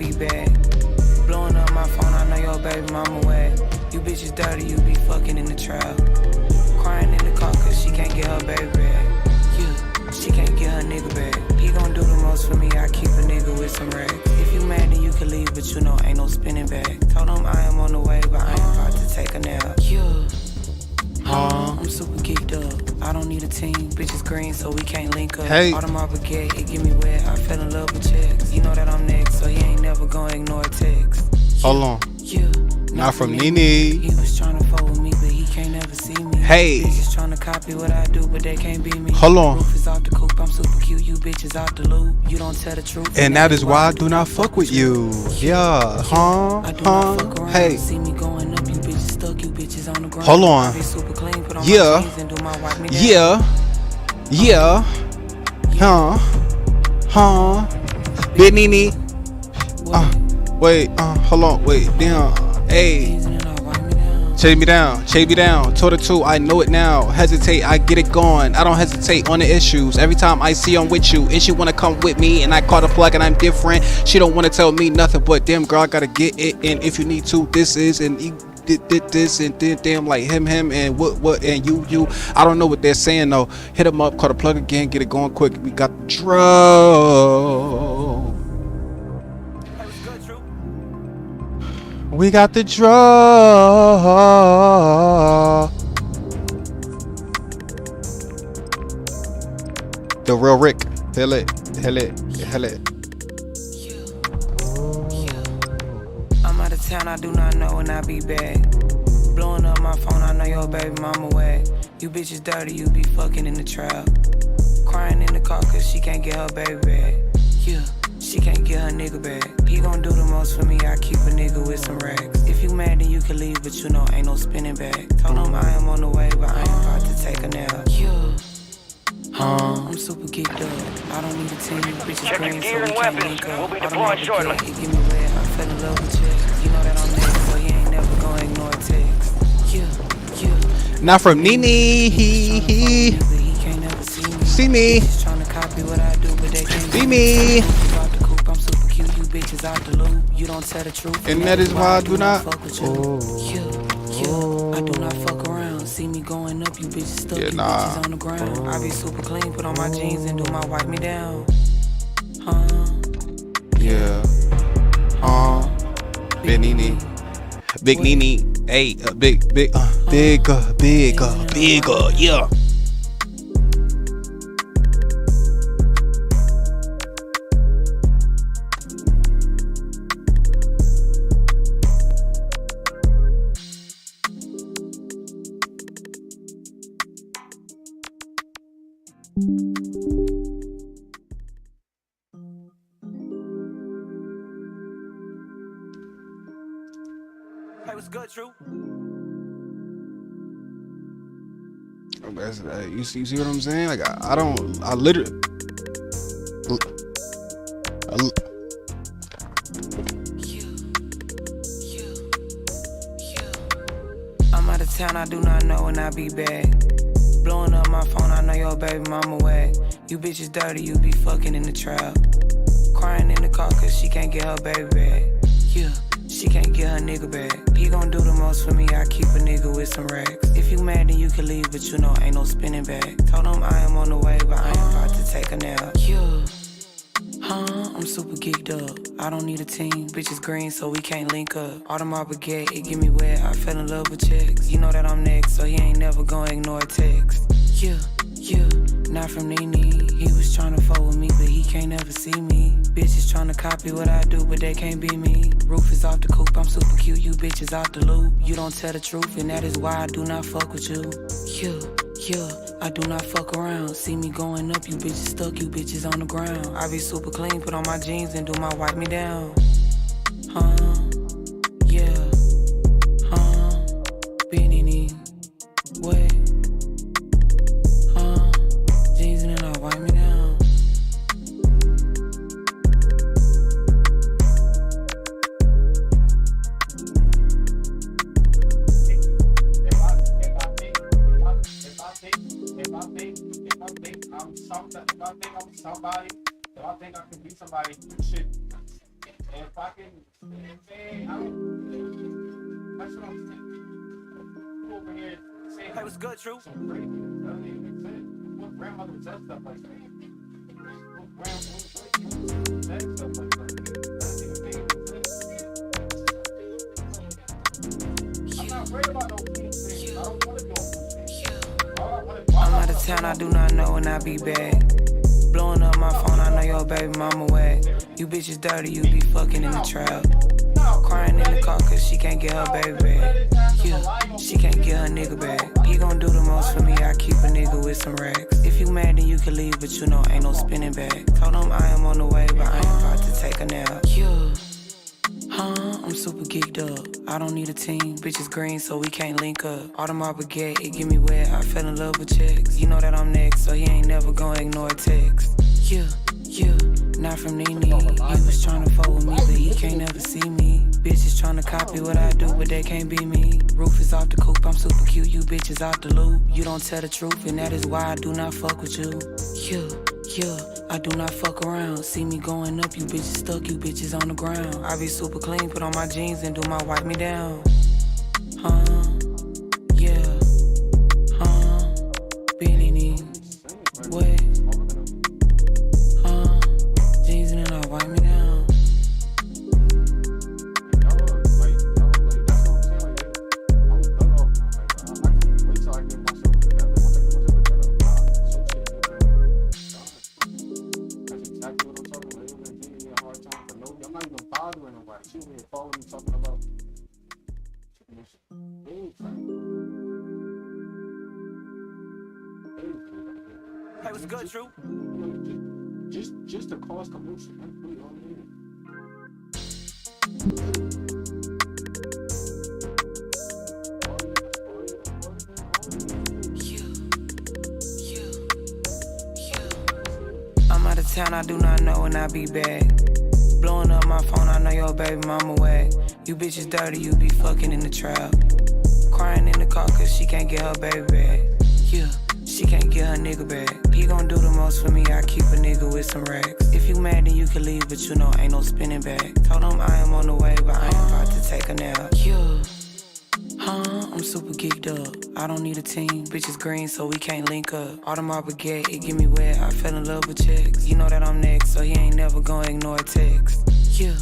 be back. Blowing up my phone, I know your baby mama whack. You bitches dirty, you be fucking in the trap. Crying in the car cause she can't get her baby back. Yeah, she can't get her nigga back. He gon' do the most for me, I keep a nigga with some racks. If you mad then you can leave, but you know ain't no spinning back. Told him I am on the way, but I am about to take a nap. Yeah. I'm super geeked up. I don't need a team. Bitches green, so we can't link up. Hey. Audemars Baguette, it get me wet. I fell in love with checks. You know that I'm next, so he ain't never gonna ignore text. Hold on. Yeah. Not from Nene. He was trying to fuck with me, but he can't ever see me. Hey. Bitches trying to copy what I do, but they can't be me. Hold on. Roof is off the coupe, I'm super cute. You bitches out the loop. You don't tell the truth. And that is why I do not fuck with you. Yeah. I do not fuck around. Hey. See me going up, you bitches stuck, you bitches on the ground. Hold on. I be super clean, put on Yeah. my jeans and do my wipe me down. Yeah. Big Nene. Wait, hold on, wait, damn. Hey. Chase me down. Total 2, I know it now. Hesitate, I get it going. I don't hesitate on the issues. Every time I see I'm with you, and she wanna come with me, and I call the plug and I'm different. She don't wanna tell me nothing, but damn girl, I gotta get it. And if you need to, this is, and you did this, and then damn like him, and what, and you. I don't know what they're saying though. Hit them up, call the plug again, get it going quick. We got the drug. We got the draw. The real Rick. Hell it. I'm out of town, I do not know when I be back. Blowing up my phone, I know your baby mama whack. You bitches dirty, you be fucking in the trap. Crying in the car cause she can't get her baby back. Yeah. She can't get her nigga back. He gon' do the most for me, I keep a nigga with some racks. If you mad then you can leave, but you know ain't no spinning back. Told him I am on the way, but I am about to take a nap. Yeah. I'm super geeked up. I don't need a team, bitches green, so we can't link up. We'll be deployed shortly. He give me wet, I fell in love with checks. You know that I'm next, so he ain't never gonna ignore text. Yeah. Not from Nene. He can't never see me. Just trying to copy what I do, but they can't See me. I'm super cute, you bitches out the loop. You don't tell the truth. And that is why I do not fuck with you. Yeah, I do not fuck around. See me going up, you bitches stuck, you bitches on the ground. I be super clean, put on my jeans and do my wipe me down. Yeah. Big Nene. Hey, bigger, yeah. Hey, what's good, True? You see what I'm saying? Like I literally. I'm out of town, I do not know when I be back. Blowing up my phone, I know your baby mama whack. You bitches dirty, you be fucking in the trap. Crying in the car cause she can't get her baby back. Yeah, she can't get her nigga back. He gon' do the most for me, I keep a nigga with some racks. If you mad then you can leave, but you know ain't no spinning back. Told him I am on the way, but I am about to take a nap. Yeah. I'm super geeked up. I don't need a team. Bitches green, so we can't link up. Audemars Baguette, it get me wet. I fell in love with checks. You know that I'm next, so he ain't never gonna ignore text. Yeah. Not from Nene. He was tryna fuck with me, but he can't ever see me. Bitches tryna copy what I do, but they can't be me. Roof is off the coupe, I'm super cute. You bitches out the loop. You don't tell the truth, and that is why I do not fuck with you. Yeah, I do not fuck around. See me going up, you bitches stuck, you bitches on the ground. I be super clean, put on my jeans and do my wipe me down. Yeah, Benini, wait, jeans and then I wipe me down. If I think I'm somebody, if I think I can be somebody, you should if I can, man, I don't. That's what I'm saying. You over here saying, Hey, what's good, True? Some crazy. That doesn't even make sense. What grandmother would say stuff like that? What grandmother would say stuff like that? That doesn't even make any sense. I'm not worried about no things. I don't want to do things. I'm out of town, I do not know when I be back. Blowing up my phone, I know your baby mama whack. You bitches dirty, you be fucking in the trap. Crying in the car cause she can't get her baby back. Yeah, she can't get her nigga back. You gon' do the most for me, I keep a nigga with some racks. If you mad then you can leave, but you know ain't no spinning back. Told them I am on the way, but I ain't about to take a nap. Yeah, I'm super geeked up. I don't need a team, bitches green so we can't link up. Audemars baguette, it get me wet, I fell in love with chicks. You know that I'm next, so he ain't never gonna ignore a text. Yeah, not from Nene. He was tryna fuck with me, but he can't never see me. Bitches tryna copy what I do, but they can't be me. Roof is off the coupe, I'm super cute, you bitches out the loop. You don't tell the truth, and that is why I do not fuck with you. Yeah, I do not fuck around. See me going up, you bitches stuck, you bitches on the ground. I be super clean, put on my jeans and do my wipe me down. Yeah, Benini, what? Jeans and then I wipe me down. I'm not even bothering nobody. She was here following me talking about Hey, what's good, True? Just the cause commotion. That's really all it is. I'm out of town, I do not know when I be back. Blowing up my phone, I know your baby mama whack. You bitches dirty, you be fucking in the trap. Crying in the car cause she can't get her baby back. Yeah, she can't get her nigga back. He gon' do the most for me, I keep a nigga with some racks. If you mad then you can leave, but you know ain't no spinning back. Told him I am on the way, but I ain't about to take a nap. Yeah, I'm super geeked up. I don't need a team, bitches green so we can't link up. Audemars baguette, it get me wet, I fell in love with chicks. You know that I'm next, so he ain't never gonna ignore a text. Yeah,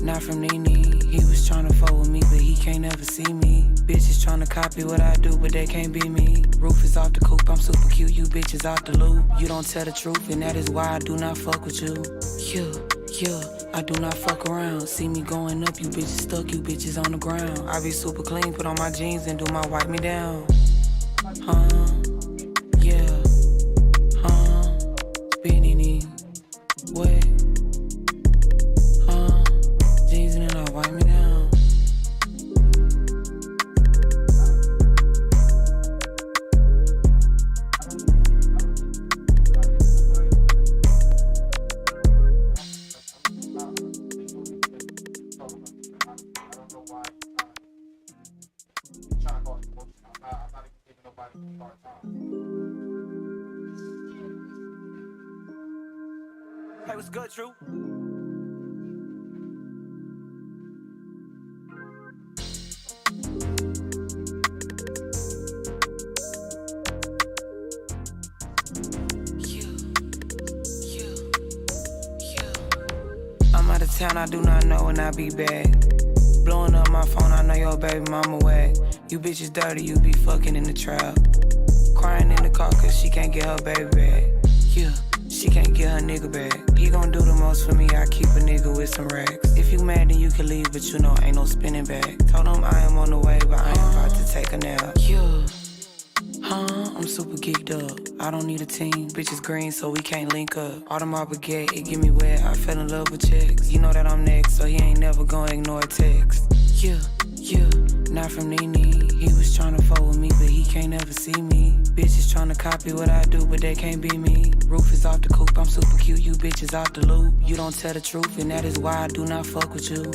not from Nene. He was tryna fuck with me, but he can't ever see me. Bitches tryna copy what I do, but they can't be me. Roof is off the coupe, I'm super cute, you bitches out the loop. You don't tell the truth, and that is why I do not fuck with you. Yeah, I do not fuck around. See me going up, you bitches stuck, you bitches on the ground. I be super clean, put on my jeans and do my wipe me down. Yeah, Benini, what? Jeans and then I wipe me down. Hey, what's good, True? I'm out of town, I do not know when I be back. Blowing up my phone, I know your baby mama whack. You bitches dirty, you be fucking in the trap. Crying in the car cause she can't get her baby back. Yeah, she can't get her nigga back. He gon' do the most for me, I keep a nigga with some racks. If you mad then you can leave, but you know ain't no spinning back. Told him I am on the way, but I ain't about to take a nap. Yeah, I'm super geeked up. I don't need a team, bitches green so we can't link up. Audemars baguette, it get me wet, I fell in love with chicks. You know that I'm next, so he ain't never gonna ignore a text. Yeah, not from Nene. He was tryna fuck with me, but he can't ever see me. Bitches tryna copy what I do, but they can't be me. Roof is off the coupe, I'm super cute, you bitches out the loop. You don't tell the truth, and that is why I do not fuck with you.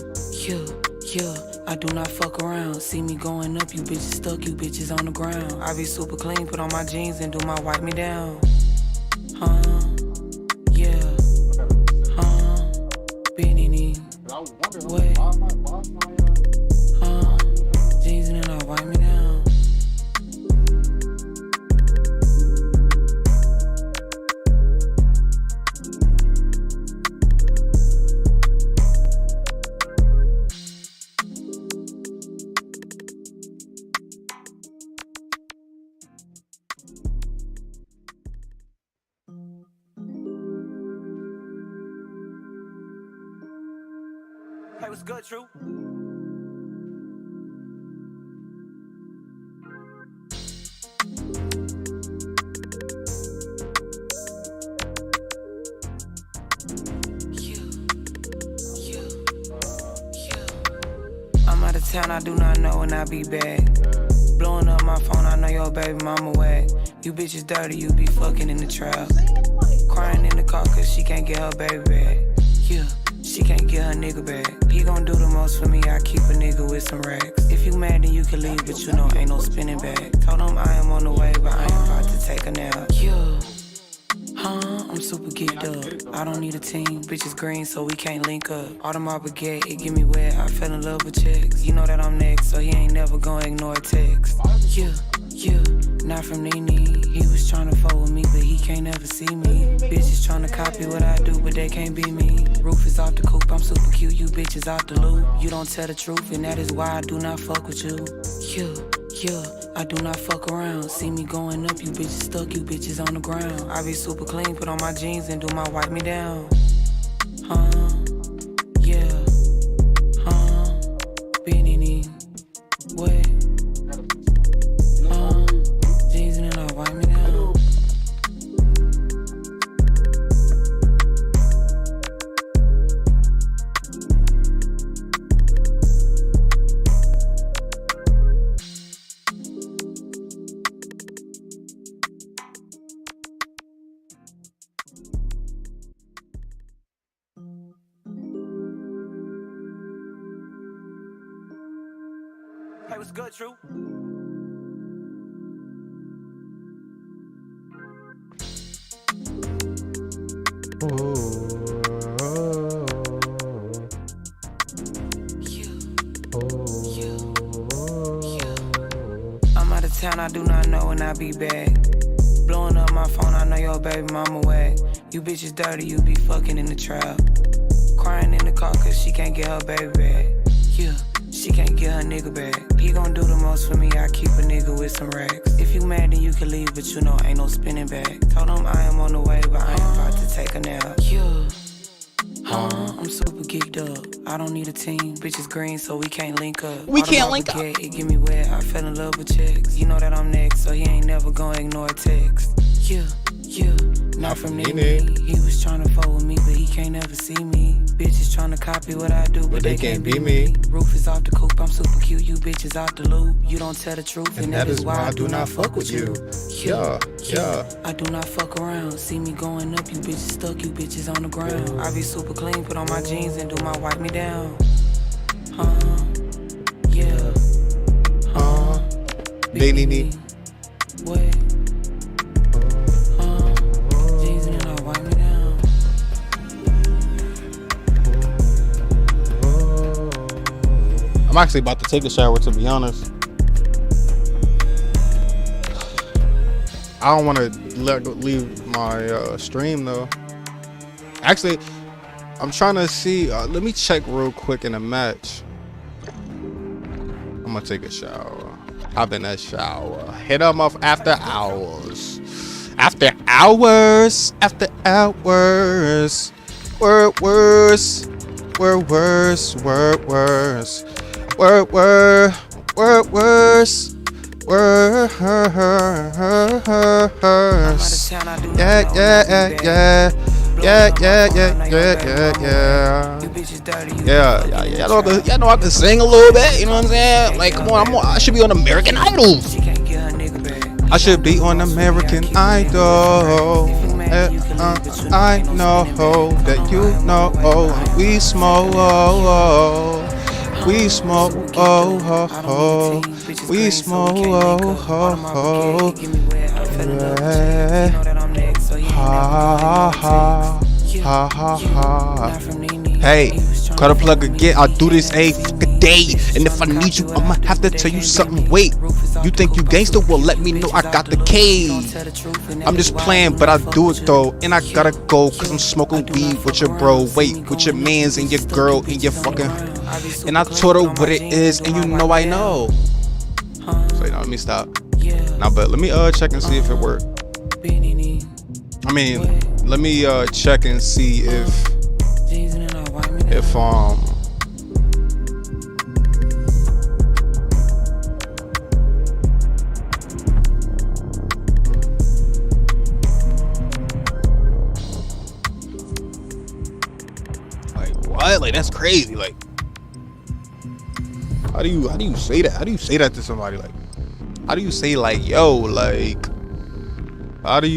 Yeah, I do not fuck around. See me going up, you bitches stuck, you bitches on the ground. I be super clean, put on my jeans and do my wipe me down. Yeah, Benini. What? Jeans and then I wipe me down. Hey, what's good, True? I'm out of town, I do not know when I be back. Blowing up my phone, I know your baby mama whack. You bitches dirty, you be fucking in the trap. Crying in the car cause she can't get her baby back. Yeah, she can't get her nigga back. He gon' do the most for me, I keep a nigga with some racks. If you mad then you can leave, but you know ain't no spinning back. Told him I am on the way, but I ain't about to take a nap. Yeah. I'm super geeked up. I don't need a team. Bitches green, so we can't link up. All my baguette, it get me wet. I fell in love with chicks. You know that I'm next, so he ain't never gonna ignore a text. Yeah, not from Nene. He was tryna fuck with me, but he can't ever see me. Bitches tryna copy what I do, but they can't be me. Roof is off the coupe, I'm super cute. You bitches off the loop. You don't tell the truth, and that is why I do not fuck with you. Yeah, I do not fuck around. See me going up, you bitches stuck, you bitches on the ground. I be super clean, put on my jeans and do my wipe me down. Yeah, Benini, what? Jeans and then I wipe me down. Hey, what's good, True? I'm out of town, I do not know when I be back. Blowing up my phone, I know your baby mama whack. You bitches dirty, you be fucking in the trap. Crying in the car cause she can't get her baby back. Yeah, she can't get her nigga back. He gon' do the most for me, I keep a nigga with some racks. If you mad then you can leave, but you know ain't no spinning back. Told him I am on the way, but I ain't about to take a nap. Yeah. I'm super geeked up. I don't need a team. Bitches green, so we can't link up. We can't link up. It get me wet. I fell in love with chicks. You know that I'm next, so he ain't never gonna ignore a text. Yeah, not from Nene. He was tryna fuck with me, but he can't ever see me. Bitches tryna copy what I do, but they can't be me. Roof is off the coupe, I'm super cute. You bitches out the loop. You don't tell the truth, and that is why I do not fuck with you. Yeah, I do not fuck around. See me going up, you bitches stuck, you bitches on the ground. I be super clean, put on my jeans and do my wipe me down. Yeah. Benini. What? Jeans and then I wipe me down. I'm actually about to take a shower, to be honest. I don't want to leave my stream though. Actually, I'm trying to see. Let me check real quick in a match. I'm gonna take a shower. Hop in that shower. Hit them off after hours. After hours. After hours. Word worse. Word worse. Word worse. Word worse. Word worse. Word worse. Yeah. Y'all know I can sing a little bit, you know what I'm saying? Like, come on, I should be on American Idol. I should be on American Idol. I know that you know we smoke. We smoke. We smoke. Ha ha ha. Hey, Cut a plug again, I'll do this a fucking day. And if I need you, I'ma have to tell you something. Wait, you think you gangster? Well, let me know I got the K. I'm just playing, but I do it though. And I gotta go, cause I'm smoking weed with your bro. Wait, with your mans and your girl and your fucking. And I told her what it is, and you know I know. So, let me stop. Now, but let me check and see if it worked. I mean, let me check and see if like what? Like that's crazy. Like how do you say that? How do you say that to somebody? Like how do you say like yo like how do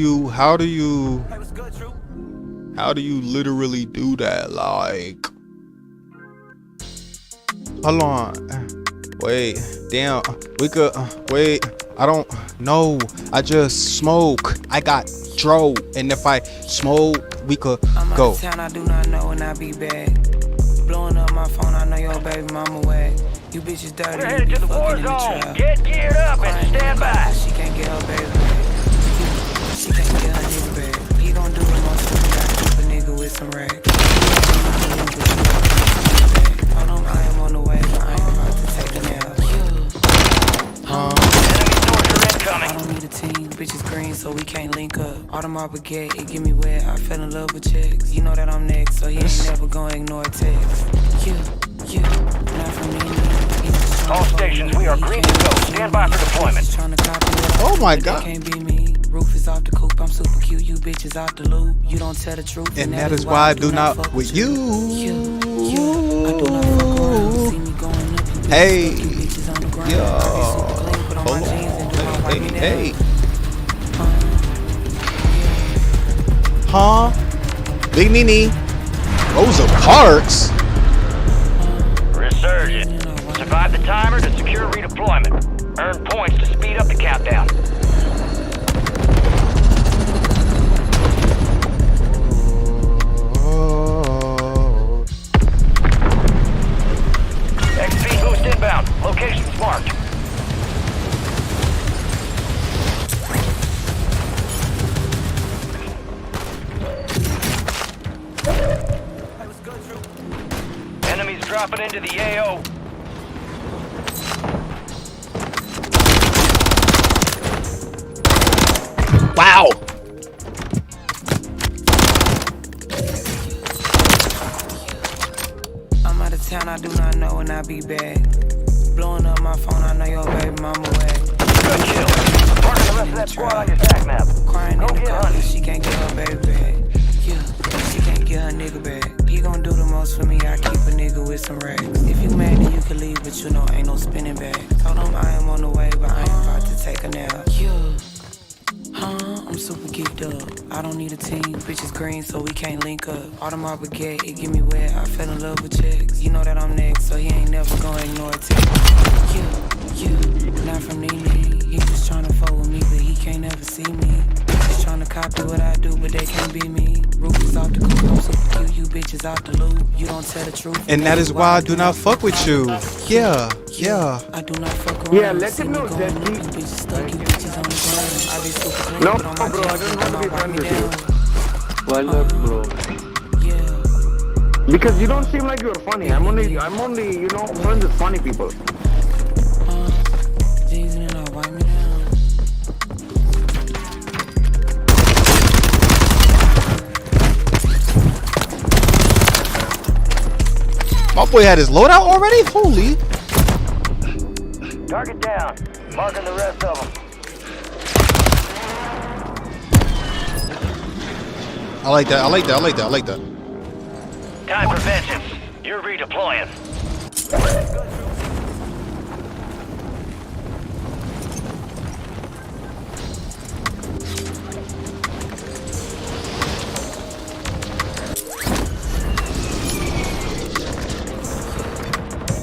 you literally do that? Like hold on, wait, damn, we could wait, I don't know, I just smoke, I got dro, and if I smoke we could go. I'm out of town, I do not know when I be back. Blowing up my phone, I know your baby mama wet. You bitches dirty, We're you headed be to the war fucking in the zone. trap. Get geared up and stand by. She can't get her baby back. She can't get her nigga back. He gon' do the most for me, I keep a nigga with some racks. Hold on, I am on the way, but I ain't about to take a nap. Enemy soldier incoming. I don't need a team, bitches green, so we can't link up. Audemars baguette, it get me wet. I fell in love with chicks. You know that I'm next, so he ain't never gonna ignore text. Not from me. All stations, we are green to go. Stand by for deployment. Oh my god. Can't be me. Roof is off the coupe, I'm super cute. You bitches out the loop. You don't tell the truth, And that is why I do not fuck with I you. do not fuck around. See me going up. You Hey, bitches on the ground. yo, I be super clean, put on my hold jeans and do my on, wipe me hey, down. huh? Big Nene, Rosa Parks. Resurgent. Survive the timer to secure redeployment. Earn points to speed up the countdown. XP boost inbound. Location's marked. Enemies dropping into the AO. Wow. I'm out of town, I do not know when I be back. Blowing up my phone, I know your baby mama wet. Good kill. Marking the rest of that squad on your attack map. Crying Go in the get car hunting. 'cause she can't get her baby back. She can't get her nigga back. He gon' do the most for me, I keep a nigga with some racks. If you mad, then you can leave, but you know ain't no spinning back. Told him I am on the way, but I ain't about to take a nap. I'm super geeked up. I don't need a team, bitches green, so we can't link up. Audemars baguette, it get me wet. I fell in love with chicks. You know that I'm next, so he ain't never gonna ignore it. Not from Nene. He just tryna fuck with me, but he can't never see me. Just tryna copy what I do, but they can't be me. Roof is off the coupe, I'm super cute. You bitches out the loop. You don't tell the truth. And that is why I do not fuck with you. Yeah. I do not fuck around. Yeah, let See him me know going that up, he- you bitches stuck, you bitches on the ground. I be super clean, No, but on my bro, I jeans don't and want to be my friends wipe me with you. down. Why not, bro? Yeah. Because you don't seem like you're funny. I'm only, you know, friends with funny people. Jeans and I wipe me down. My boy had his loadout already? Holy. Target down. Marking the rest of them. I like that. I like that. I like that. I like that. Time for vengeance. You're redeploying.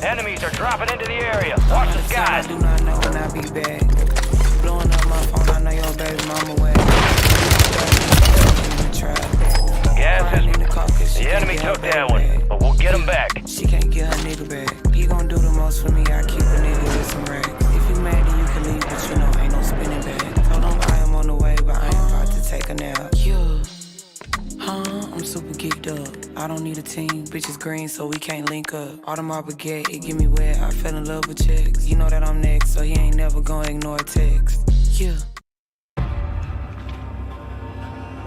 Enemies are dropping into the area. Watch the I skies. do not know when I be back. Blowing up my phone, I know your baby mama wet. Gas Crying is... in the car 'cause she The can't enemy get her took baby that one, back. but we'll get them back. She I don't need a team, bitches green, so we can't link up. Audemars Baguette, it get me wet. I fell in love with checks. You know that I'm next, so he ain't never gonna ignore a text. Yeah.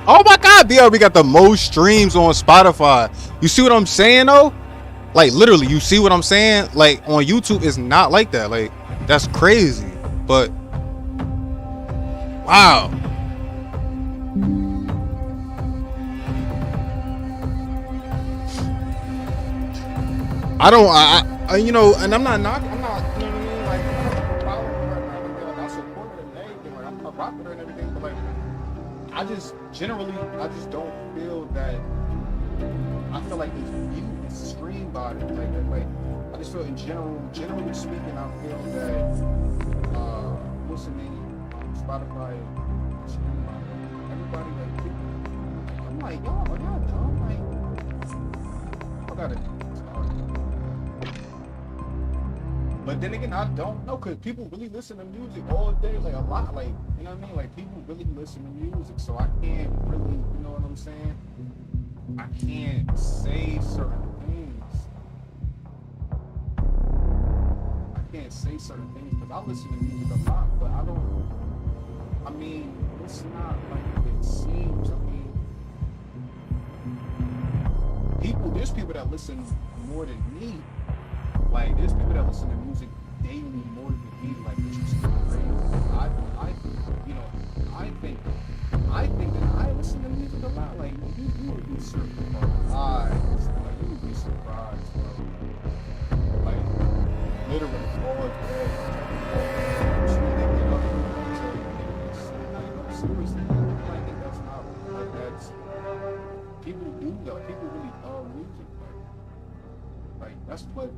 Oh my God, BRB got the most streams on Spotify. You see what I'm saying though? Like literally, you see what I'm saying? Like on YouTube, it's not like that. Like that's crazy. But wow. I don't, you know, and I'm not knocking, I'm not, you know what I mean? Like, I don't have a problem with her and everything. Like, I support her and everything. Like, I rock with her and everything. But, like, I just don't feel that, I feel like this view is screen body. Like, I just feel in generally speaking, I feel that, what's the name? Spotify screen body. Everybody, like, I'm like, y'all dumb. Like, I gotta. But then again, I don't know, because people really listen to music all day, like a lot, like, you know what I mean? Like, people really listen to music, so I can't really, you know what I'm saying? I can't say certain things. Because I listen to music a lot, but I mean, it's not like it seems. I mean, there's people that listen more than me. Like, there's people that listen to music daily more than me. Like, it's just crazy. I think that I listen to music a lot. Like, you would be surprised. Like, you would be surprised, bro. Like, literally all day. Seriously, I think that's not, like, that's, people do though. People really love music. Like, that's what.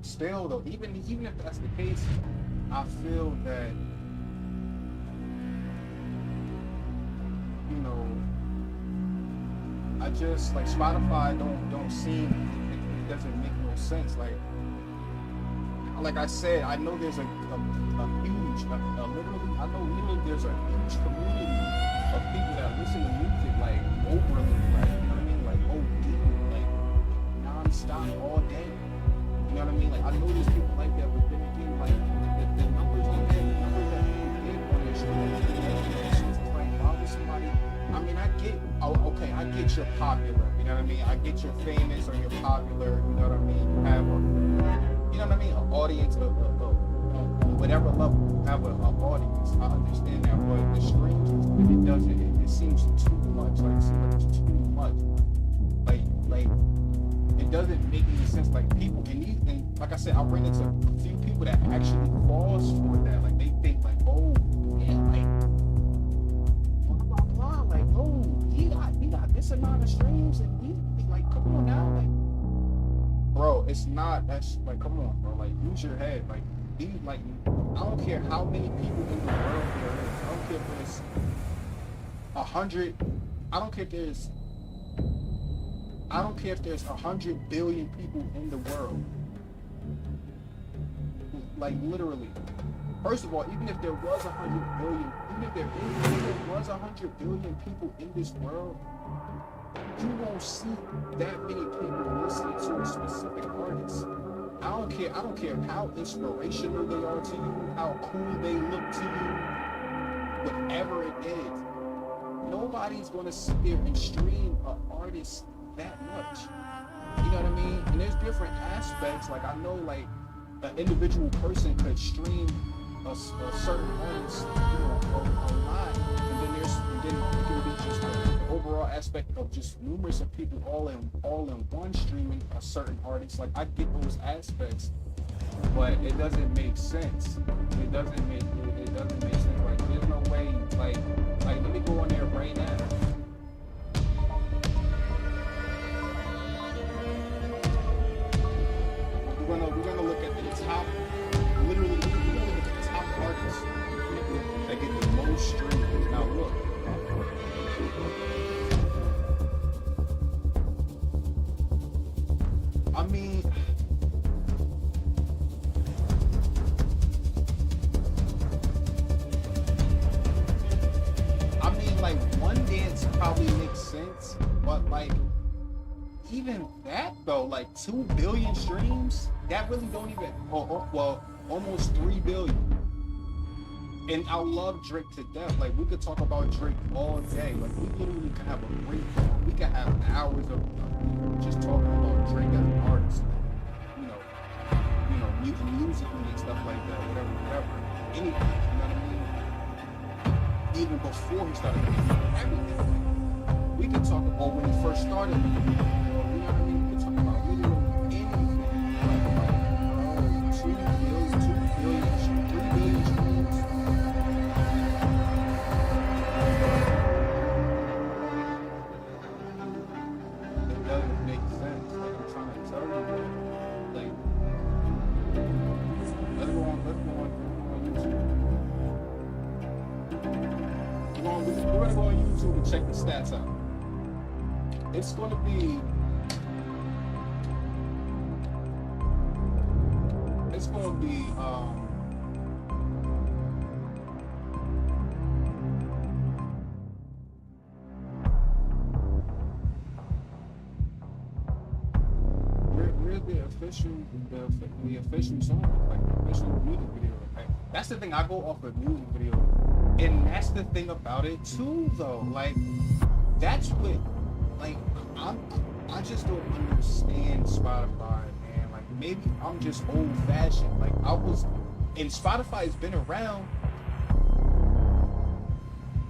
Still though, even if that's the case, I feel that, you know, I just, like, Spotify don't seem, it doesn't make no sense. Like I said, I know there's a huge, literally there's a huge community of people that listen to music, like, overly, like, you know what I mean, like, OD, like, non-stop all day. You know what I mean? Like, I know there's people like that, but then again, like, the numbers that people get on their streams, it's like, why would somebody, I mean, I get you're popular, you know what I mean? I get you're famous or you're popular, you know what I mean? You have you know what I mean? An audience of whatever level, you have an audience. I understand that, but the streams, it seems too much. Like, it seems like it's too much. Like, it doesn't make any sense. Like, people, and like I said, I ran into a few people that actually falls for that. Like, they think, like, oh, yeah, like, blah, blah, blah. Like, oh, he got this amount of streams, and he, like, come on now. Like, bro, it's not, that's, like, come on, bro. Like, use your head. Like, I don't care how many people in the world there is. I don't care if there's 100, I don't care if there's 100 billion people in the world. Like, literally. First of all, even if there was 100 billion, even if there was 100 billion people in this world, you won't see that many people listening to a specific artist. I don't care how inspirational they are to you, how cool they look to you, whatever it is. Nobody's gonna sit there and stream an artist that much. You know what I mean? And there's different aspects. Like, I know, like, an individual person could stream a certain artist, you know, a lot, and then it can be just the overall aspect of just numerous of people all in one streaming a certain artist. Like, I get those aspects, but it doesn't make sense. It doesn't make sense. Like, there's no way. Like let me go on there right now. We're gonna look at the top. Literally, we're gonna look at the top artists that get the most streams. Now look. I mean, like, One Dance probably makes sense, but, like, even that though, like 2 billion streams, that really don't even, well, almost 3 billion. And I love Drake to death. Like, we could talk about Drake all day. Like, we literally could have a great, we could have hours of just talking about Drake as an artist. Musically and stuff like that, whatever. Anything, you know what I mean? Even before he started making everything. We could talk about when he first started. You know what I mean? We could talk about literally anything. Like, 2 billion, 3 billion streams. It doesn't make sense. Like, I'm trying to tell you that. Like, let's go on YouTube. We're gonna go on YouTube and check the stats out. It's gonna be where's the official song, like the official music video, right? That's the thing, I go off of music video, and that's the thing about it too, though. Like, that's what, like, I just don't understand Spotify, man. Like, maybe I'm just old-fashioned. Like, and Spotify's been around.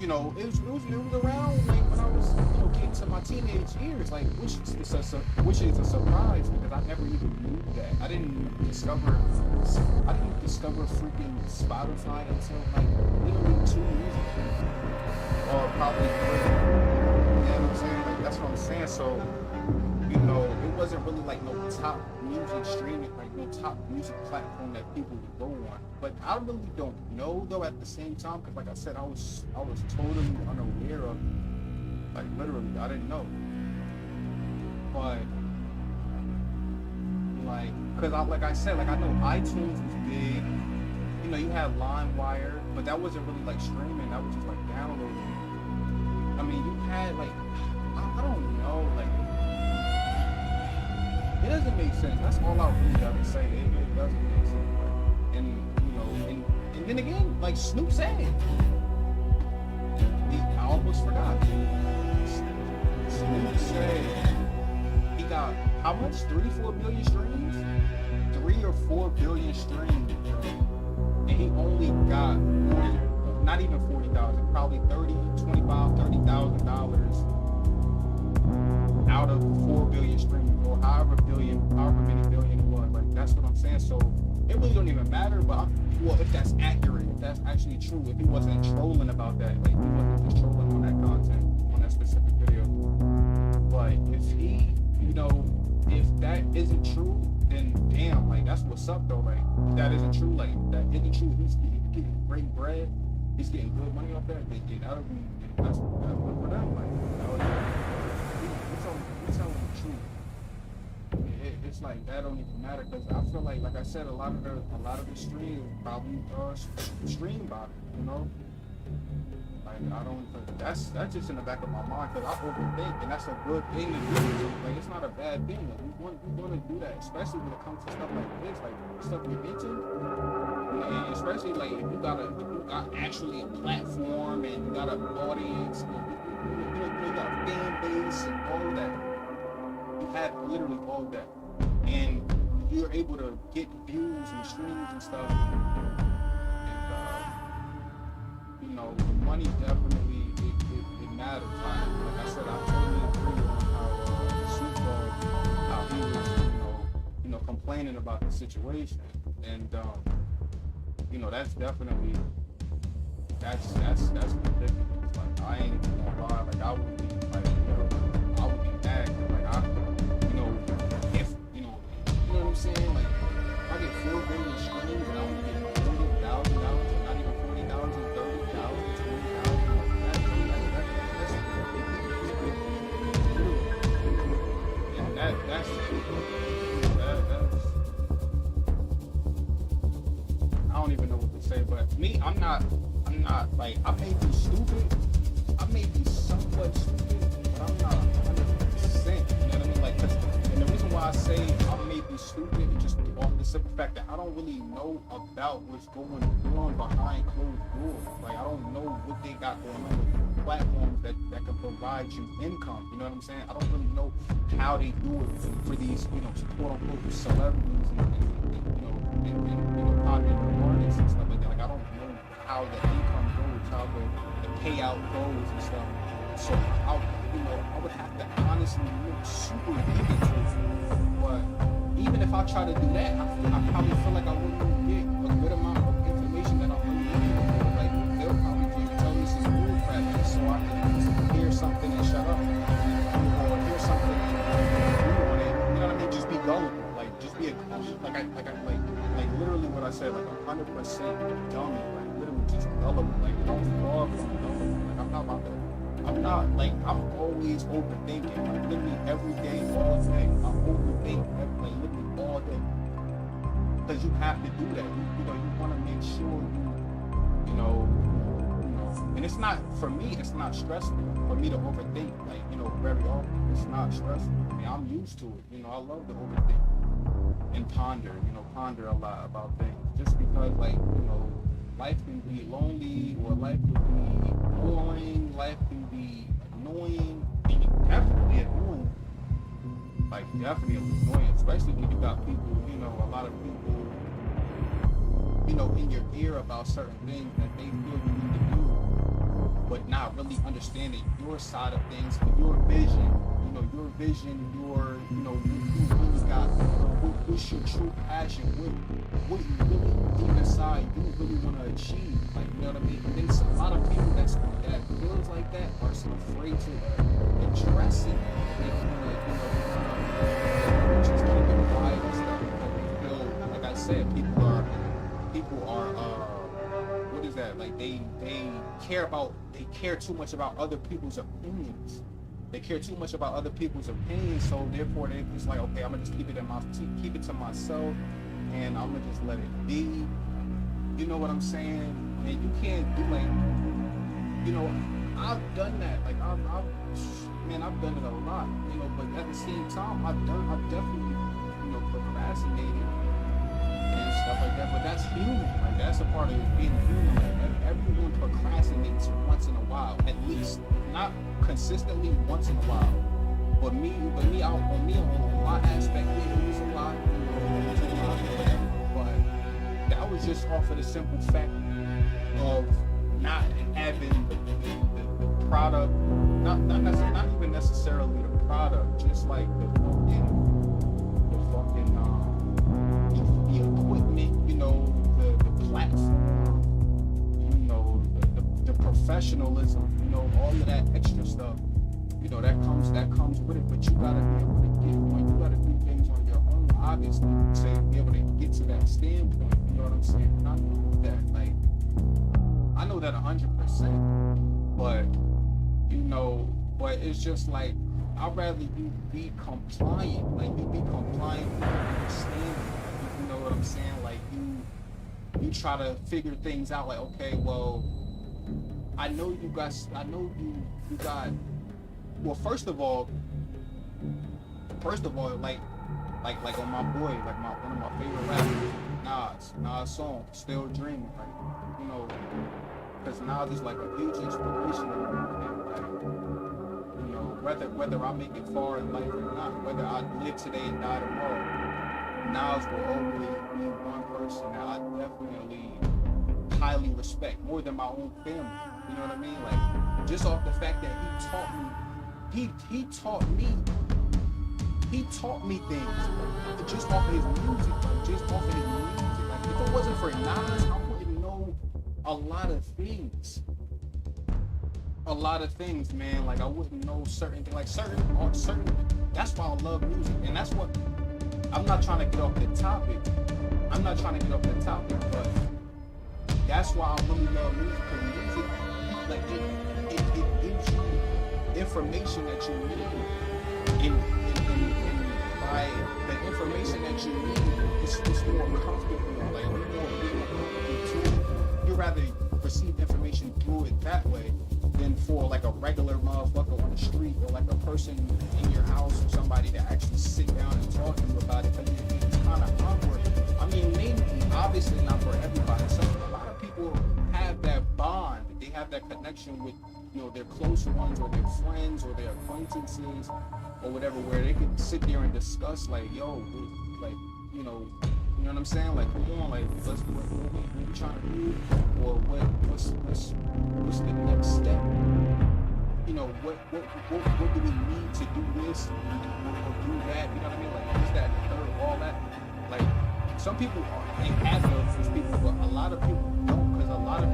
You know, it was around like when I was, getting to my teenage years, like, which is a surprise because I never even knew that. I didn't discover freaking Spotify until like literally 2 years ago, or probably 3. You know what I'm saying? Like, that's what I'm saying. So, it wasn't really like no top music streaming, like no top music platform that people would go on. But I really don't know though at the same time, because like I said, I was totally unaware of, like, literally I didn't know. But like, cause like I said, like I know iTunes was big. You had LimeWire, but that wasn't really like streaming. That was just like downloading. I mean, you had like, I don't know, like, it doesn't make sense. That's all I really gotta say. It doesn't make sense. And then again, like Snoop said, I almost forgot. Snoop said he got how much? 3-4 billion streams? 3 or 4 billion streams. And he only got not even 40,000, probably $30,000 out of 4 billion streams, or however many billion it was. Like, that's what I'm saying. So it really don't even matter. But if that's accurate, if that's actually true, if he wasn't trolling about that, like, he wasn't just trolling on that content, on that specific video. But if he, if that isn't true, then damn, like, that's what's up though. Like, if that isn't true, like, if that isn't true, he's getting great bread, he's getting good money off that. That'll be, that's good for them. Like, he's telling the truth. It's like that don't even matter, because I feel like I said, a lot of the streams probably stream by it, Like, I don't. That's just in the back of my mind, because I overthink, and that's a good thing to do. Like, it's not a bad thing. Like, we want to do that, especially when it comes to stuff like this, like stuff you mentioned. And especially like if you got actually a platform and you got an audience, and you got a fan base and all of that. You have literally all of that, and you're able to get views and streams and stuff. And the money definitely it matters. Like I said, I totally agree on how Snoop Dogg, how he was, complaining about the situation, and that's definitely that's ridiculous. Like, I ain't even gonna lie. Like, I would be like, I would be mad. Like, if you know what I'm saying. Like, if I get 4 billion streams and I would get $40,000, not even $40,000, $30,000, $20,000. That's I don't even know what to say, but me, I'm not like, I may be stupid, I may be somewhat stupid, but I'm not 100%, you know what I mean? Like, And the reason why I say I may be stupid is just off the simple fact that I don't really know about what's going on behind closed doors. Like I don't know what they got going on with platforms that can provide you income. You know what I'm saying? I don't really know how they do it for these, quote unquote celebrities and popular artists and stuff like that. Like I don't know how the income goes, how the payout goes and stuff. So I would have to honestly look super deep into it. But even if I try to do that, I probably feel like I wouldn't get a good amount of information that I'm really looking for. Like they'll probably just tell me some bull crap just so I can hear something and shut up, or hear something and agree on it. You know what I mean? Just be gullible. Like just be like literally what I said, like 100% dummy. Like literally just gullible. Like don't fall from gullible. Like I'm always overthinking, like literally every day, all day. I overthink literally all day. Because you have to do that. You want to make sure and it's not, for me, it's not stressful for me to overthink, very often. It's not stressful. I mean, I'm used to it. I love to overthink and ponder a lot about things. Just because, life can be lonely, or life can be boring, life can be annoying, and definitely annoying. Definitely annoying, especially when you got people, a lot of people, in your ear about certain things that they feel you need to do, but not really understanding your side of things, your vision, your you really got, what's your true passion, what you really deep inside you really want to achieve, you know what I mean? And then a lot of people that feels like that are so afraid to address it. Just keep it quiet and stuff because they feel, like I said, people are what is that? Like they care too much about other people's opinions. They care too much about other people's opinions, so therefore they just like, okay, I'm gonna just keep it to myself, and I'm gonna just let it be. You know what I'm saying? And you can't do I've done that. I've done it a lot. But at the same time, I've definitely, procrastinated and stuff like that. But that's human. That's a part of being human. Everyone procrastinates once in a while, at least. Not consistently, once in a while. But me, on my aspect, it was a lot. But that was just off of the simple fact of not having the product, not even necessarily the product, just like the equipment, the platform, the professionalism, all of that extra stuff, that comes with it. But you gotta be able to gotta do things on your own, obviously, be able to get to that standpoint. You know what I'm saying? And I know that, I know that 100%, but but it's just like, I'd rather you be compliant, you be compliant with understanding. You know what I'm saying? You try to figure things out, okay, well, I know you got, well, first of all, like on my boy, one of my favorite rappers, Nas song, Still Dreaming, because Nas is like a huge inspiration whether I make it far in life or not, whether I live today and die tomorrow, Nas will always be one person that I definitely highly respect, more than my own family. You know what I mean? Just off the fact that he taught me things, just off of his music, if it wasn't for Nas, I wouldn't know a lot of things. Man. I wouldn't know certain things, certain. That's why I love music, and that's what. I'm not trying to get off the topic. But that's why I really love music, because music, it gives you information that you need, and by the information that you need, it's more comfortable, you're more comfortable to it. receive information through it that way than for like a regular motherfucker on the street or like a person in your house or somebody to actually sit down and talk to you about it. But it's kind of awkward. I mean, maybe obviously not for everybody. A lot of people have that bond. They have that connection with, you know, their close ones or their friends or their acquaintances or whatever, where they can sit there and discuss like, yo, like, you know what I'm saying? Like, come on, like, what we trying to do, or what's the next step? You know, what do we need to do this or do that? You know what I mean? Like, is that third, all that? Like, some people they have those people, but a lot of people don't, because a lot of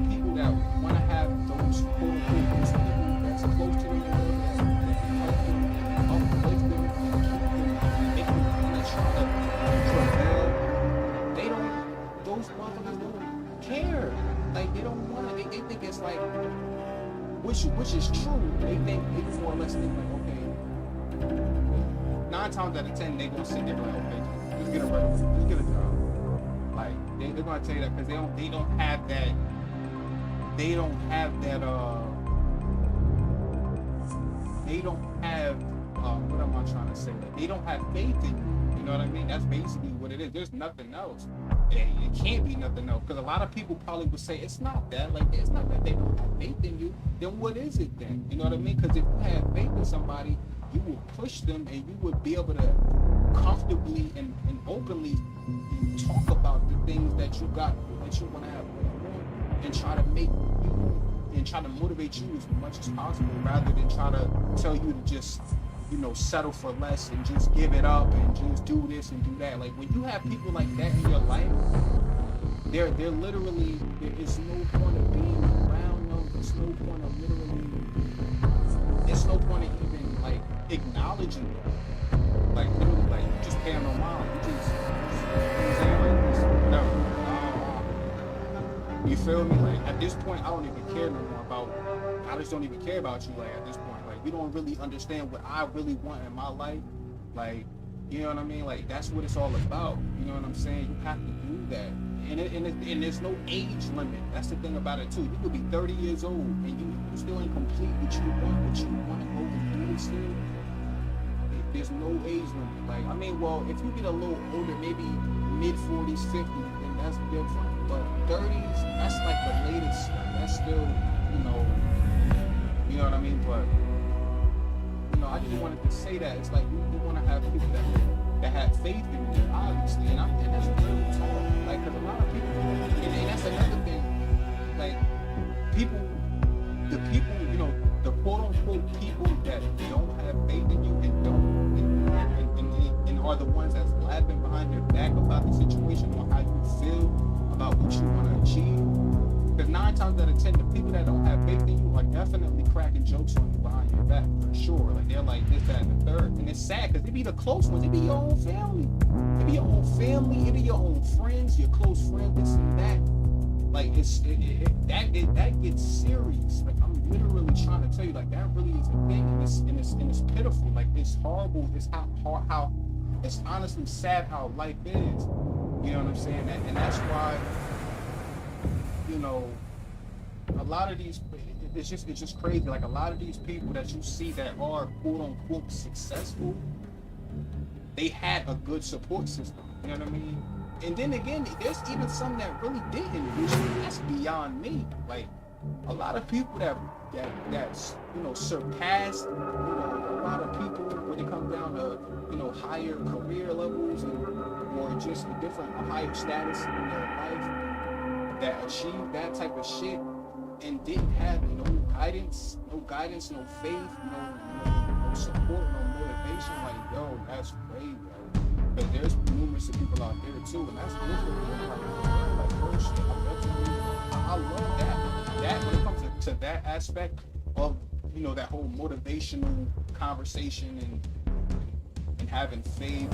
people that want to have those quote unquote those people that's close to them, that can help them, uplift them, and keep them, make them want to try to prevail. They don't. Those motherfuckers don't care. Like, they don't want to. They think it's like, which is true. They more or less think like, okay, 9 times out of 10 they gonna sit there like, okay, just get a job. Like, they're gonna tell you that because they don't have that. They don't have what am I trying to say? Like, they don't have faith in you. You know what I mean? That's basically what it is. There's nothing else. It can't be nothing else. Because a lot of people probably would say it's not that. Like, it's not that they don't have faith in you. Then what is it then? You know what I mean? Because if you have faith in somebody, you will push them and you would be able to comfortably and openly talk about the things that you got, that you want to have going on, and try to make you and try to motivate you as much as possible, rather than try to tell you to just, you know, settle for less and just give it up and just do this and do that. Like, when you have people like that in your life, they're literally, there is no point of being around them. There's no point of there's no point of even like acknowledging them. Like, literally, like, you just pay them no mind. You just no. You feel me? Like, at this point, I don't even care no more about. I just don't even care about you. Like, at this point, like, you don't really understand what I really want in my life. Like, you know what I mean? Like, that's what it's all about. You know what I'm saying? You have to do that, and there's no age limit. That's the thing about it too. You could be 30 years old and you still ain't complete what you want to go and do it still. There's no age limit. Like, I mean, well, if you get a little older, maybe mid 40s, 50s, then that's different. But 30s, that's like the latest. That's still, you know what I mean? But, you know, I just wanted to say that. It's like, you want to have people that have faith in you, obviously. And that's real talk. Like, because a lot of people, and that's another thing. Like, the people, you know, the quote-unquote people that don't have faith in you and and are the ones that's laughing behind your back about the situation or how you feel about what you want to achieve. Because 9 times out of 10, the people that don't have faith in you are definitely cracking jokes on you behind your back, for sure. Like, they're like this, that, and the third. And it's sad because it be the close ones. It be your own family. It be your own family. It be your own friends, your close friends, this and that. Like, that gets serious. Like, I'm literally trying to tell you, like, that really is a thing, and it's pitiful. Like, it's horrible. It's how it's honestly sad how life is. You know what I'm saying? And that's why, you know, a lot of these, it's just crazy. Like, a lot of these people that you see that are quote unquote successful, they had a good support system. You know what I mean? And then again, there's even some that really didn't, which that's beyond me. Like, a lot of people that's you know, surpassed, you know, a lot of people when it comes down to, you know, higher career levels or just a higher status in their life, that achieved that type of shit and didn't have no guidance, no faith, no support, no motivation. Like, yo, that's crazy. But there's numerous of people out there too, and that's different. Like, oh shit, I love that. That when it comes to that aspect of, you know, that whole motivational conversation and having faith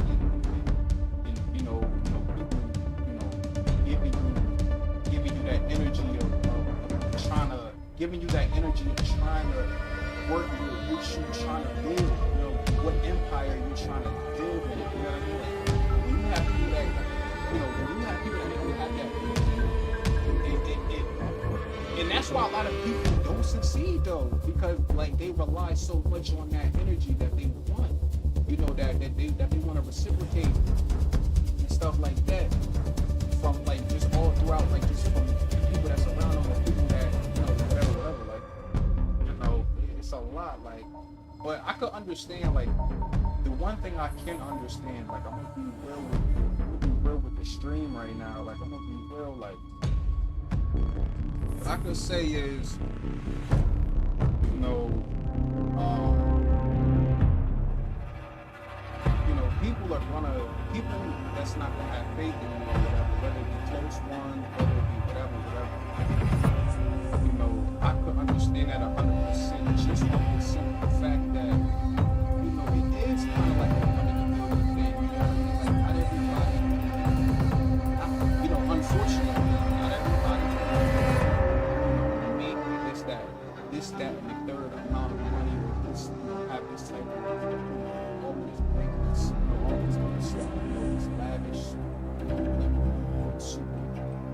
and you know, people, giving you that energy of trying to, work with what you're trying to build. You know, what empire you're trying to build. You know what I mean? Like, when you have people that, you know, when you have people that don't have that, why a lot of people don't succeed though, because like they rely so much on that energy that they want, you know, that they want to reciprocate and stuff like that from like just all throughout, like just from people that's around them, or people that, you know, whatever, like, you know, it's a lot, like, but I could understand, like, the one thing I can understand, like, I'm gonna be real with the stream right now, like, I'm gonna be real, like, what I could say is, you know, people that's not gonna have faith in you, or whatever, whether it be close one, whether it be whatever, you know, I could understand that 100%, just from the simple fact that, you know, it is kind of like a community thing, you know what I mean? Like, not everybody, you know, unfortunately, not everybody, maybe this, that, and the third amount of money, or this, have this type of, all this greatness, all this stuff, this lavish, super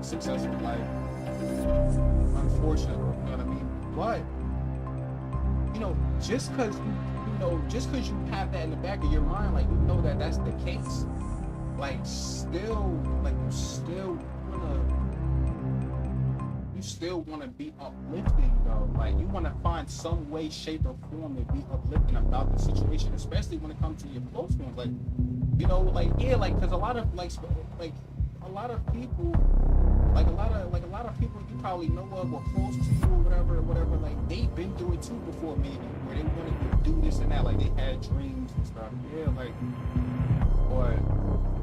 successful life. Unfortunately, you know what I mean? But, you know, just cause you have that in the back of your mind, like, you know that that's the case, like, you still wanna be uplifting though. Like, you wanna find some way, shape, or form to be uplifting about the situation, especially when it comes to your close ones. Like, you know, like, yeah, like, cause a lot of people you probably know of or close to you or whatever, like, they've been through it too before, maybe, where they wanted to do this and that, like, they had dreams and stuff, yeah, like, or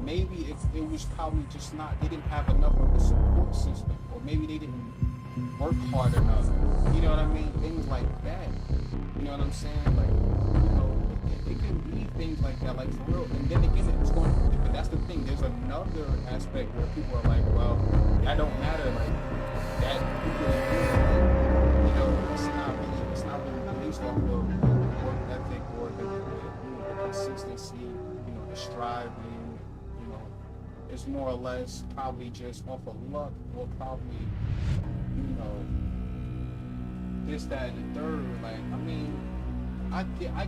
maybe it was probably just not, they didn't have enough of a support system, or maybe they didn't work hard enough, you know what I mean, things like that, you know what I'm saying, like, you know, it can be things like that, like, for real, and then again, it's going, but that's the thing, there's another aspect where people are like, well, that don't matter, like, that, you know, it's not really based off of work ethic or the consistency, you know, the striving, you know, it's more or less probably just off of luck, or probably, you know, this, that, and the third, like, I mean, I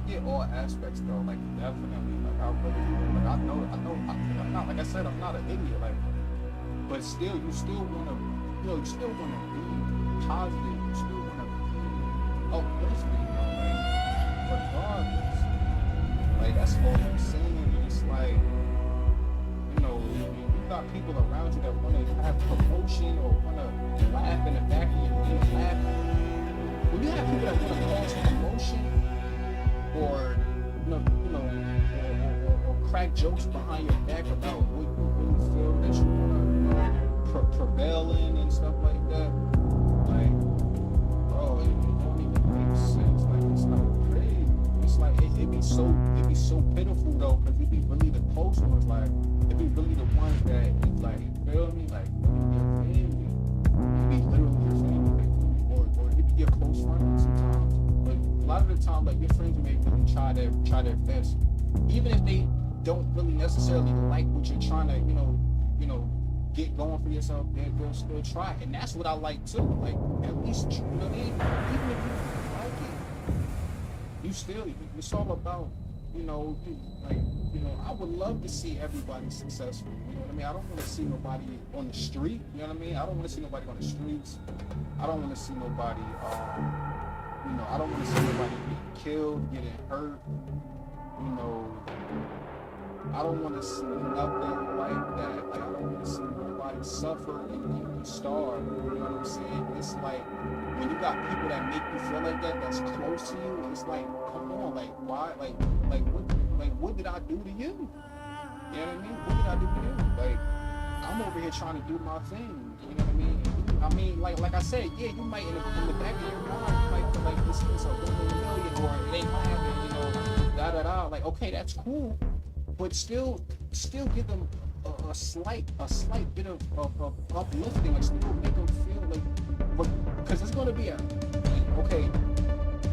get all aspects though, like, definitely, like, I really do, like, I know, I'm not, like I said, I'm not an idiot, like, but still, you still wanna be positive, you still wanna be uplifting, you know, like, regardless, like, that's all I'm saying, and it's like, you know, you got people around you that wanna have promotion, or wanna laugh in the back of your head, when you have people that wanna cause promotion, or or crack jokes behind your back about what you really feel that you wanna, you know, prevail in and stuff like that. Like, bro, it don't even make sense. Like, it's not pretty. It's like it be so pitiful though, because it be really the close ones. Like, it be really the ones that it's like, you feel me? Like, your family, it be literally your family, or it be your close friends sometimes. But a lot of the time, like, your friends may really try their best, even if they don't really necessarily like what you're trying to, you know, get going for yourself, they'll still try. And that's what I like too. Like, at least, you know, even if you don't like it, you still, it's all about, you know, like, you know, I would love to see everybody successful. You know what I mean? I don't want to see nobody on the street. You know what I mean? I don't want to see nobody on the streets. I don't want to see nobody, you know, I don't want to see nobody getting killed, getting hurt, you know. I don't want to see nothing like that. Like, I don't want to see nobody suffer and starve. You know what I'm saying? It's like, when you got people that make you feel like that, that's close to you, it's like, come on, like, why, what did I do to you? You know what I mean? What did I do to you? Like, I'm over here trying to do my thing. You know what I mean? I mean, like I said, yeah, you might in the back of your mind, you might feel like this is a million, or it ain't gonna happen, you know, da. Like, okay, that's cool. But still give them a slight bit of uplifting, and still make them feel like, because it's gonna be okay,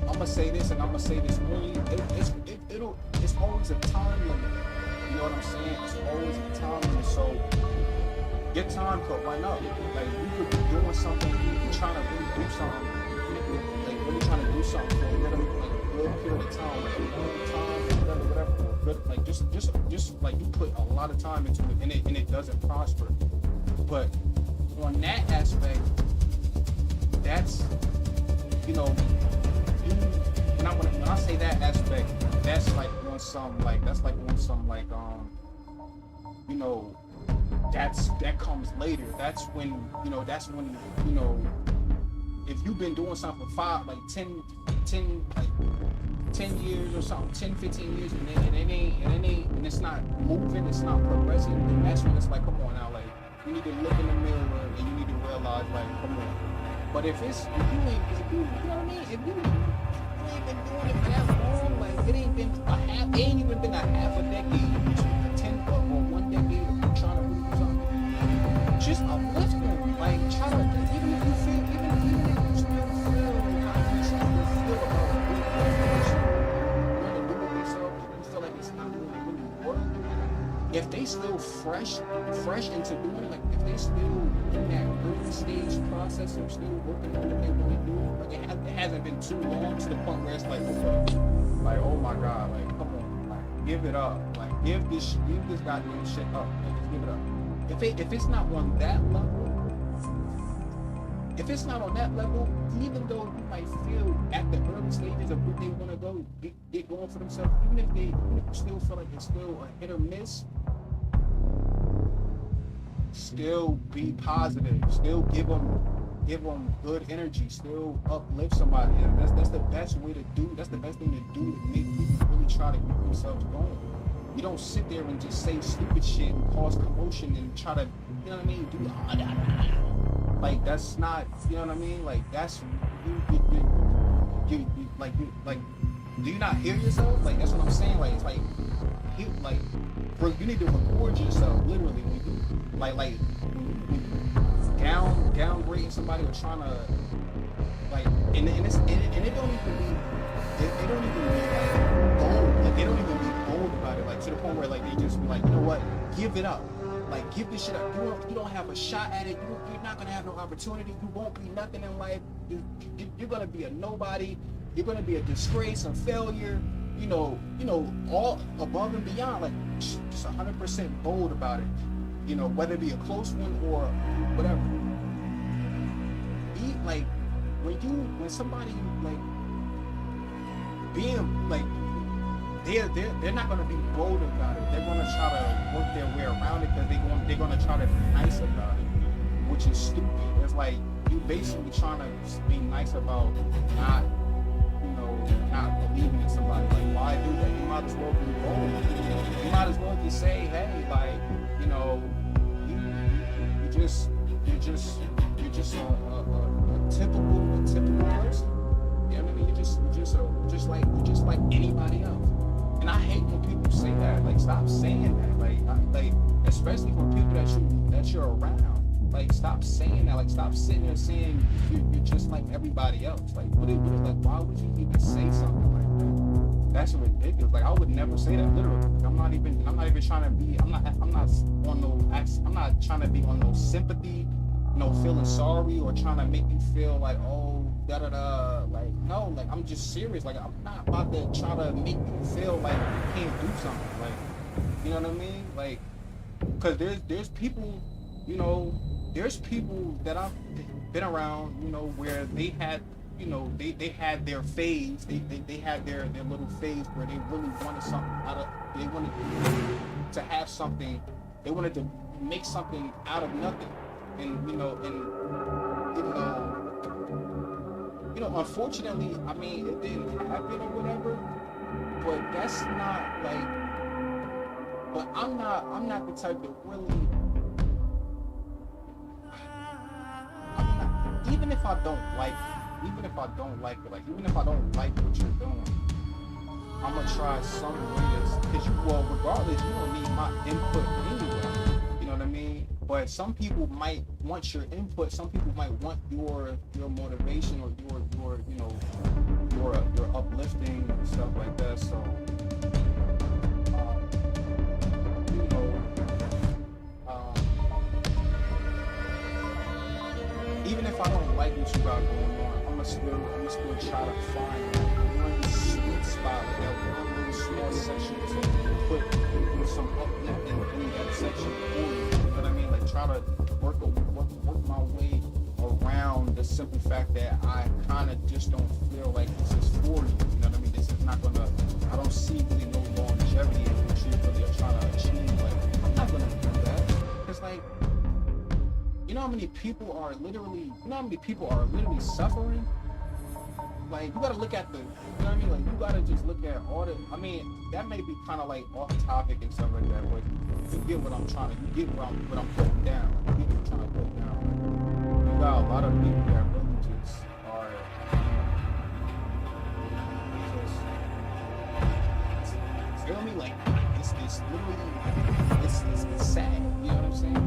I'm gonna say this and I'm gonna say this only. It's always a time limit. You know what I'm saying? It's always a time limit. So your time could run up. Like, you could be doing something, you could be trying to really do something, something for a good, like a good period of time, like a long time, whatever, for a good, like just like you put a lot of time into it, and it doesn't prosper. But on that aspect, that's, you know, when I say that aspect, that's like on some like you know, that comes later. That's when you know, if you've been doing something for 10 years or something, 10, 15 years, and it's not moving, it's not progressing, then that's when it's like, come on now, like, you need to look in the mirror and you need to realize, like, come on. But if you know what I mean? If you ain't been doing it for that long, like, it ain't even been a half a decade, 10 or 1 decade of trying to do something. Just uplift them, like, try to, even if you still feel like how you feel about it, want to do it themselves, you feel like it's not really work. If they still fresh into doing it, like if they still in that early stage process and still working on what they want to do, like it hasn't been too long to the point where it's like, okay, like, oh my God, like, come on, like, give it up, like, give this goddamn shit up, like, just give it up. If it's not on that level, if it's not on that level, even though you might feel at the early stages of where they want to go, get going for themselves, even if you still feel like it's still a hit or miss, still be positive, still give them good energy, still uplift somebody. That's the best way to do. That's the best thing to do to make people really try to get themselves going. You don't sit there and just say stupid shit and cause commotion and try to, you know what I mean, do like that's not, you know what I mean? Like that's you like do you not hear yourself? Like that's what I'm saying. Like it's like bro, you need to record yourself literally when you like downgrading somebody or trying to like and it don't even be like bold. Like they don't even be bold about it. Like to the point where like they just be like, you know what, give it up. Like, give this shit up. You don't have a shot at it. You're not going to have no opportunity. You won't be nothing in life. You're going to be a nobody. You're going to be a disgrace, a failure. You know, all above and beyond. Like, just 100% bold about it. You know, whether it be a close one or whatever. Like, when somebody, like, being, like, they're not going to be bold about it. They're going to try to work their way around it because they're going to try to be nice about it, which is stupid. It's like you basically trying to be nice about not believing in somebody. Like, why do that? You might as well be bold. You might as well just say, hey, like, you know, you're just a typical person. You know what I mean? You're just like anybody else. And I hate when people say that. Like, stop saying that. Like, especially for people that you're around. Like, stop saying that. Like, stop sitting there saying you're just like everybody else. Like, like, why would you even say something like that? That's ridiculous. Like, I would never say that. Literally. Like, I'm not even trying to be. I'm not trying to be on no sympathy, no feeling sorry, or trying to make you feel like, oh, da da da. Like, no, like, I'm just serious. Like, I'm not about to try to make you feel like you can't do something. Like, you know what I mean? Like, cause there's people, you know, there's people that I've been around, you know, where they had, you know, they had their phase, they had their little phase where they really wanted something they wanted to have something, they wanted to make something out of nothing, and you know, unfortunately, I mean, it didn't happen or whatever, but that's not like, but I'm not the type that really, even if I don't like it, like, even if I don't like what you're doing, I'm gonna try some ways, because regardless, you don't need my input anyway, you know what I mean? But some people might want your input, some people might want your motivation or your you know, your uplifting and stuff like that, so, even if I don't like what you got going on, I'ma still try to find that one sweet spot, like that one little small section to put some uplifting in that section for you. You know what I mean? Like try to work my way around the simple fact that I kind of just don't feel like this is for you. You know what I mean? This is not gonna. I don't see really no longevity in what you really are trying to achieve. Like I'm not gonna do that. It's like. You know how many people are literally suffering? Like, you gotta look at the, you know what I mean? Like, you gotta just look at all the, I mean, that may be kind of like off topic and stuff like that, but you get what I'm putting down. You get what I'm trying to put down. You got a lot of people that really just are, just, feel me? Like, it's literally, it's sad, you know what I'm saying?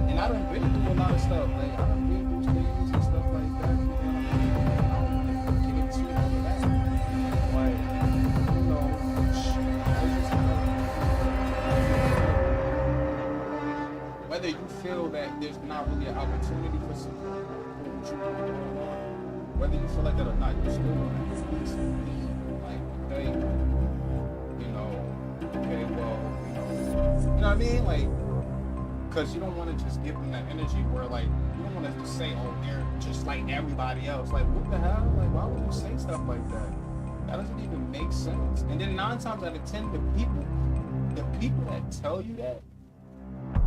And I done been through a lot of stuff, like I done been through things and stuff like that, you know what I mean? I don't want to get into all of that. Like, you know, whether you feel that there's not really an opportunity for something, whether you feel like that or not, you still want to speak something. Like, okay, you know, okay, well, you know what I mean? Like, because you don't want to just give them that energy where, like, you don't want to just say, oh, they're just like everybody else. Like, what the hell? Like, why would you say stuff like that? That doesn't even make sense. And then 9 times out of 10, the people that tell you that,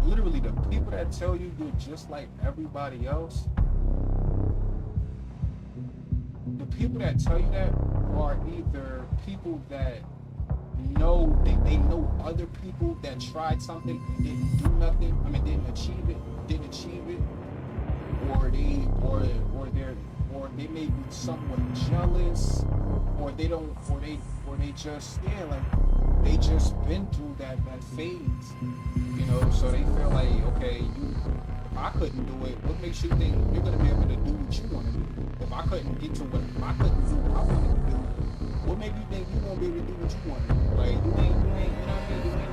literally the people that tell you you're just like everybody else, the people that tell you that are either people that know they know other people that tried something and didn't do nothing. I mean, didn't achieve it, or they may be somewhat jealous, or they just like they just been through that phase, you know. So they feel like, okay, if I couldn't do it, what makes you think you're gonna be able to do what you want to do? If I couldn't get to what I couldn't do what I wanted to do, what made you think you won't be able to do what you want to do? Like, you ain't, you know what I mean? You ain't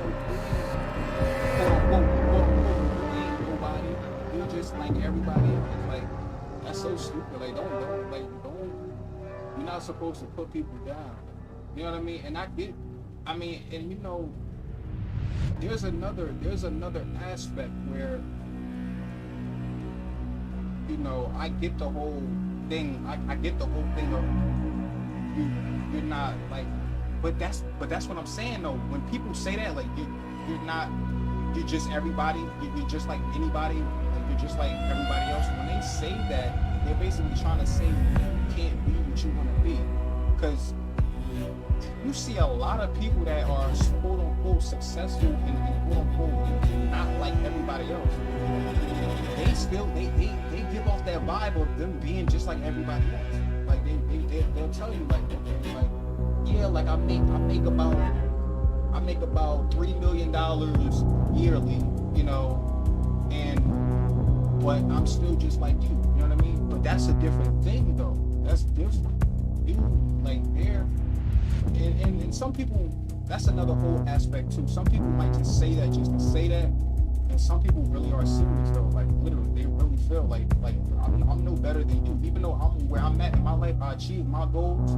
nobody. You're just like everybody else. Like, that's so stupid. Like, don't, you're not supposed to put people down. You know what I mean? And I get, I mean, and you know, there's another aspect where, you know, I get the whole thing. I get the whole thing of you're not like, but that's what I'm saying though. When people say that, like, you're just everybody. You're just like anybody. Like, you're just like everybody else. When they say that, they're basically trying to say you can't be what you want to be, because you see a lot of people that are quote unquote successful and quote unquote not like everybody else. They still they give off that vibe of them being just like everybody else. Like they'll tell you like yeah, like I make about $3 million yearly, you know, and but I'm still just like you know what I mean? But that's a different thing though. That's different. You like they're and some people, that's another whole aspect too. Some people might just say that just to say that, and some people really are serious though. Like literally, they really feel like I'm no better than you. Even though I'm where I'm at in my life, I achieved my goals.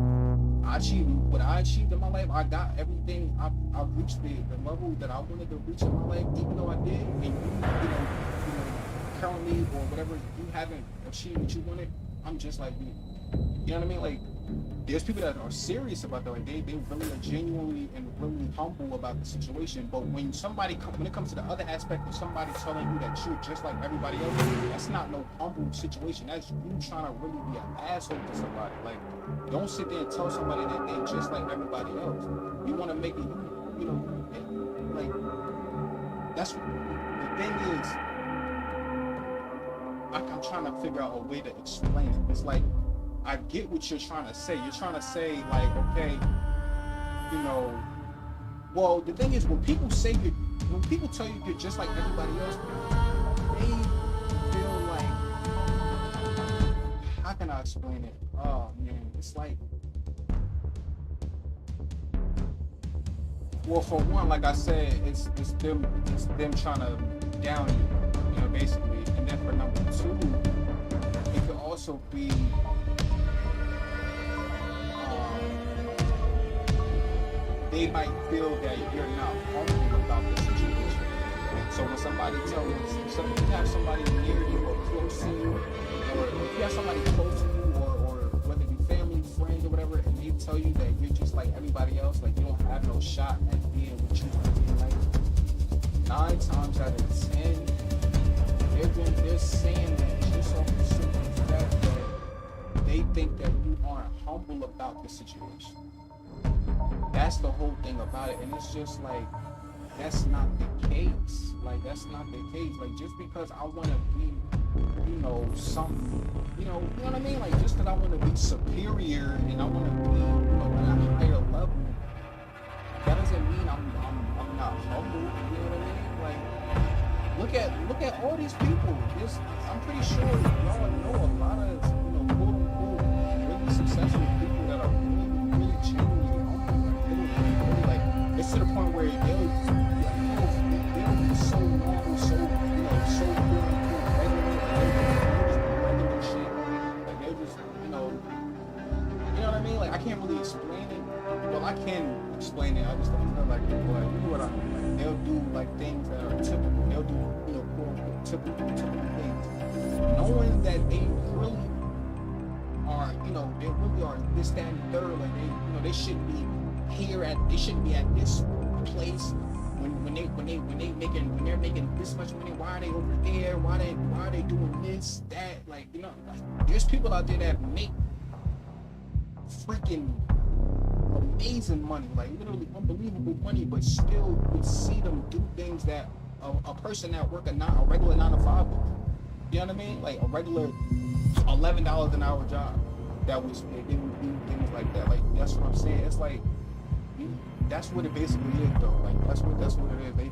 I achieved what I achieved in my life. I got everything. I reached the level that I wanted to reach in my life. Even though I did, and you know, currently or whatever, you haven't achieved what you wanted. I'm just like you. You know what I mean? Like, there's people that are serious about that. Like, they really are genuinely and really humble about the situation. But when it comes to the other aspect of somebody telling you that you're just like everybody else, that's not no humble situation. That's you trying to really be an asshole to somebody. Like, don't sit there and tell somebody that they're just like everybody else. You want to make it, you know, like, that's what the thing is. I'm trying to figure out a way to explain it. It's like, I get what you're trying to say. You're trying to say, like, okay, you know, well, the thing is, when people tell you you're just like everybody else, they feel like, how can I explain it? Oh man, it's like, well, for one, like I said, it's them trying to down you, you know, basically. And then for number two, also be they might feel that you're not humble about the situation. So when somebody tells you, so if you have somebody near you or close to you, or if you have somebody close to you, or whether it be family, friends, or whatever, and they tell you that you're just like everybody else, like you don't have no shot at being what you want to be in life, 9 times out of 10, they're saying that just off the simple fact that they think that you aren't humble about the situation. That's the whole thing about it, and it's just like, that's not the case. Like, that's not the case. Like, just because I want to be, you know what I mean? Like, just because I want to be superior and I want to be, at a higher level, that doesn't mean I'm not humble. You know what I mean? Like, look at all these people. I'm pretty sure y'all know a lot of, quote unquote, really successful people that are really genuinely humble. Really, like, it's to the point where they'll be so normal, so good and regular shit. Like, they'll just, you know what I mean? Like, I can't really explain it. Well, I can explain it. I just don't feel like it. But you know what I mean? Like, they'll do like things that are typical. They'll do, quote unquote, typical things, knowing that they really are, they really are this, that, and third. Like, they shouldn't be here they shouldn't be at this place when they're making this much money. Why are they over there? Why are they doing this, that? Like, there's people out there that make freaking amazing money, like literally unbelievable money, but still would see them do things that a person that work a regular 9 to 5 would do. You know what I mean? Like a regular $11 an hour job. They would do things like that. Like, that's what I'm saying. It's like, that's what it basically is, though. Like, that's what it is.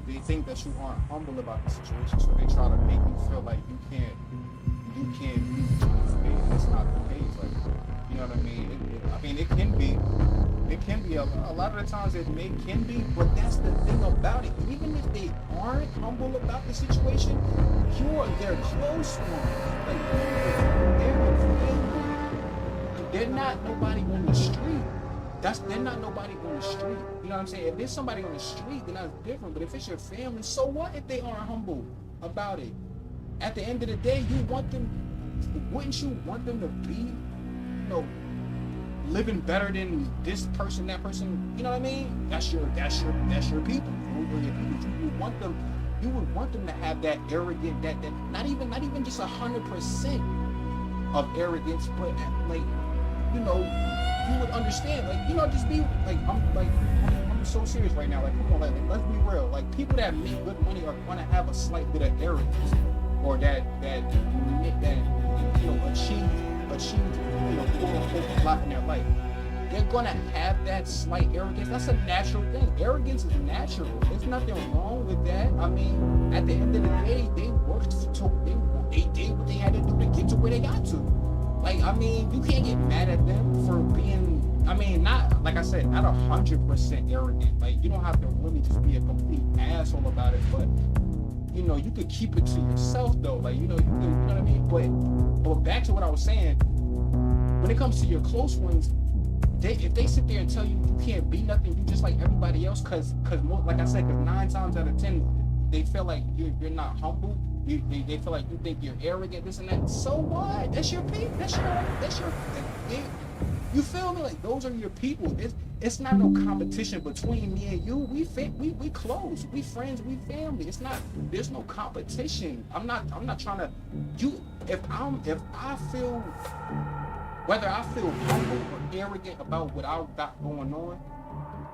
They think that you aren't humble about the situation, so they try to make you feel like you can't be. It's not the case. Like, you know what I mean? It can be. It can be. A lot of the times it can be, but that's the thing about it. Even if they aren't humble about the situation, you're their close one. Like, they're not nobody on the street. They're not nobody on the street. You know what I'm saying? If there's somebody on the street, then that's different. But if it's your family, so what if they aren't humble about it? At the end of the day, wouldn't you want them to be, living better than this person, that person? You know what I mean? That's your people. You would want them to have that arrogant, that not even just 100% of arrogance, but like, you would understand, like, just be like, I'm so serious right now. Like, come on, like, let's be real. Like, people that make good money are gonna have a slight bit of arrogance, or that achieve quote unquote a lot in their life. They're gonna have that slight arrogance. That's a natural thing. Arrogance is natural. There's nothing wrong with that. I mean, at the end of the day, they worked they did what they had to do to get to where they got to. Like, I mean, you can't get mad at them for being, not, like I said, not 100% arrogant. Like, you don't have to really just be a complete asshole about it, but, you could keep it to yourself, though. Like, you know what I mean? But back to what I was saying, when it comes to your close ones, if they sit there and tell you can't be nothing, you just like everybody else, cause like I said, 9 times out of 10, they feel like you're not humble. They feel like you think you're arrogant, this and that. So what? That's your people. That's your. You feel me? Like, those are your people. It's not no competition between me and you. We close. We friends. We family. There's no competition. I'm not trying to. If I feel, whether I feel humble or arrogant about what I got going on,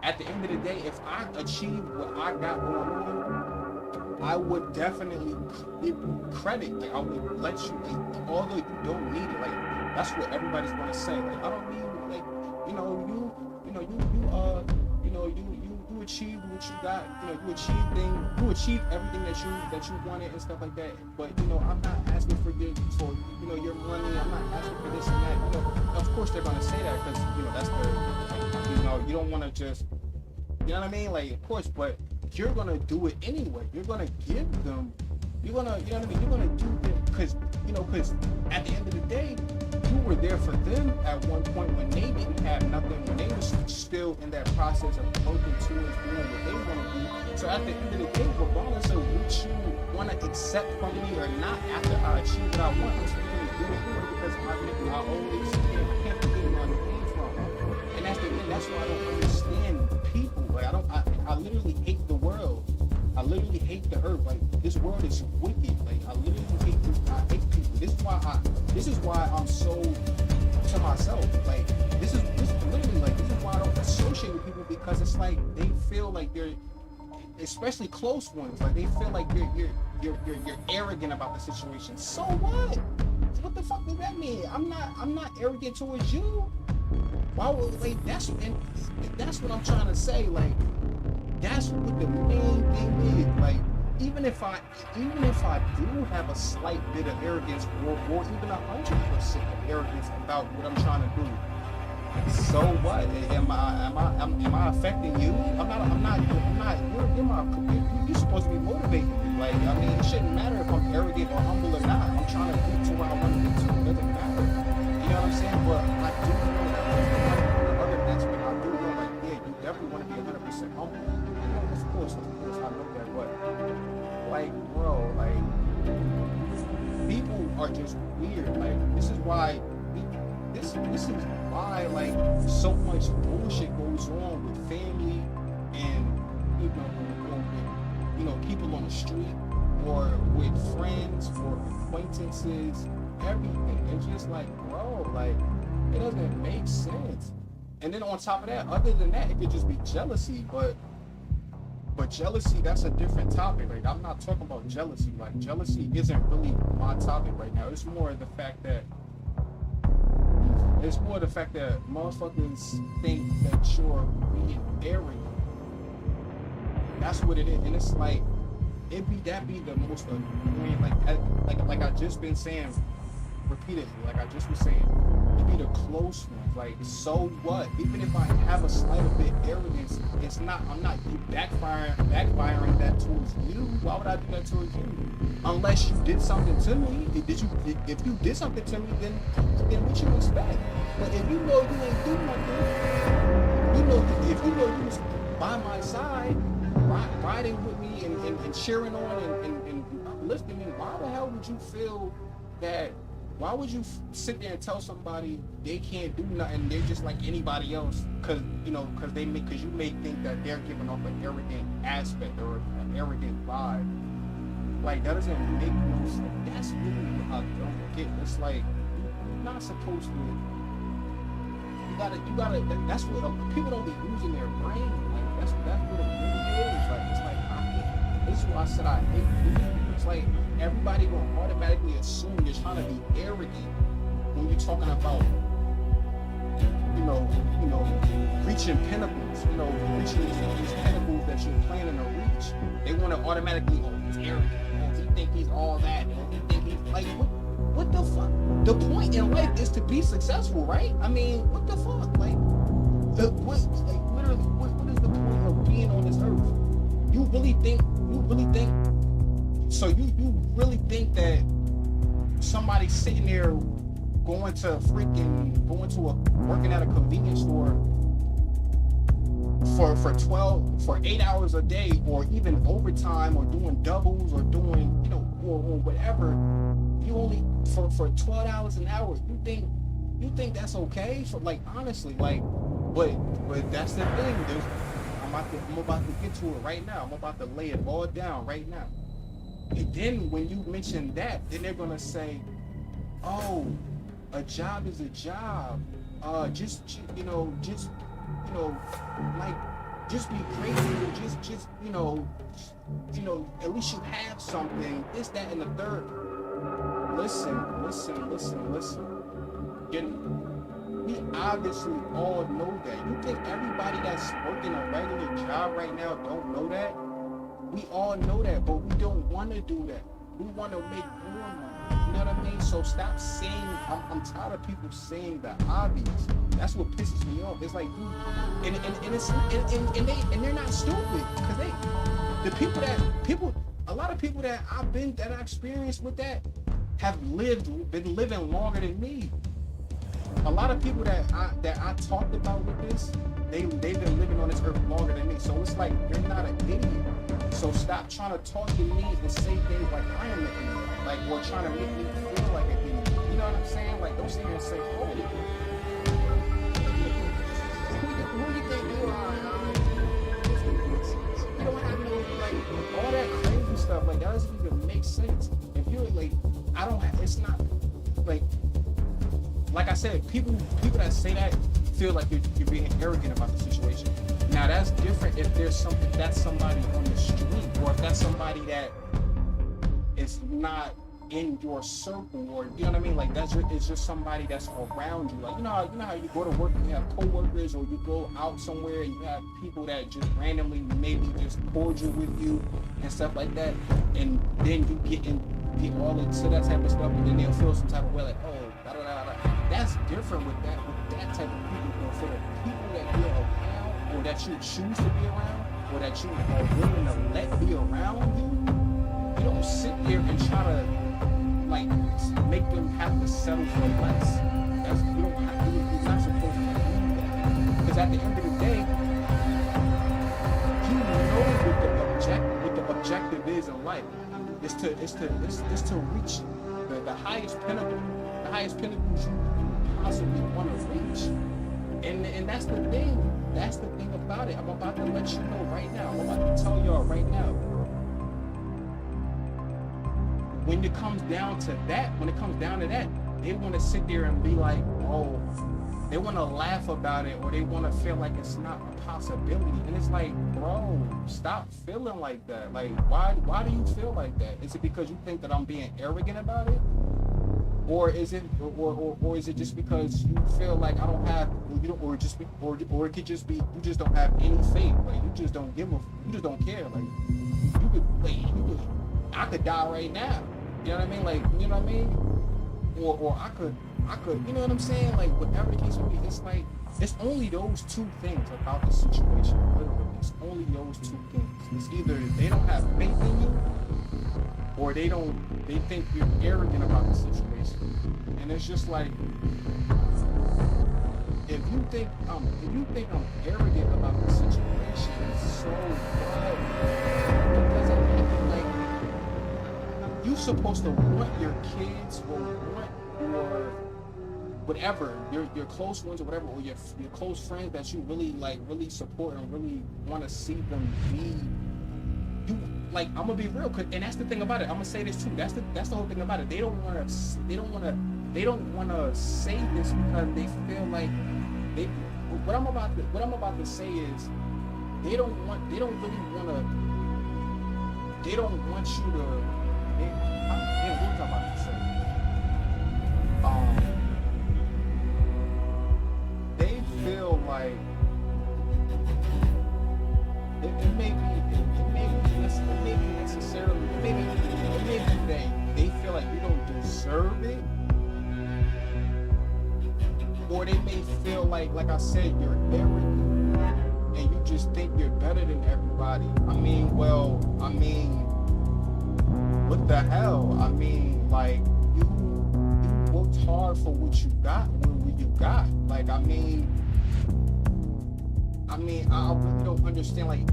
at the end of the day, if I achieve what I got going on, I would definitely give credit. Like, I would let you, although you don't need it. Like, that's what everybody's gonna say. Like, I don't need, like, you achieved what you got. You achieved everything that you wanted and stuff like that. But I'm not asking for your money. I'm not asking for this and that. Of course they're gonna say that because that's the, you don't want to just, you know what I mean? Like, of course, but you're gonna do it anyway. You're gonna give them. You're gonna, you know what I mean? You're gonna do it because at the end of the day, there for them at one point when they didn't have nothing, when they was still in that process of working towards doing what they want to do. So at the end of the day, regardless of what you want to accept from me or not, after I achieve what I want, I'm still going to do it because I always can't forget where I came from. And that's the thing. That's why I don't understand people. Like I literally hate the world. I literally hate the earth. Like, this world is wicked. Like, I literally hate people. This is why I'm so to myself. Like, this is literally like, this is why I don't associate with people, because it's like they feel like they're, especially close ones, like they feel like you're arrogant about the situation. So what? What the fuck does that mean? I'm not arrogant towards you. Why would, like, that's what I'm trying to say. Like, that's what the main thing is. Like, even if I do have a slight bit of arrogance, or even 100% of arrogance about what I'm trying to do, so what? Am I affecting you? I'm not. You're supposed to be motivating me. Like, I mean, it shouldn't matter if I'm arrogant or humble or not. I'm trying to get to where I want to get to. It doesn't matter. You know what I'm saying? But I do know that the other aspect, I do know, like, yeah, you definitely want to be 100% humble. Of course, I know that. But, like, bro, like, people are just weird. Like, this is why like so much bullshit goes on with family and people on the street, or with friends or acquaintances, everything. It's just like, bro, like, it doesn't make sense. And then on top of that, other than that, it could just be jealousy. But jealousy, that's a different topic. Like, I'm not talking about jealousy. Like, jealousy isn't really my topic right now. It's more the fact that motherfuckers think that you're being arrogant. That's what it is. And it's like, that be the most annoying, like I just been saying repeatedly, like I just was saying, it be the close ones. Like, so what? Even if I have a slight bit arrogance, I'm not backfiring that towards you. Why would I do that towards you? Unless you did something to me. If you did something to me, then what you expect? But if you know you ain't do nothing, if you know you was by my side, riding with me and cheering on and lifting me, why the hell would you feel that? Why would you sit there and tell somebody they can't do nothing? They're just like anybody else, because you may think that they're giving off an arrogant aspect or an arrogant vibe. Like, that doesn't make no sense. That's really what I don't get. It's like, you're not supposed to. You gotta. That's what people don't be using their brain. Like, that's what it really is. Like, it's like, this is why I said I hate people. It's like, everybody will automatically assume you're trying to be arrogant when you're talking about, reaching pinnacles, reaching these pinnacles that you're planning to reach. They want to automatically, he's arrogant. He think he's all that. He think he's like, what the fuck? The point in life is to be successful, right? I mean, what the fuck? Like, what is the point of being on this earth? You really think? So you really think that somebody sitting there working at a convenience store for 8 hours a day, or even overtime, or doing doubles, or doing, or whatever, you only for 12 hours an hour, you think that's okay? For, like, honestly, like, but that's the thing. I'm about to get to it right now. I'm about to lay it all down right now. And then when you mention that, then they're gonna say, "Oh, a job is a job. Just be grateful. At least you have something. This, that, and the third." Listen. We obviously all know that. You think everybody that's working a regular job right now don't know that? We all know that, but we don't want to do that. We want to make more money. You know what I mean? So stop saying. I'm tired of people saying the obvious. That's what pisses me off. It's like, and they're not stupid, because a lot of people that I experienced with that have been living longer than me. a lot of people that I talked about with this, they've been living on this earth longer than me. So it's like you're not an idiot. So stop trying to talk to me and say things like I am an idiot, like or trying to make me feel like an idiot. You know what I'm saying? Like don't sit here and say, oh, who you think you are? You don't have no like all that crazy stuff. Like that doesn't even make sense. If you're like, I don't. It's not like I said. People that say that feel like you're being arrogant about the situation. Now that's different if there's something that's somebody on the street, or if that's somebody that is not in your circle, or you know what I mean. Like it's just somebody that's around you. Like you know how you go to work and you have coworkers, or you go out somewhere and you have people that just randomly maybe just cordial with you and stuff like that, and then you get all into that type of stuff, and then they'll feel some type of way like, oh, da da da da. That's different with that type of people. For the people that you're around, or that you choose to be around, or that you are willing to let be around you, you don't sit there and try to like make them have to settle for less. You don't have to. You're not supposed to do that. Because at the end of the day, you know what the objective is in life. It's to reach the highest pinnacle, the highest pinnacles you possibly want to reach. And that's the thing. That's the thing about it. I'm about to let you know right now. I'm about to tell y'all right now. When it comes down to that, they want to sit there and be like, oh, they want to laugh about it, or they want to feel like it's not a possibility. And it's like, bro, stop feeling like that. Like, why do you feel like that? Is it because you think that I'm being arrogant about it? Or is it just because you feel like I don't have, or it could just be you just don't have any faith, like you just don't care, like I could die right now, you know what I mean, like you know what I mean, or I could, you know what I'm saying, like whatever the case may be, it's like it's only those two things about the situation, literally, it's only those two things. It's either they don't have faith in you, or they think you're arrogant about the situation. And it's just like, if you think I'm arrogant about the situation, so what? Because like you're supposed to want your kids or want your whatever, your close ones or whatever, or your close friends that you really support and really want to see them be. Like I'm gonna be real, and that's the thing about it. I'm gonna say this too. That's the whole thing about it. They don't wanna say this because they feel like they. What I'm about to say is they don't want you to. What am I about to say? They feel like it may be they feel like you don't deserve it, or they may feel like I said, you're arrogant and you just think you're better than everybody. I mean, what the hell? I mean, like you worked hard for what you got when you got. Like, I mean, I really don't understand.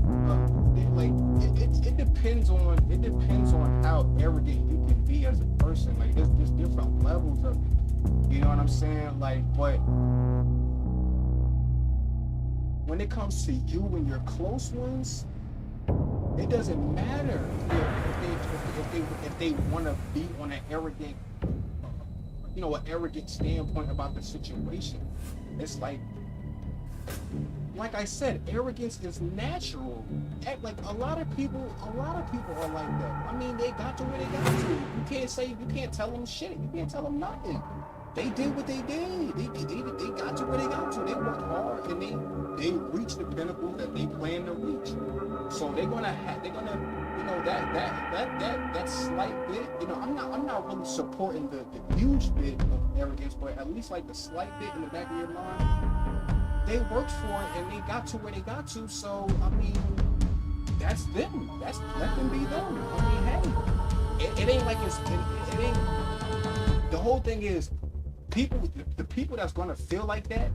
It depends on how arrogant you can be as a person. Like, there's different levels of it. You know what I'm saying? Like, but when it comes to you and your close ones, it doesn't matter if they want to be on an arrogant, an arrogant standpoint about the situation. It's like I said, arrogance is natural. Like a lot of people are like that. I mean, they got to where they got to. You can't tell them shit. You can't tell them nothing. They did what they did. They got to where they got to. They worked hard and they reached the pinnacle that they plan to reach. So they're gonna that slight bit. I'm not really supporting the huge bit of arrogance, but at least like the slight bit in the back of your mind. They worked for it and they got to where they got to, so I mean, that's them. Let them be them. I mean, hey, it ain't like it ain't. The whole thing is, the people that's gonna feel like that.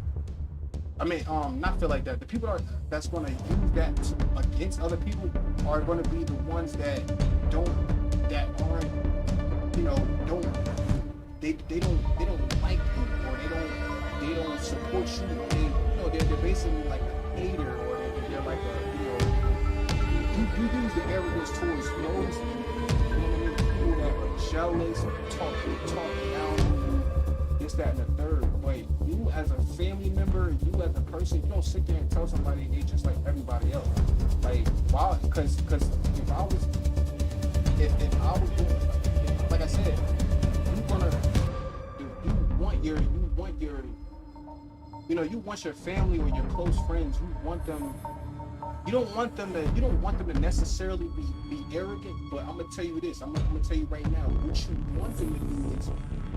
I mean, not feel like that. The people that's gonna use that against other people are gonna be the ones that aren't, you know, they don't like you, or they don't support you. They're basically like a hater, or they're like a, you use the arrogance towards those, people that are jealous, talk down, this, that, and the third. But you as a family member, you as a person, you don't sit there and tell somebody they just like everybody else. Like, why? Because if I was doing, like I said, you want your family or your close friends, you don't want them to necessarily be arrogant, but I'm gonna tell you this, I'm gonna tell you right now, what you want them to do is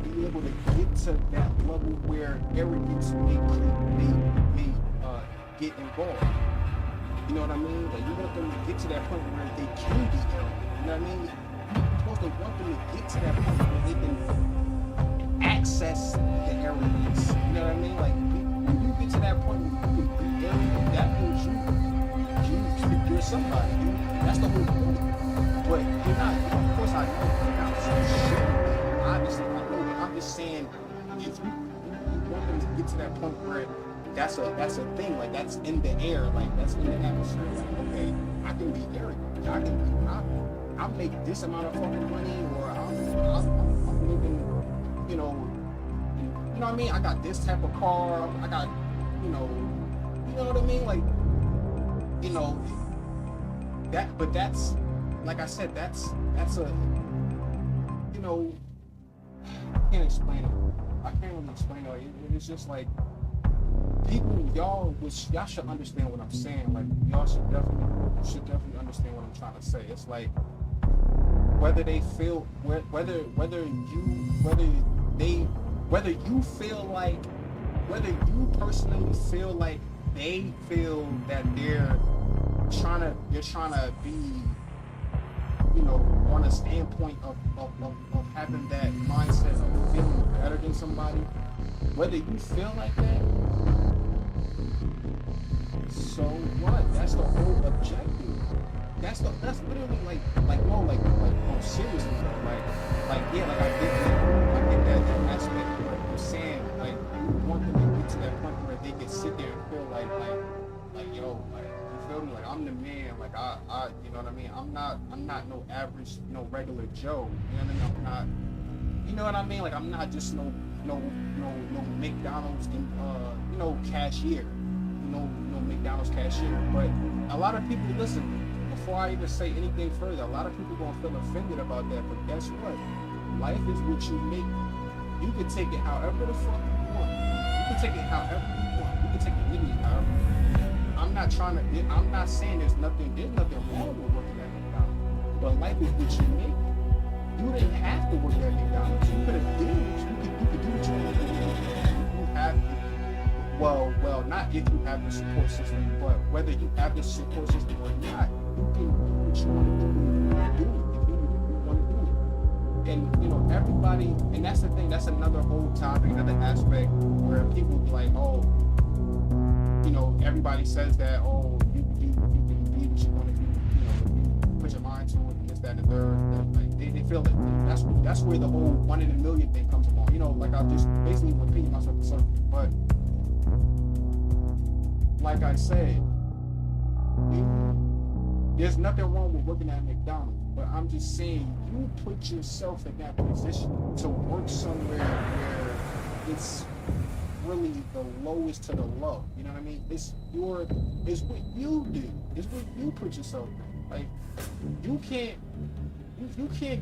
be able to get to that level where arrogance may get involved. You know what I mean? Like, you want them to get to that point where they can be arrogant. You know what I mean? You're supposed to want them to get to that point where they can access the arrogance. You know what I mean? Like, when you get to that point where you can be arrogant, that means you're somebody. That's the whole point. But you're not. Of course, I know you're not some shit. Obviously, I know. But I'm just saying, if you want them to get to that point where that's a thing, like that's in the air, like that's in the atmosphere. Like, okay, I can be arrogant. I make this amount of fucking money, or I'm living, you know what I mean? I got this type of car. I got, you know what I mean? Like, that. But that's, like I said, that's a, I can't explain it. I can't really explain it. It's just like, people, y'all should understand what I'm saying. Like, y'all should definitely understand what I'm trying to say. It's like, whether they feel, whether you personally feel like they feel that you're trying to be, on a standpoint of having that mindset of feeling better than somebody, whether you feel like that, so what? That's the whole objective. That's literally like seriously, like yeah, like I get that aspect, but I'm saying, like, you want them to get to that point where they can sit there and feel like yo, like, you feel me? Like, I'm the man. Like, I you know what I mean? I'm not no average, no regular Joe. You know what I mean? I'm not. You know what I mean? Like, I'm not just no McDonald's cashier. No McDonald's cashier. But a lot of people, listen, before I even say anything further, a lot of people gonna feel offended about that. But guess what? Life is what you make. You can take it however the fuck you want. You can take it however you want. You can take it literally however you want. I'm not saying there's nothing wrong with working at McDonald's. But life is what you make. You didn't have to work at McDonald's. You could have did it. You could do what you want to do. You have to. Well, not if you have the support system, but whether you have the support system or not, you can do what you want to do. If you want to do it. And everybody, and that's the thing. That's another whole topic, another aspect where people be like, oh, everybody says that, oh, you can be what you want to do. You put your mind to it, and this, that, and the third. Like, they feel that that's where the whole 1 in a million thing comes along. Like, I just basically repeating myself in circles. But like I said, there's nothing wrong with working at McDonald's. But I'm just saying, you put yourself in that position to work somewhere where it's really the lowest to the low. You know what I mean? It's what you do. It's what you put yourself in. Like, you can't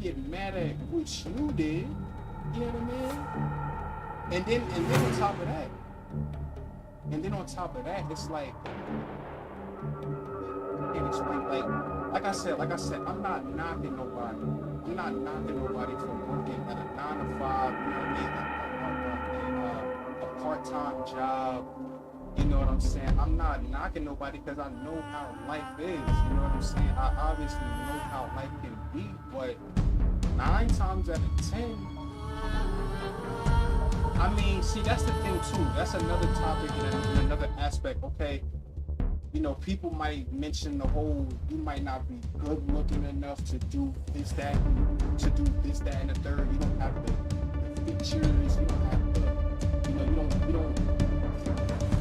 get mad at what you did. You know what I mean? And then on top of that, it's like, I can't explain. Like I said, I'm not knocking nobody. I'm not knocking nobody for working at a 9 to 5. You know what I mean? A part-time job. You know what I'm saying? I'm not knocking nobody because I know how life is. You know what I'm saying? I obviously know how life can be, but 9 times out of 10, I mean, see, that's the thing too. That's another topic and another aspect. Okay, you know, people might mention the whole, you might not be good looking enough to do this, that, and the third. You don't have the features, you don't have the, you don't,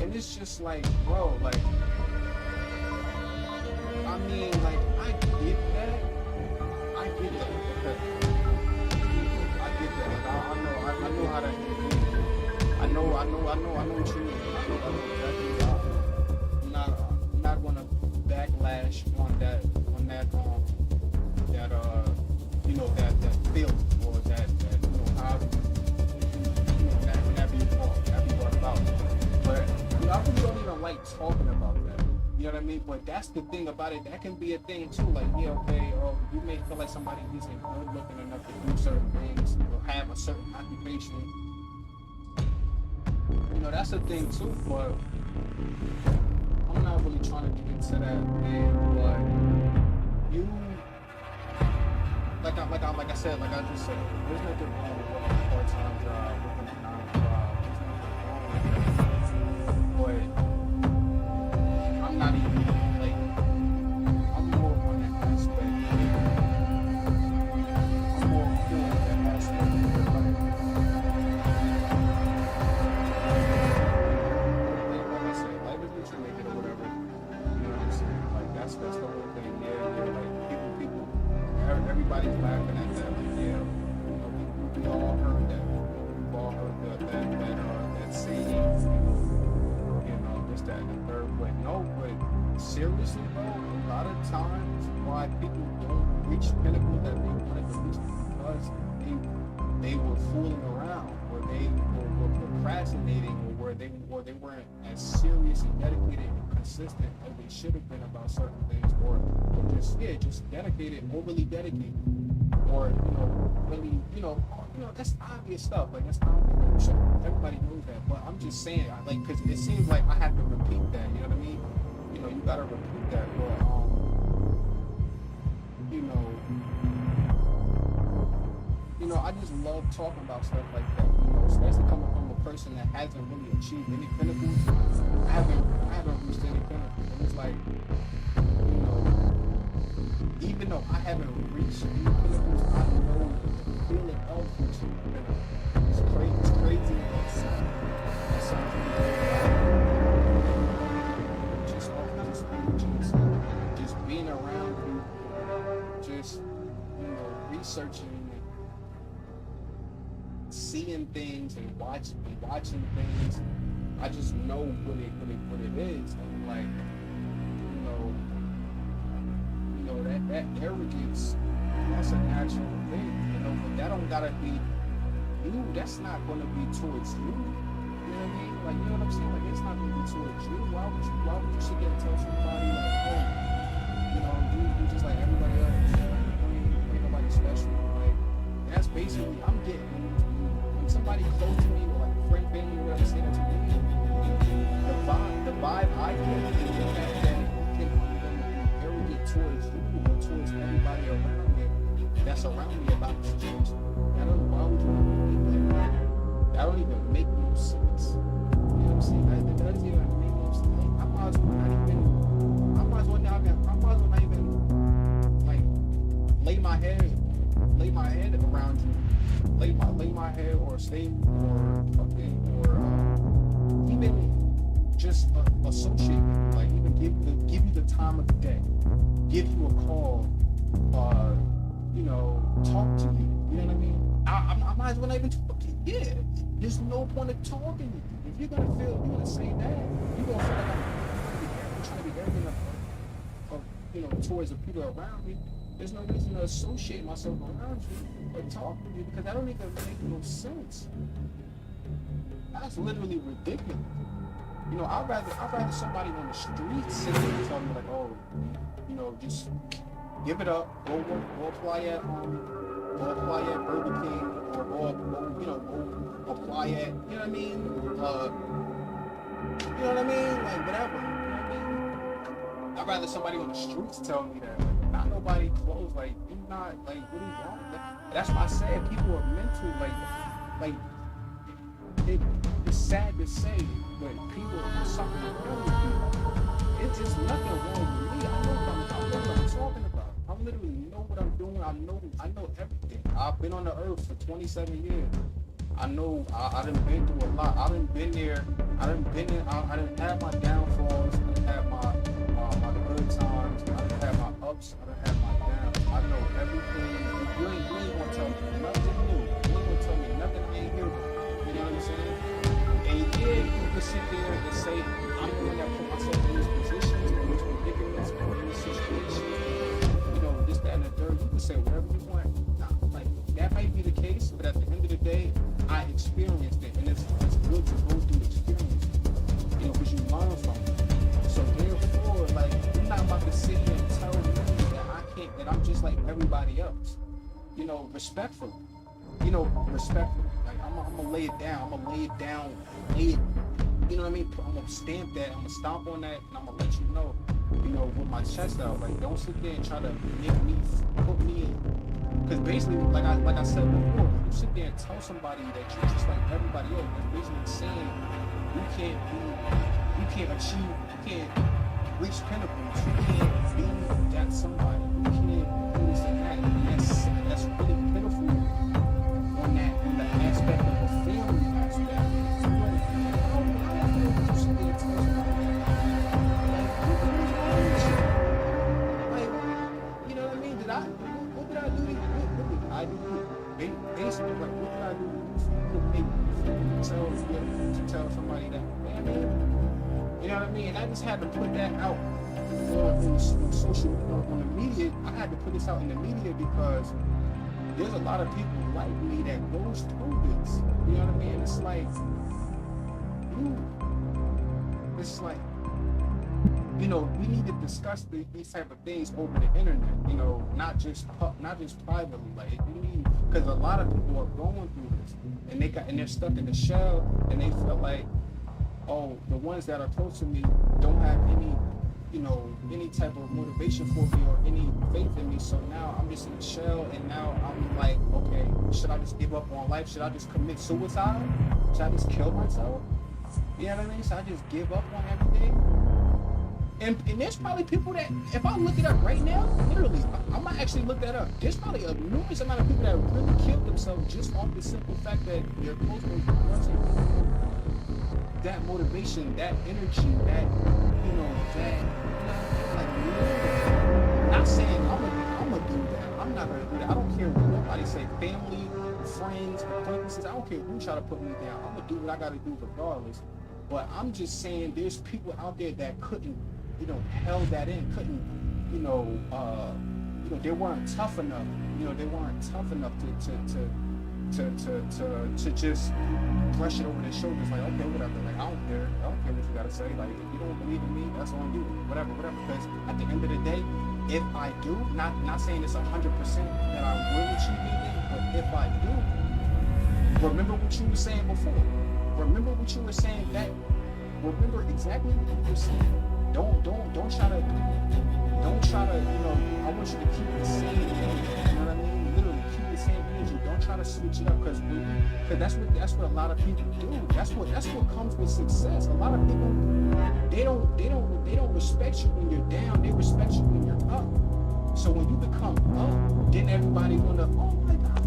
and it's just like, bro, like, I mean, like, I get that. Okay. I get that. Like, I know how that is. I know what you mean. I know exactly. I'm not gonna backlash on that that feeling or that how that be brought about. But I really don't even like talking about that. You know what I mean? But that's the thing about it. That can be a thing too. Like, yeah, okay, you may feel like somebody isn't good looking enough to do certain things or have a certain occupation. You know, that's a thing too. But I'm not really trying to get into that, man. But you, like I said, like I just said, there's nothing wrong with working a part-time job, working a 9 to 5. But I'm not even like, I'm more on that aspect. I'm more cool with that aspect. Like I said, life is what you make it or whatever. You know what I'm saying? Like that's the whole thing. Yeah, like people, everybody's laughing at that. Yeah, we all heard that. We've all heard that saying. This, that, and the third. But no, but seriously, bro, a lot of times why people don't reach pinnacle that they wanted to reach because they were fooling around, or they were procrastinating, or they weren't as serious and dedicated and consistent as they should have been about certain things, or just dedicated, overly dedicated, or really, that's obvious stuff. Like that's obvious. Everybody knows that. But I'm just saying, because it seems like I have to repeat that. You know what I mean? You gotta repeat that. But I just love talking about stuff like that. Especially coming from a person that hasn't really achieved any pinnacles. I haven't reached any pinnacles. And it's like, even though I haven't reached any pinnacles, I know the feeling of reaching a pinnacle. It's crazy. It's something just all kinds of things, just being around people, just researching and seeing things and watching things. I just know what it is, and like that arrogance, that's a natural thing, but that don't gotta be you. That's not gonna be towards you. You know what I mean? Like, you know what I'm saying? Like, it's not gonna be towards you. Why would you sit there and tell somebody like, oh, you just like everybody else? Ain't nobody special. Like, that's basically I'm getting when somebody close to me or like a friend, family, whatever, say that to me. The vibe I get is that can arrogant towards you or towards everybody around me that's around me about the situation. Why would you want to do that? That don't even make no sense. You know what I'm saying? That doesn't even make no sense. Like, I might as well not even like lay my head around you, lay my head or stay or fucking or even just associate with you, like even give you the time of the day, give you a call, talk to you. You know what I mean? I might as well not even talk to you. Yeah, there's no point of talking to you. If you're gonna say that, you're gonna feel like I'm trying to be arrogant towards the people around me. There's no reason to associate myself around you or talk to you because that don't even make no sense. That's literally ridiculous. I'd rather somebody on the street sit there and tell me like, oh, just give it up, go apply at Burger King, or go apply at, you know what I mean? Like whatever. You know what I mean? I'd rather somebody on the streets tell me that. Not nobody close. Like you're not like what are you wrong? That's why I said people are mental. Like it's sad to say, but people are something wrong with people. It's just nothing wrong with me. I know what I'm talking about. I literally know what I'm doing. I know everything. I've been on the earth for 27 years. I know I done been through a lot. I done been there. I done had my downfalls. I done had my good times. I done had my ups. I done had my downs. I know everything. You ain't gonna tell me nothing new. You ain't gonna tell me nothing I ain't here with. You know what I'm saying? And yeah, you can sit there and say, I'm the one that put myself in these positions, in these predicaments, in these situations, you know, this, that, and the third. You can say whatever you want. Nah, like, that might be the case, but at the end of the day, I experienced it, and it's good to go through the experience, you know, because you learn from it. So therefore, like, you're not about to sit here and tell me that I can't, that I'm just like everybody else. You know, respectfully. You know, respectfully. Like, I'm gonna lay it down. I'm gonna lay it down. Lay it. You know what I mean? I'm gonna stamp that. I'm gonna stomp on that, and I'm gonna let you know, with my chest out. Like, don't sit there and try to make me, put me in. Because basically, like I said before, you sit there and tell somebody that you're just like everybody else. That's basically saying you can't reach pinnacles. You can't be that somebody. You can't do this and that. And that's really pitiful on the aspect of the family aspect. You sit there and tell somebody like, you know what I mean? What did I do? I do basically, like, what did I do to tell somebody that, man, you know what I mean? And I just had to put that out on social, on the media. I had to put this out in the media because there's a lot of people like me that goes through this. You know what I mean? It's like, you know, we need to discuss these type of things over the internet, you know, not just privately, like, we need, because a lot of people are going through this, and they're stuck in the shell, and they feel like, oh, the ones that are close to me don't have any, you know, any type of motivation for me or any faith in me, so now I'm just in the shell, and now I'm like, okay, should I just give up on life? Should I just commit suicide? Should I just kill myself? You know what I mean? Should I just give up on everything? And there's probably people that, if I look it up right now, literally, I might actually look that up. There's probably a numerous amount of people that really killed themselves just off the simple fact that they're close to that motivation, that energy, that, you know, that, like, not saying I'm gonna do that. I'm not gonna do that. I don't care what nobody say, family, friends, acquaintances, I don't care who try to put me down. I'm gonna do what I gotta do regardless. But I'm just saying there's people out there that couldn't, you know, held that in, couldn't, you know, they weren't tough enough. You know, they weren't tough enough to just brush it over their shoulders, like, okay, whatever. Like, I don't care what you gotta say. Like, if you don't believe in me, that's on you. Whatever. Because at the end of the day, if I do, not saying it's 100% that I will achieve anything, but if I do, remember what you were saying before. Remember what you were saying back. Remember exactly what you were saying. Don't try to, you know, I want you to keep the same energy. You know what I mean? Literally keep the same energy. Don't try to switch it up, because that's what a lot of people do. That's what comes with success. A lot of people, they don't respect you when you're down. They respect you when you're up. So when you become up, then everybody wanna, oh my God,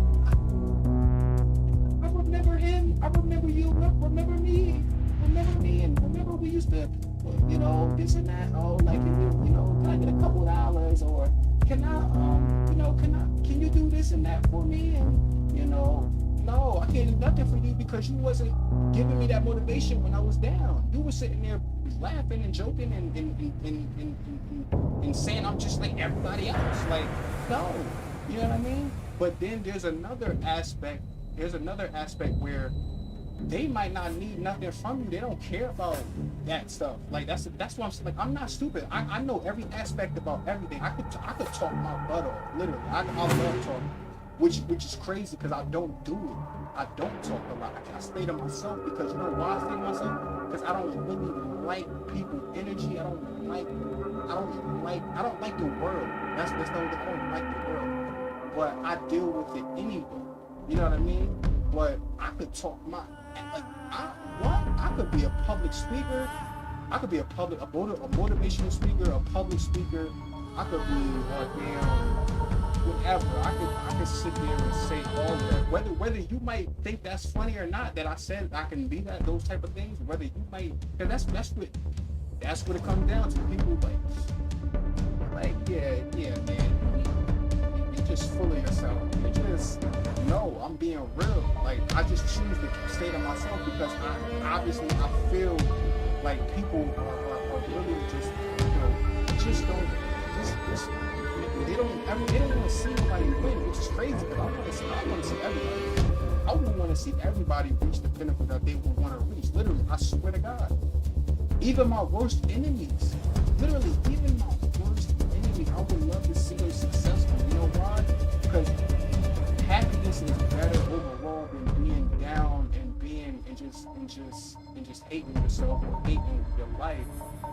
I remember him. I remember you. Remember me. And remember we used to, you know, this and that. Oh, like, you know, can I get a couple dollars, or can you do this and that for me? And, you know, no, I can't do nothing for you because you wasn't giving me that motivation when I was down. You were sitting there laughing and joking and saying I'm just like everybody else. Like, no, you know what I mean? But then there's another aspect where they might not need nothing from you. They don't care about that stuff. Like, that's what I'm saying. Like, I'm not stupid. I know every aspect about everything. I could talk my butt off, literally. I love talking, which is crazy because I don't do it. I don't talk a lot. I stay to myself because, you know why I stay to myself? Because I don't really like people energy. I don't like the world. That's the only thing. I don't like the world. But I deal with it anyway. You know what I mean? But I could talk my like, I could be a public speaker. I could be a motivational speaker, a public speaker. I could be a damn whatever. I could sit there and say all of that. Whether you might think that's funny or not, that I said I can be those type of things. Whether you might, because that's what it comes down to. People like yeah, man. You're just full of yourself. You just no, I'm being real. Like I just choose to stay to myself because I feel like people are really just just don't they don't want to see nobody win, which is crazy. But I want to see everybody. I would want to see everybody reach the pinnacle that they would want to reach. Literally, I swear to God. Even my worst enemies, literally, even my worst enemies, I would love to see them successful. You know why? Because happiness is better overall than being down and just hating yourself or hating your life.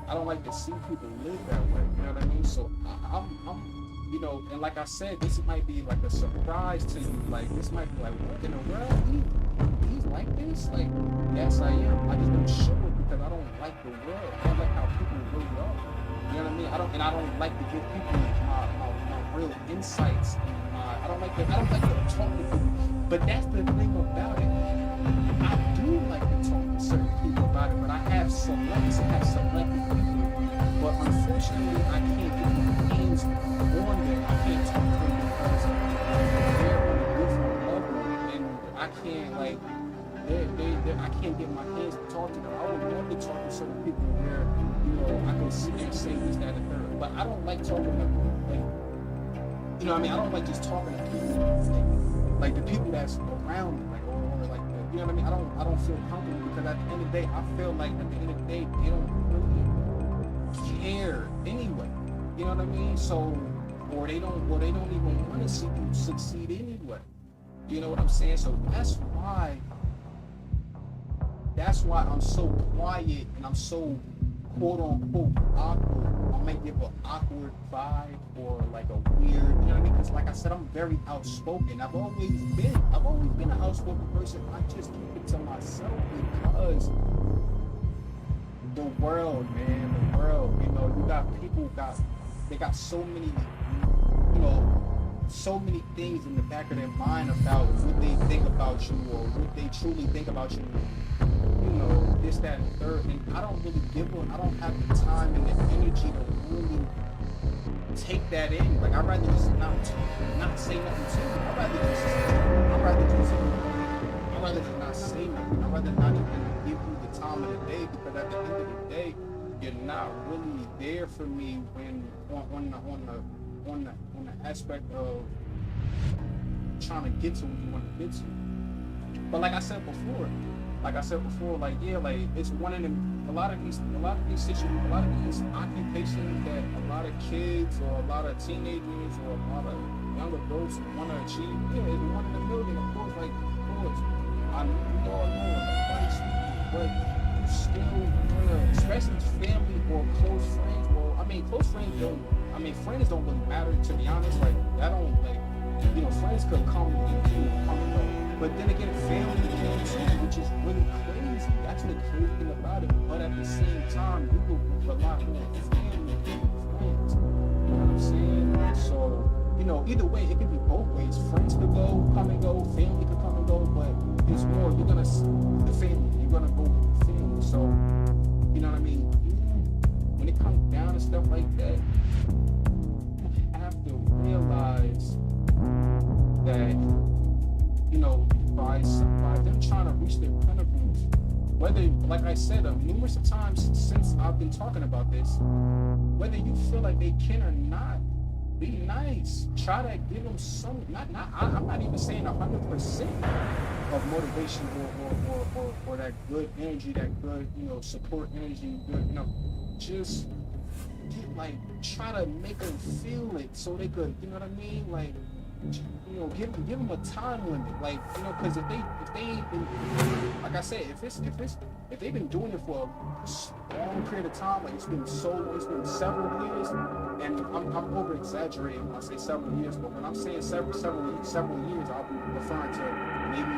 I don't like to see people live that way. You know what I mean? So I'm you know, and like I said, this might be like a surprise to you. Like this might be like, what in the world? He's like this? Like, yes, I am. I just don't show it because I don't like the world. I don't like how people really are. You know what I mean? I don't like to give people my real insights. I don't like to talk to people. But that's the thing about it. I do like to talk to certain people about it, but I have selected people. But unfortunately, I can't get my hands on them. I can't talk to them because they're on a different level, and I can't like. I can't get my hands to talk to them. I would love to talk to certain people where, you know, I can sit there and say this, that, and third. But I don't like talking to like, you know what I mean? I don't like just talking to people like the people that's around me, like or like the, you know what I mean? I don't feel comfortable because at the end of the day, I feel like at the end of the day, they don't really care anyway. You know what I mean? So, or they don't even want to see you succeed anyway. You know what I'm saying? So that's why I'm so quiet and I'm so quote unquote awkward. I might give an awkward vibe or like a weird, you know what I mean? Because like I said, I'm very outspoken. I've always been an outspoken person. I just keep it to myself because the world, man, the world. You know, you got people they got so many, you know, so many things in the back of their mind about what they think about you or what they truly think about you. You know, this, that, and third. And I don't really I don't have the time and the energy to really take that in. Like, I'd rather just not say nothing to you. I'd rather just not say nothing. I'd rather not even give you the time of the day because at the end of the day, you're not really there for me when on the aspect of trying to get to what you want to get to. But like I said before, like yeah, like it's one of them. A lot of these situations, a lot of these occupations that a lot of kids or a lot of teenagers or a lot of young adults want to achieve. Yeah, it's one in a million, of course. Like, of course, we all know, but you still wanna, especially family or close friends. Well, I mean, close friends don't. I mean, friends don't really matter, to be honest. Like, I don't, like, you know, friends could come and go. But then again, family can too, which is really crazy. That's the crazy thing about it. But at the same time, you will rely more on family than friends. You know what I'm saying? So, you know, either way, it could be both ways. Friends could come and go, family could come and go, but it's more, you're gonna, the family, you're gonna go with the family. So, you know what I mean? When it comes down to stuff like that, to realize that, you know, by them trying to reach their pinnacles, whether, like I said, numerous of times since I've been talking about this, whether you feel like they can or not, be nice. Try to give them some, I'm not even saying 100% of motivation or that good energy, that good, you know, support energy, good, you know, just try to make them feel it so they could, you know what I mean? Like, you know, give them a time limit. Like, you know, because if they ain't been, like I said, if they've been doing it for a long period of time, like it's been so long, it's been several years, and I'm over exaggerating when I say several years, but when I'm saying several years, I'll be referring to maybe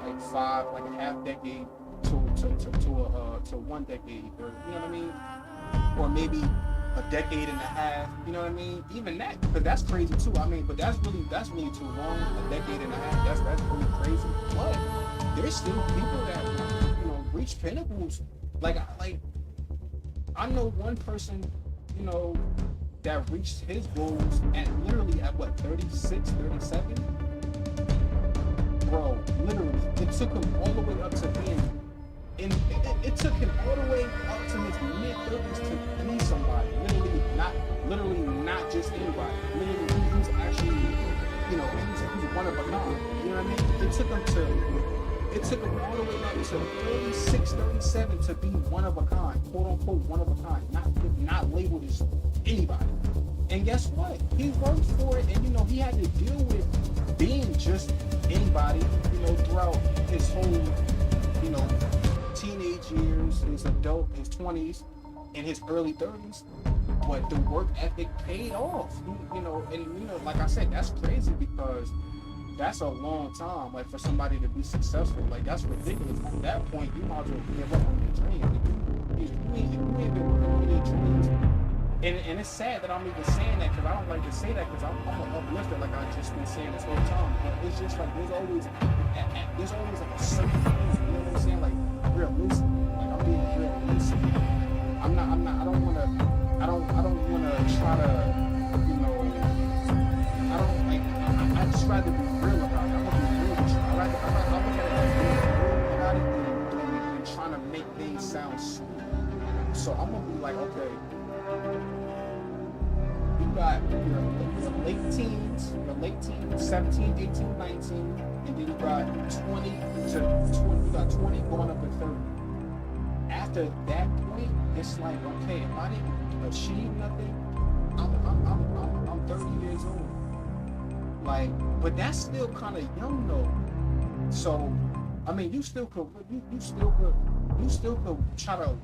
like 5, like a half decade to 1 decade, or you know what I mean, or maybe a decade and a half. You know what I mean? Even that, because that's crazy too. I mean, but that's really too long. A decade and a half. That's really crazy. But there's still people that reach pinnacles. Like I know one person, that reached his goals at literally at what, 36, 37? Bro, literally, it took him all the way up to being it took him all the way up to his mid-30s to be somebody. Literally not just anybody. Literally, he was actually, he was one of a kind. You know what I mean? It took him all the way up to 36, 37 to be one of a kind, quote unquote, one of a kind, not labeled as anybody. And guess what? He worked for it, and he had to deal with being just anybody, throughout his whole, teenage years, his 20s, and his early 30s. But the work ethic paid off, like I said, that's crazy because that's a long time, like, for somebody to be successful. Like, that's ridiculous. At that point, you might as well give up on your dreams. If you ain't been working on your dreams, and it's sad that I'm even saying that, because I don't like to say that, because I'm an uplifter, like I've just been saying this whole time. But it's just like there's always like a certain thing, you know what I'm saying? Like, realistic. Like, I'm being realistic. I don't wanna try to, I just rather be real about it. I'm gonna be real with you. I look at it as being real about it than trying to make things sound sweet. So I'm gonna be like, okay, you got your late teens, 17, 18, 19, and then you got 20 going up to 30. After that point, it's like, okay, if I didn't achieve nothing, I'm 30 years old. Like, but that's still kind of young though. So, I mean, you still could try to,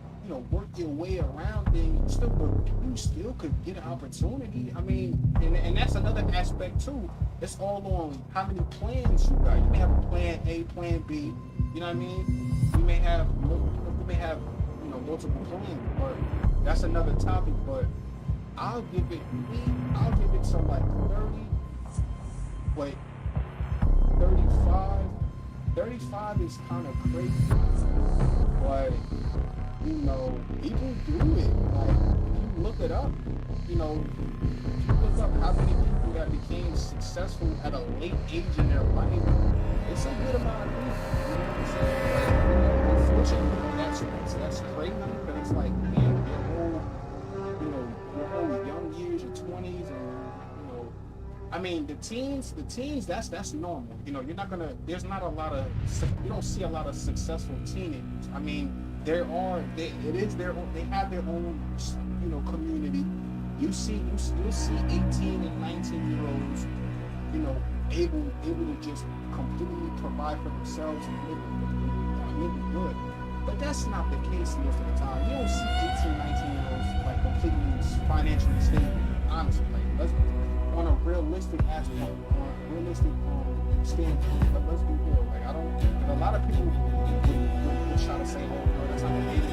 work your way around things. You still could get an opportunity. I mean, and that's another aspect too. It's all on how many plans you got. You may have a plan A, plan B. You know what I mean? You may have multiple plans, but that's another topic. But I'll give it to like 30. Wait, 35? 35 is kind of crazy, but, people do it. Like, you look it up, you look up how many people that became successful at a late age in their life. It's a good amount of people, you know what I'm saying? Like, unfortunately, that's crazy, because it's like, man, your whole young years, your 20s, and I mean, the teens, that's normal. You're not gonna. There's not a lot of. You don't see a lot of successful teenagers. I mean, they have their own, community. You'll see 18 and 19-year-olds, able to just completely provide for themselves and live good. But that's not the case most of the time. You don't see 18, 19-year-olds like completely financially stable. Honestly, like, on a realistic aspect, on a realistic standpoint, but let's be real. Like, I don't. A lot of people would try to say, "Oh, that's not the case."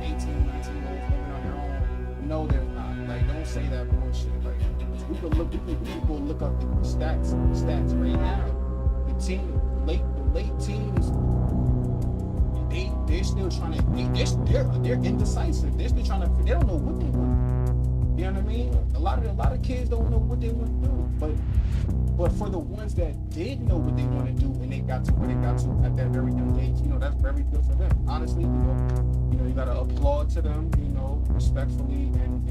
18, 19 years living on your own. No, they're not. Like, don't say that bullshit. Like, we could look up the stats right now. The late teens, they're still trying to. They're indecisive. They're still trying to. They don't know what they want. You know what I mean? A lot of kids don't know what they want to do, but for the ones that did know what they want to do and they got to where they got to at that very young age, that's very good for them. Honestly, you gotta applaud to them, respectfully and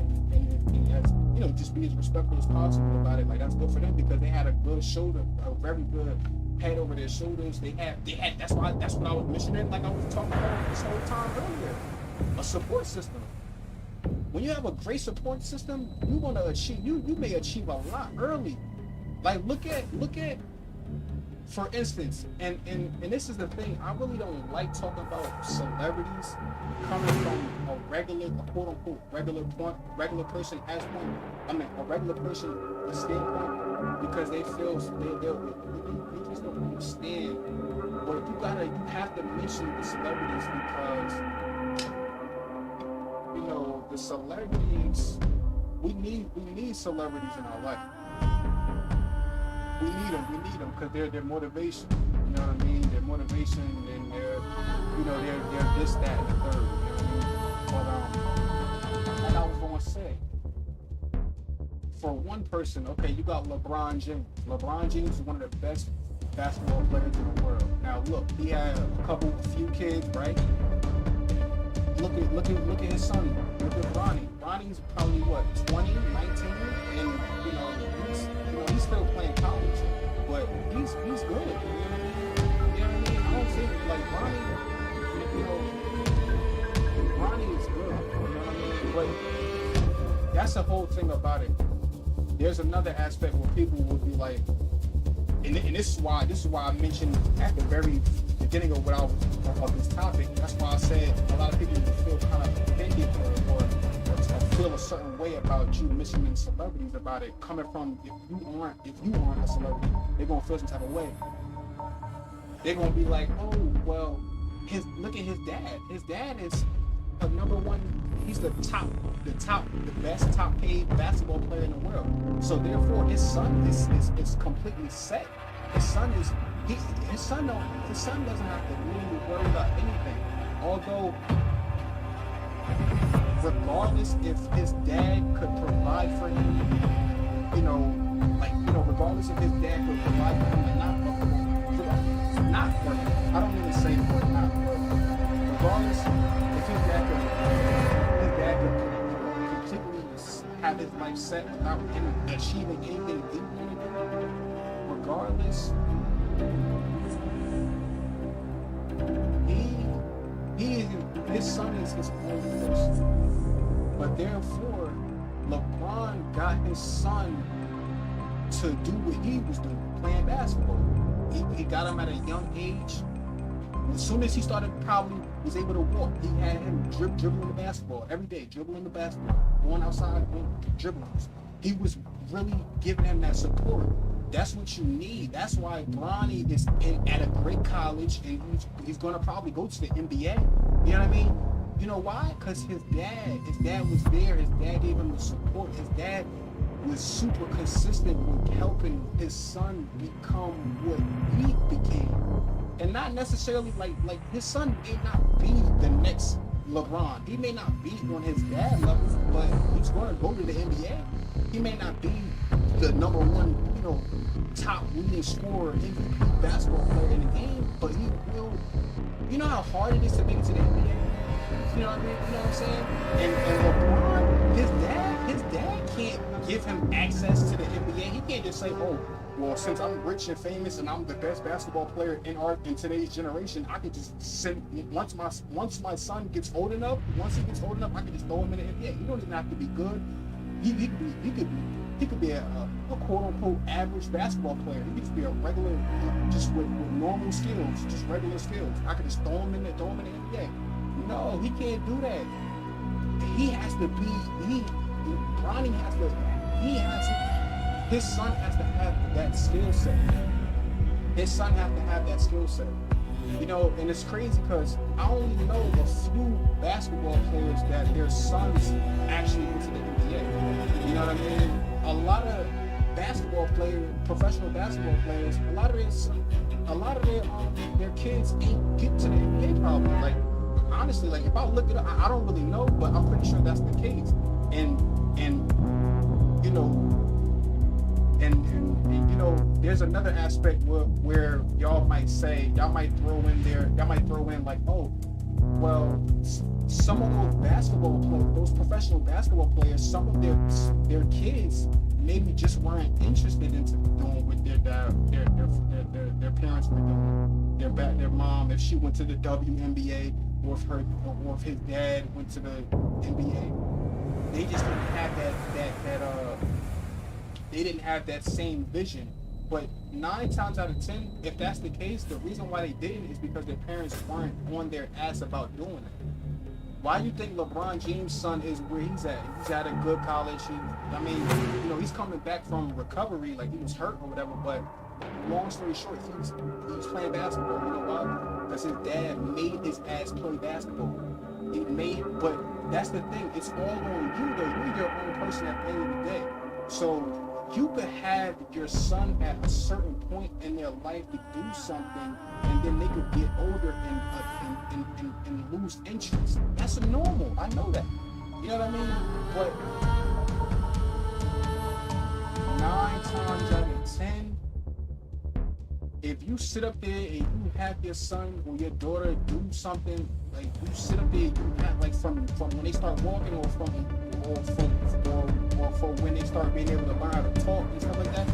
as, just be as respectful as possible about it. Like, that's good for them because they had a good shoulder, a very good head over their shoulders. They had. That's what I was mentioning, like I was talking about this whole time earlier. A support system. When you have a great support system, you want to achieve. You may achieve a lot early. Like, look at, for instance, and this is the thing. I really don't like talking about celebrities coming from a quote unquote regular person standpoint. because they feel they just don't understand. But you have to mention the celebrities because the celebrities we need celebrities in our life. We need them because they're motivation. You know what I mean? Their motivation and they're this, that, and the third. You know what I mean? But like I was gonna say, for one person, okay, you got LeBron James. LeBron James is one of the best basketball players in the world. Now look, he had a few kids, right? Look at his son. Look at Ronnie. Ronnie's probably what, 20, 19, and he's still playing college, but he's good. You know what I mean? I don't think like Ronnie is good. You know what I mean? But that's the whole thing about it. There's another aspect where people would be like, and this is why I mentioned at the very beginning of this topic. That's why I said a lot of people would feel kind of offended or feel a certain way about you mentioning celebrities about it coming from if you aren't a celebrity, they're gonna feel some type of way. They're gonna be like, oh well, look at his dad. His dad is a number one. He's the best top paid basketball player in the world. So therefore, his son is completely set. His son doesn't have to really worry about anything. Although, regardless if his dad could provide for him, regardless if his dad could provide for him and not for him. I don't mean to say for not for him. Regardless if his dad could completely have his life set without him achieving anything he wanted to do, regardless, his son is his own person. But therefore, LeBron got his son to do what he was doing, playing basketball. He got him at a young age. As soon as he was able to walk, he had him dribbling the basketball every day, dribbling the basketball, going outside, dribbling. He was really giving him that support. That's what you need. That's why Bronny is at a great college, and he's going to probably go to the NBA. You know what I mean? You know why? Because his dad was there. His dad gave him the support. His dad was super consistent with helping his son become what he became. And not necessarily like his son may not be the next LeBron. He may not be on his dad level, but he's going to go to the NBA. He may not be the number one, top leading scorer, MVP basketball player in the game, but he will. You know how hard it is to make it to the NBA? You know what I mean? You know what I'm saying? And LeBron, his dad can't give him access to the NBA. He can't just say, oh, well, since I'm rich and famous and I'm the best basketball player in today's generation, I could just send once my son gets old enough, I can just throw him in the NBA. He don't even have to be good. He could be a quote unquote average basketball player. He could just be a regular, just with normal skills, just regular skills. I could just throw him in the NBA. No, he can't do that. His son has to have that skill set. And it's crazy because I only know a few basketball players that their sons actually went to the NBA. You know what I mean? A lot of professional basketball players, a lot of their kids ain't get to the NBA probably. Like, honestly, like if I look it up, I don't really know, but I'm pretty sure that's the case. And there's another aspect where y'all might throw in like, oh, well, some of those professional basketball players, some of their kids maybe just weren't interested in doing what their parents were doing. Their mom, if she went to the WNBA, or if his dad went to the NBA, they just didn't have they didn't have that same vision. But 9 times out of 10, if that's the case, the reason why they didn't is because their parents weren't on their ass about doing it. Why do you think LeBron James' son is where he's at? He's at a good college. He's coming back from recovery, like he was hurt or whatever. But long story short, he's playing basketball. You know why? Because his dad made his ass play basketball. But that's the thing. It's all on you, though. You're your own person at the end of the day. So you could have your son at a certain point in their life to do something, and then they could get older and lose interest. That's normal. I know that. You know what I mean? But 9 times out of 10, if you sit up there and you have your son or your daughter do something, like you sit up there, you have like from when they start walking, or from when they start being able to learn how to talk and stuff like that.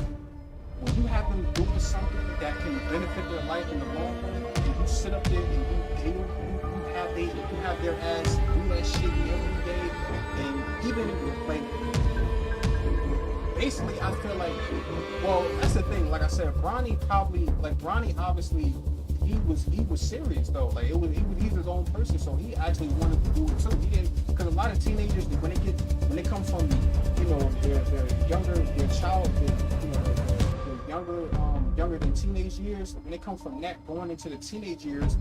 When you have them doing something that can benefit their life in the long run, and you sit up there and you have their ass do that shit every day, and even like basically, I feel like, well, that's the thing. Like I said, Bronny obviously, he was serious though. Like he's his own person, so he actually wanted to do it too. He didn't, because a lot of teenagers, when they come from, their younger than teenage years, when they come from that going into the teenage years,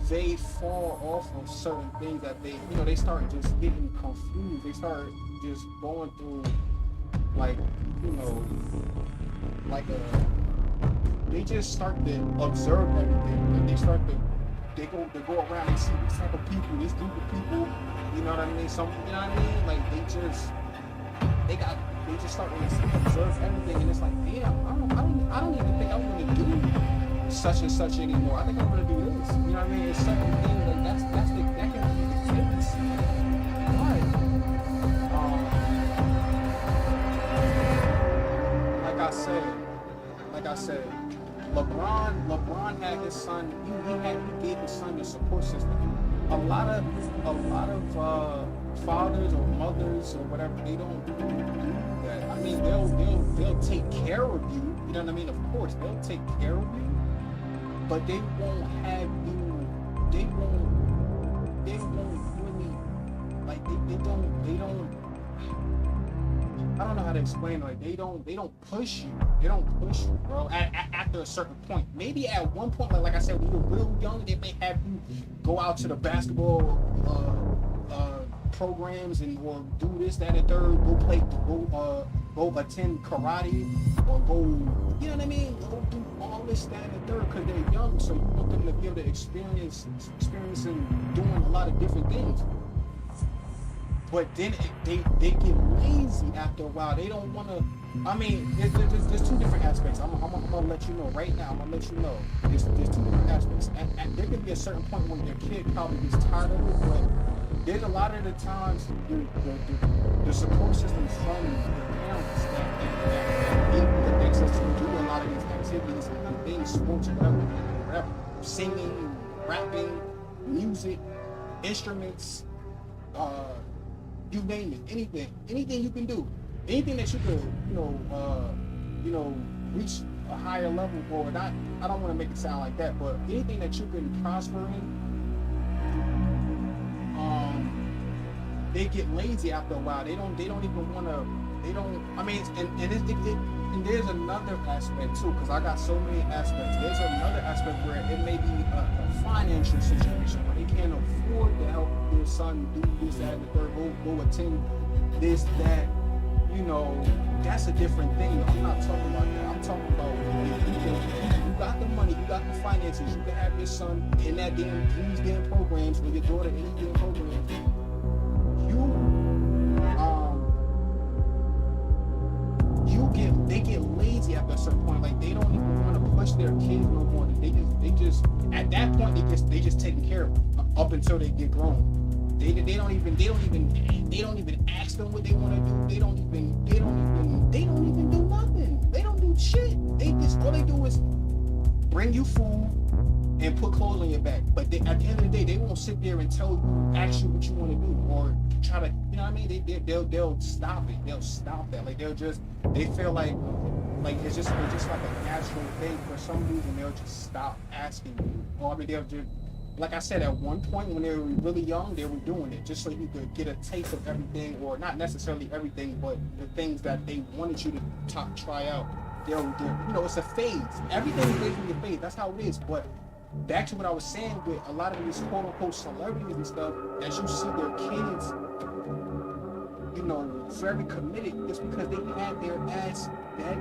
they fall off of certain things that they start just getting confused. They start just going through they just start to observe everything. And they go around and see this type of people, this group of people, you know what I mean? Like they just start to observe everything, and it's like, damn, I don't even think I'm gonna do such and such anymore. I think I'm gonna do this. You know what I mean? It's certain things like that can be the case. Like I said, LeBron had his son. He gave his son the support system. A lot of fathers or mothers or whatever, they don't do that. I mean, they'll take care of you. You know what I mean? Of course, they'll take care of you, but they won't have you. They won't really like. They don't. I don't know how to explain it. Like they don't push you. They don't push you, bro. After a certain point, maybe at one point, like I said, when you're real young, they may have you go out to the basketball programs or do this, that, and third. Go attend karate, or go. You know what I mean? Go do all this, that, and third, because they're young. So you want them to be able to experiencing doing a lot of different things. But then they get lazy after a while. They don't want to. I mean, there's two different aspects. I'm gonna let you know right now. I'm gonna let you know. There's two different aspects. And there can be a certain point when your kid probably gets tired of it. But there's a lot of the times the support system from the parents that even makes us to do a lot of these activities and things, sports, whatever, singing, rapping, music, instruments. You name it, anything you can do, anything that you could, reach a higher level or not. I don't want to make it sound like that, but anything that you can prosper in, they get lazy after a while. They don't even want to. They don't. I mean, and there's another aspect too, because I got so many aspects. There's another aspect where it may be a financial situation where they can't afford to help their son do this, that, and the third, go attend this, that. That's a different thing. I'm not talking about that. I'm talking about you got the money, you got the finances, you can have your son in these damn programs, or your daughter in these damn programs. They get lazy after a certain point. Like they don't even want to push their kids no more. They just at that point they just taking care of them up until they get grown. They don't even ask them what they want to do. They don't even do nothing. They don't do shit. All they do is bring you food and put clothes on your back. But at the end of the day, they won't sit there and ask you what you want to do, or try to, you know what I mean? They'll stop it. They'll stop that. Like they feel like it's just like a natural thing. For some reason, they'll just stop asking you. Or I mean, like I said, at one point when they were really young, they were doing it just so you could get a taste of everything, or not necessarily everything, but the things that they wanted you to try out. They're, you know, it's a phase. Everything is basically a phase. That's how it is. But back to what I was saying with a lot of these quote unquote celebrities and stuff, that you see their kids, you know, very committed, it's because they had their ass that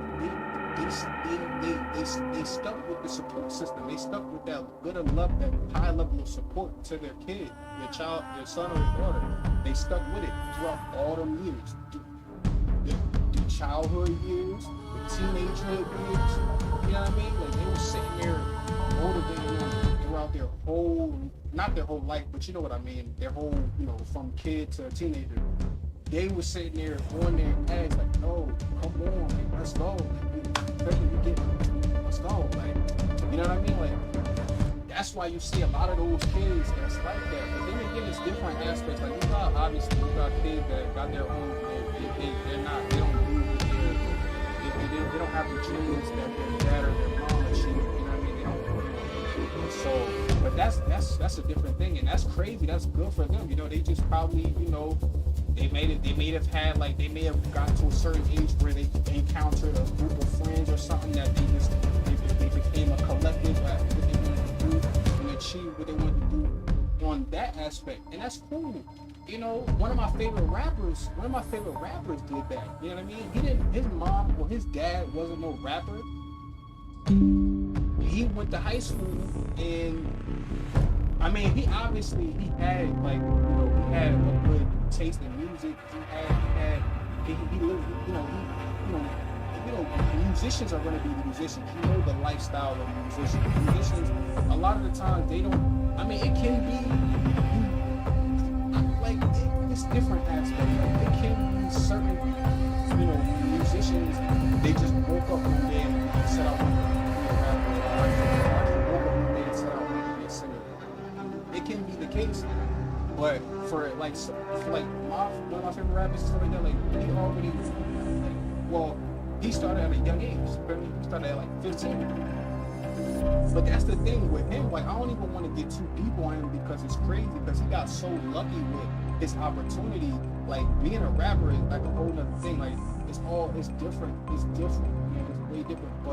they stuck with the support system. They stuck with that good enough, that high level of support to their kid, their child, their son or their daughter. They stuck with it throughout all them years, the childhood years, the teenagehood years. You know what I mean? Like they were sitting there motivating them throughout their whole, not their whole life, but you know what I mean, their whole, you know, from kid to teenager. They were sitting there on their ass like, no, come on, like, let's go. Let's go. Like, you know what I mean? Like, that's why you see a lot of those kids that's like that. But then again, it's different aspects. Like, you got, obviously, you got kids that got their own, they don't have the genes that their dad or their mom achieved. You know what I mean? They don't. So, but that's a different thing, and that's crazy. That's good for them. You know, they just probably, you know, they may have had, like, they may have gotten to a certain age where they encountered a group of friends or something that they became a collective at what they wanted to do and achieve what they wanted to do on that aspect, and that's cool. You know, one of my favorite rappers did that. You know what I mean? His mom or his dad wasn't no rapper. He went to high school, and I mean, he had, like, you know, he had a good taste in music. He lived, you know, musicians are going to be musicians. You know the lifestyle of musicians. Musicians, a lot of the time, they don't, I mean, it can be, like, it's different aspects. Like, it can be certain, you know, musicians, they just woke up one day and set out to be a rapper. Woke up one day and set out to be a singer. It can be the case, but for like one of my favorite rappers and stuff like that, like, he already, like, well, he started at a young age. He started at like 15. But that's the thing with him. Like, I don't even want to get too deep on him because it's crazy, because he got so lucky with his opportunity. Like, being a rapper is like a whole nother thing. Like, it's different. It's different. You know, it's way different.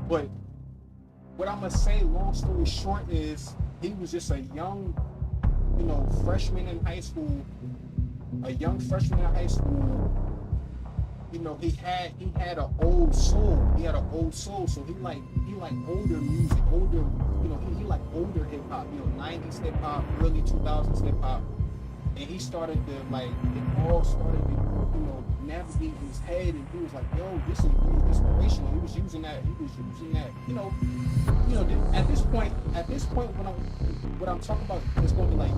But what I'm gonna say, long story short, is he was just a young, you know, freshman in high school. A young freshman in high school. You know, he had an old soul. He had an old soul, so he like older music, older, you know, he like older hip hop, you know, 90s hip hop, early 2000s hip hop. And he started to, like, it all started to, you know, navigate his head, and he was like, yo, this is really inspirational. He was using that, you know, at this point what I'm talking about is going to be like,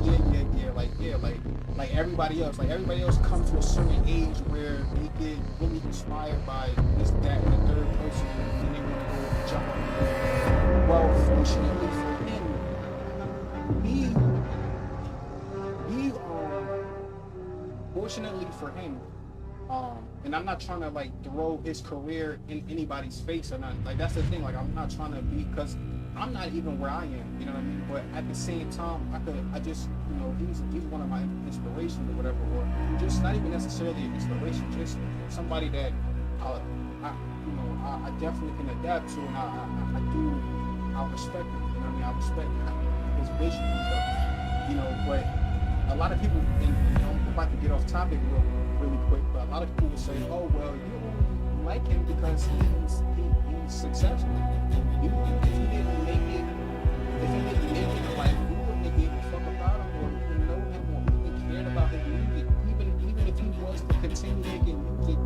like everybody else. Like, everybody else comes to a certain age where they get really inspired by this, that, and the third person, and they want to go jump up. Well, fortunately for him, and I'm not trying to, like, throw his career in anybody's face or nothing. Like, that's the thing. Like, I'm not trying to be, because I'm not even where I am. You know what I mean? But at the same time, I just, you know, he's one of my inspirations or whatever, or just not even necessarily an inspiration, just somebody that I definitely can adapt to, and I respect him. You know what I mean? I respect his vision and stuff. You know, but a lot of people, and, you know, I'm about to get off topic really quick, but a lot of people will say, oh, well, you don't like him because he's successful. If he didn't make it in life, you wouldn't have given a fuck about him, or even know him, or even cared about his music. Even if he was to continue making music,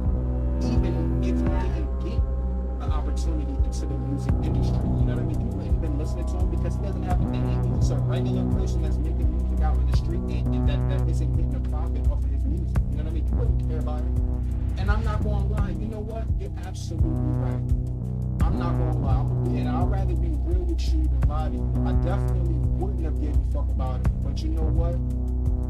even if he didn't get an opportunity into the music industry, you know what I mean? You wouldn't have been listening to him because he doesn't have anything. He's just a regular person that's making music out in the street, and that isn't getting a profit off of his music. You know what I mean? You wouldn't care about it. And I'm not going to lie. You know what? You're absolutely right. I'm not going to lie. And I'd rather be real with you than lie to you. I definitely wouldn't have given a fuck about it. But you know what?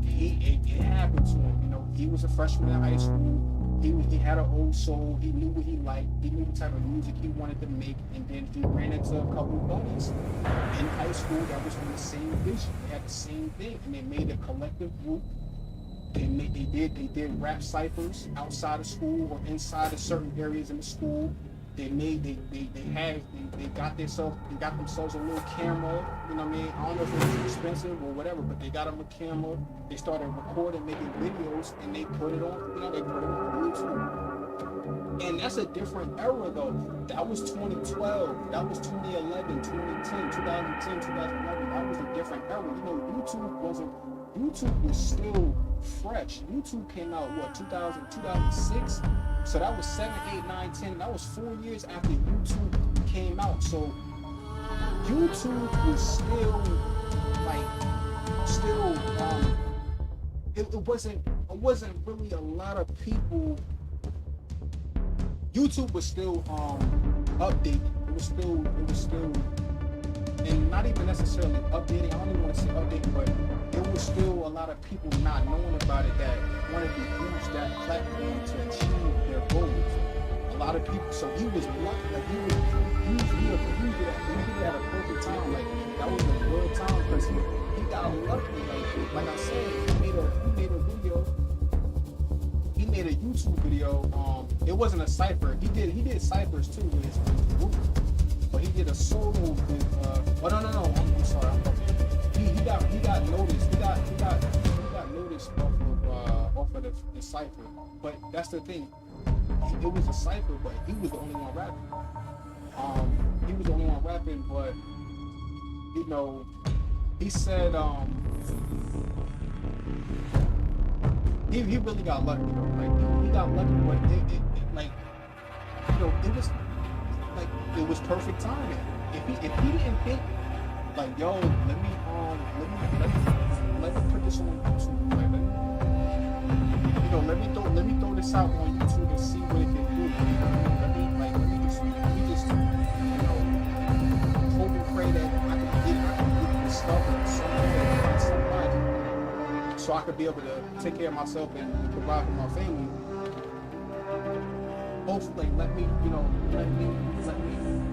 It happened to him. You know, he was a freshman in high school. he had an old soul. He knew what he liked. He knew the type of music he wanted to make. And then he ran into a couple of buddies in high school that was on the same vision. They had the same thing, and they made a collective group. They did rap ciphers outside of school or inside of certain areas in the school. They got themselves a little camera, you know what I mean? I don't know if it was expensive or whatever, but they got them a camera. They started recording, making videos, and they put it on, they put it on YouTube. And that's a different era though. That was 2012, that was 2011, 2010, 2010, 2011. That was a different era. You know, YouTube was still fresh. YouTube came out, 2006? So that was 7, 8, 9, 10. That was 4 years after YouTube came out. So YouTube was still it wasn't really a lot of people. YouTube was still updating. It was still, and not even necessarily updating. I don't even want to say updating, but it was still a lot of people not knowing about it that wanted to use that platform to achieve their goals. A lot of people, so he was lucky, like he had a perfect time, like that was a good time because he got lucky, like I said, he made a YouTube video, it wasn't a cipher, he did ciphers too with his group, but he did a solo with, I'm sorry, he got noticed, he got noticed off of the cipher, but that's the thing, it was a cipher, but he was the only one rapping. But you know, he said he really got lucky, you know, like he got lucky, but it like, you know, it was like it was perfect timing. If he didn't think like, yo, let me put this on YouTube, like let me throw this out on YouTube and see what it can do. Let me just you know, hope and pray that I can get this stuff in some way, somebody, so I could be able to take care of myself and provide for my family. Hopefully, let me,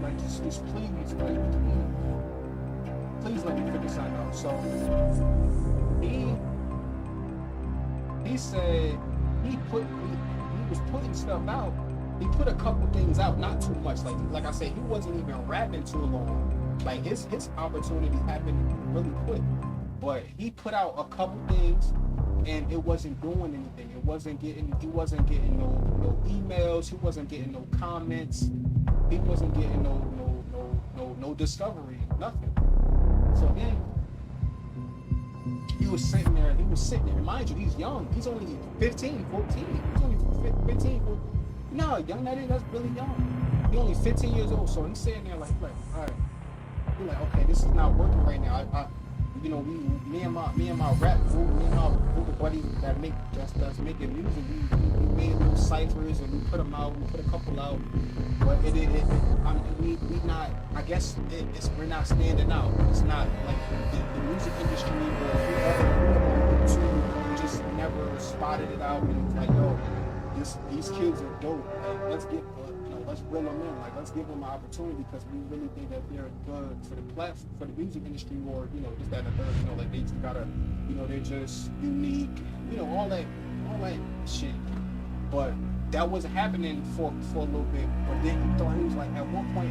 like, just please let me figure something out. So he said he was putting stuff out. He put a couple things out, not too much. Like I said, he wasn't even rapping too long. Like his opportunity happened really quick. But he put out a couple things, and it wasn't doing anything. He wasn't getting no emails. He wasn't getting no comments. He wasn't getting no discovery, nothing. So then he was sitting there. Mind you, he's young. He's only 15, 14. He's only 15, 14. No, young, that's really young. He's only 15 years old. So he's sitting there like, all right. He's like, okay, this is not working right now. You know, me and my rap group, me and my group of buddies that's making music, we made little ciphers and we put them out. We put a couple out, but we not. I guess we're not standing out. It's not like the music industry or whoever YouTube just never spotted it out and it's like, yo, these kids are dope. Like, let's bring them in. Like, let's give them an opportunity because we really think that they're good for the platform, for the music industry, or just that and the third. Like they just gotta, they're just unique. All that shit. But that wasn't happening for a little bit. But then he thought, he was like, at one point,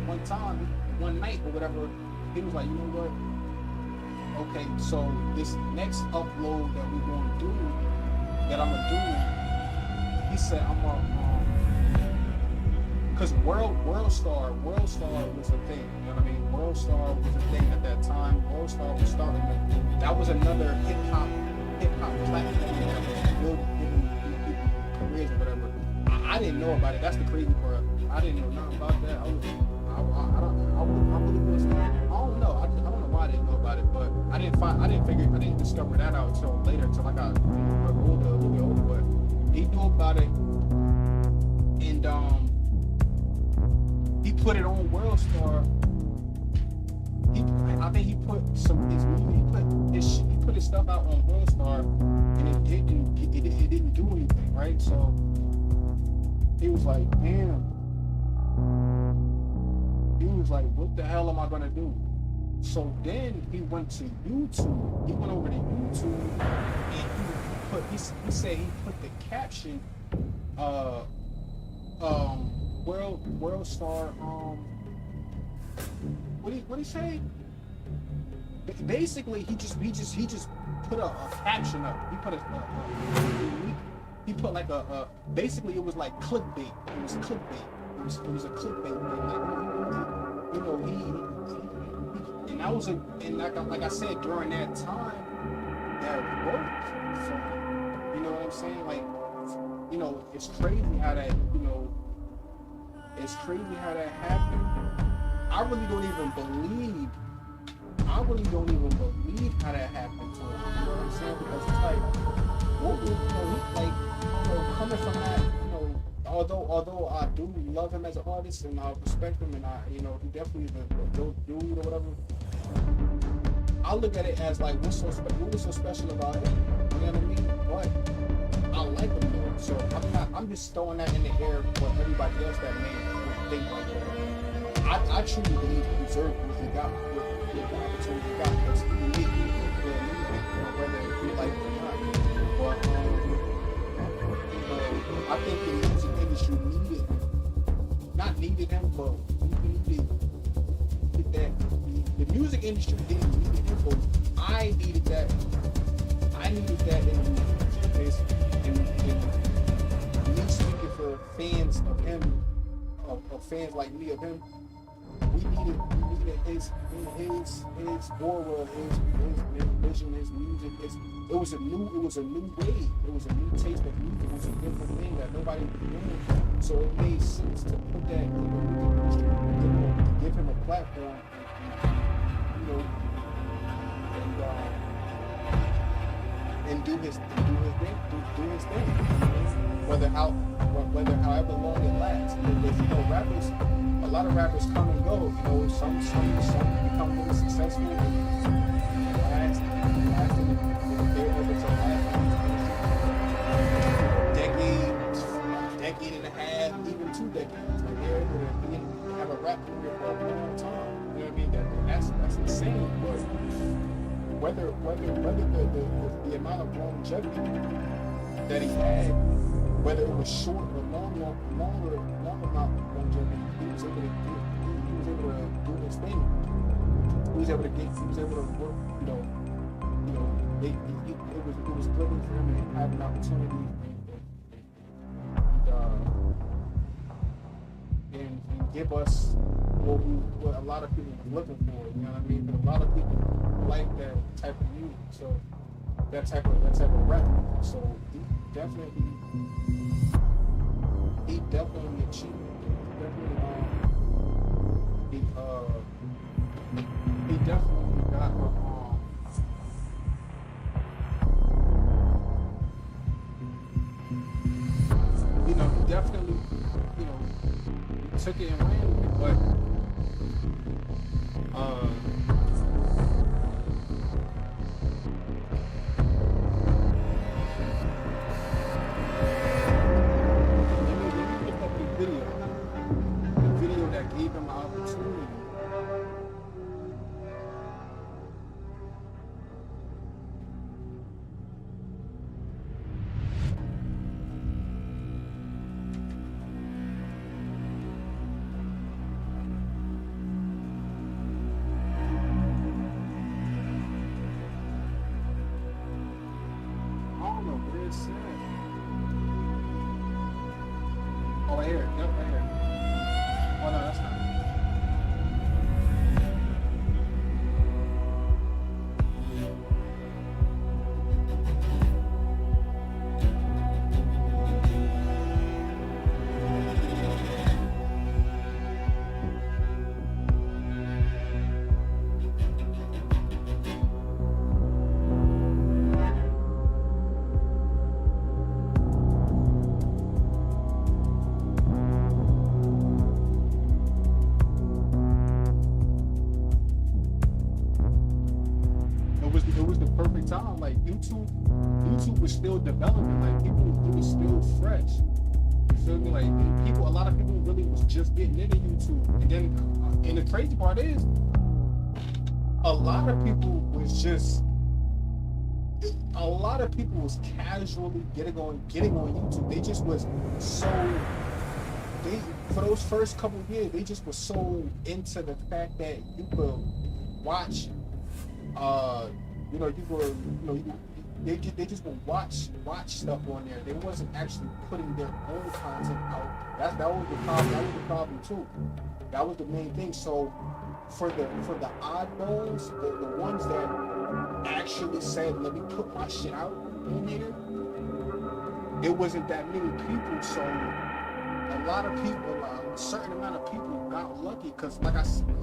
one time, one night or whatever, he was like, you know what? Okay, so this next upload that we're gonna do, that I'm gonna do, he said, I'm gonna. Because Worldstar was a thing, you know what I mean? Worldstar was a thing at that time. Worldstar was starting to, that was another hip hop platform that was building careers or whatever. I didn't know about it. That's the crazy part. I didn't know nothing about that. I don't know. I don't know why I didn't know about it, but I didn't discover that out until later, until I got a little bit older. But he knew about it, and he put it on Worldstar. I think he put his music, he put his stuff out on Worldstar, and it didn't do anything, right? So he was like, damn. He was like, what the hell am I gonna do? So then he went to YouTube. He went over to YouTube and he said he put the caption, world star, what he say? Basically, he just put a caption up. He put he put like basically it was like clickbait. It was clickbait. It was a clickbait thing. Like, you know, he and that was like I said, during that time that worked. So, you know what I'm saying? Like, you know, it's crazy how that, you know, it's crazy how that happened. I really don't even believe how that happened to him. You know what I'm saying? Because it's like, what was, you know, like, you know, coming from that, you know, although I do love him as an artist and I respect him and you know, he definitely is a dope dude or whatever. I look at it as like, what was so special about him? You know what I mean? But I like him though. So I'm just throwing that in the air for everybody else that may think like that. I truly believe he deserved what he got. The opportunity he got, because he made it, whether you like it or not. But I think the music industry needed him, but we needed that. The music industry didn't need him, but I needed that. I needed that in the music industry. And me speaking for fans of him, of fans like me of him, we needed his aura, his vision, his music. It was a new wave. It was a new taste of music. It was a different thing that nobody was doing. So it made sense to put that in the music industry, give him a platform, and you know, and do his thing. Whether however long it lasts. Because you know, rappers, a lot of rappers come and go. You know, some become really successful and last in they're able to last decade and a half, even 2 decades. Like they're able to have a rap career for a long time. You know what I mean? That's insane. But whether the amount of longevity that he had, whether it was short or longer amount of longevity, he was able to do his thing. He was able to work, it was good for him to have an opportunity and give us what a lot of people were looking for, you know what I mean? But a lot of people like that type of music, so that type of rap. So he definitely achieved. He definitely got you know, he definitely, you know, took it and ran with it, but the video that gave him the opportunity. Oh, right here. Yep, right here. Oh, no, that's not. It was the perfect time. Like YouTube was still developing. Like people, it was still fresh. You feel me? Like a lot of people really was just getting into YouTube, and then and the crazy part is, a lot of people was casually getting on YouTube. They just was for those first couple of years, they just was so into the fact that you could watch, they just would watch stuff on there. They wasn't actually putting their own content out. That was the problem too. That was the main thing. So for the oddballs, the ones that actually said, let me put my shit out on here, it wasn't that many people. So a lot of people, a certain amount of people got lucky, because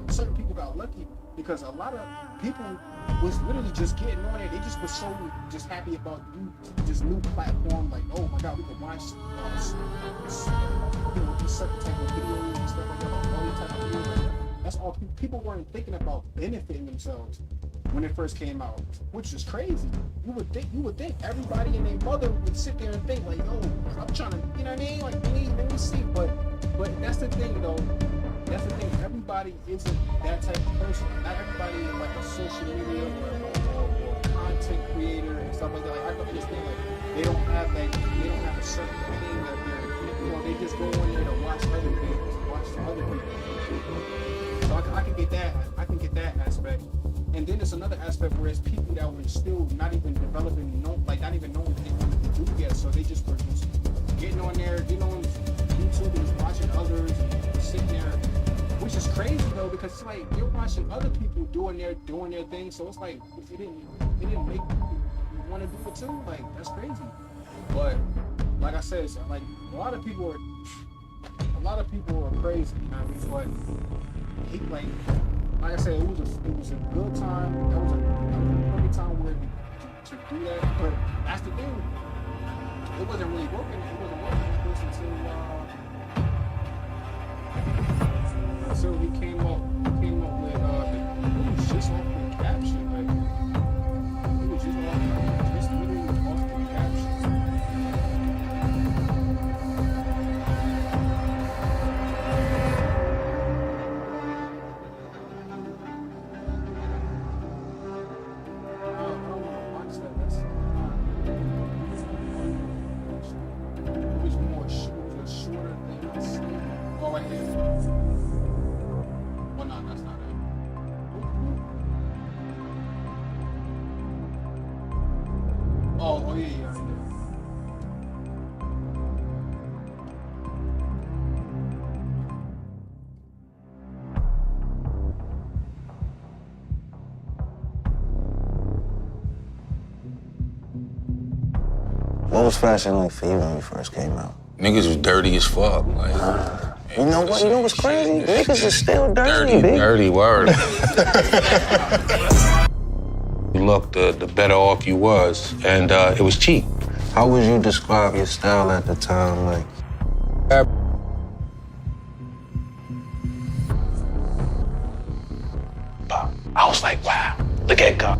certain people got lucky because a lot of people was literally just getting on it. They just was so just happy about this new platform. Like, oh my God, we can watch these certain type of videos and stuff like that, like all these type of videos like that. That's all. People weren't thinking about benefiting themselves when it first came out, which is crazy. You would think everybody and their mother would sit there and think like, yo, I'm trying to, you know what I mean? Like, let me see. But that's the thing though. That's the thing. Everybody isn't that type of person. Not everybody is like a social media or content creator and stuff like that. Like, I can understand, like, they don't have a certain thing that they just go in there to watch other things, watch other people. So I can get that. I can get that aspect. And then there's another aspect where it's people that were still not even developing, not even knowing what they wanted to do yet. So they just were just getting on there, getting on YouTube and watching others and sitting there, which is crazy though, because it's like you're watching other people doing their thing. So it's like it didn't make you want to do it too. Like, that's crazy. But like I said, so like a lot of people are crazy. You know what I mean? But like I said, it was a good time. That was a perfect time where to do that. But that's the thing. It wasn't really working. It wasn't working until he came up with it was just off the caption. Like, it was just literally off the caption. Oh yeah. What was fashion like for you when you first came out? Niggas was dirty as fuck. Like, you know what? You know what's crazy? Niggas is still dirty, big. Dirty word. You looked, the better off you was, and it was cheap. How would you describe your style at the time? Like, I was like, wow, look at God.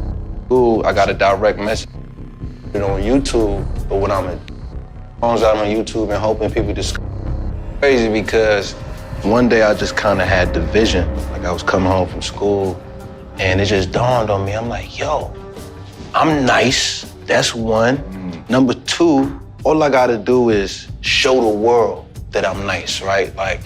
Ooh, I got a direct message on YouTube, but when I'm at songs out on YouTube and hoping people just crazy, because one day I just kind of had the vision. Like, I was coming home from school and it just dawned on me. I'm like, yo, I'm nice. That's one. Number two, all I gotta do is show the world that I'm nice, right? Like,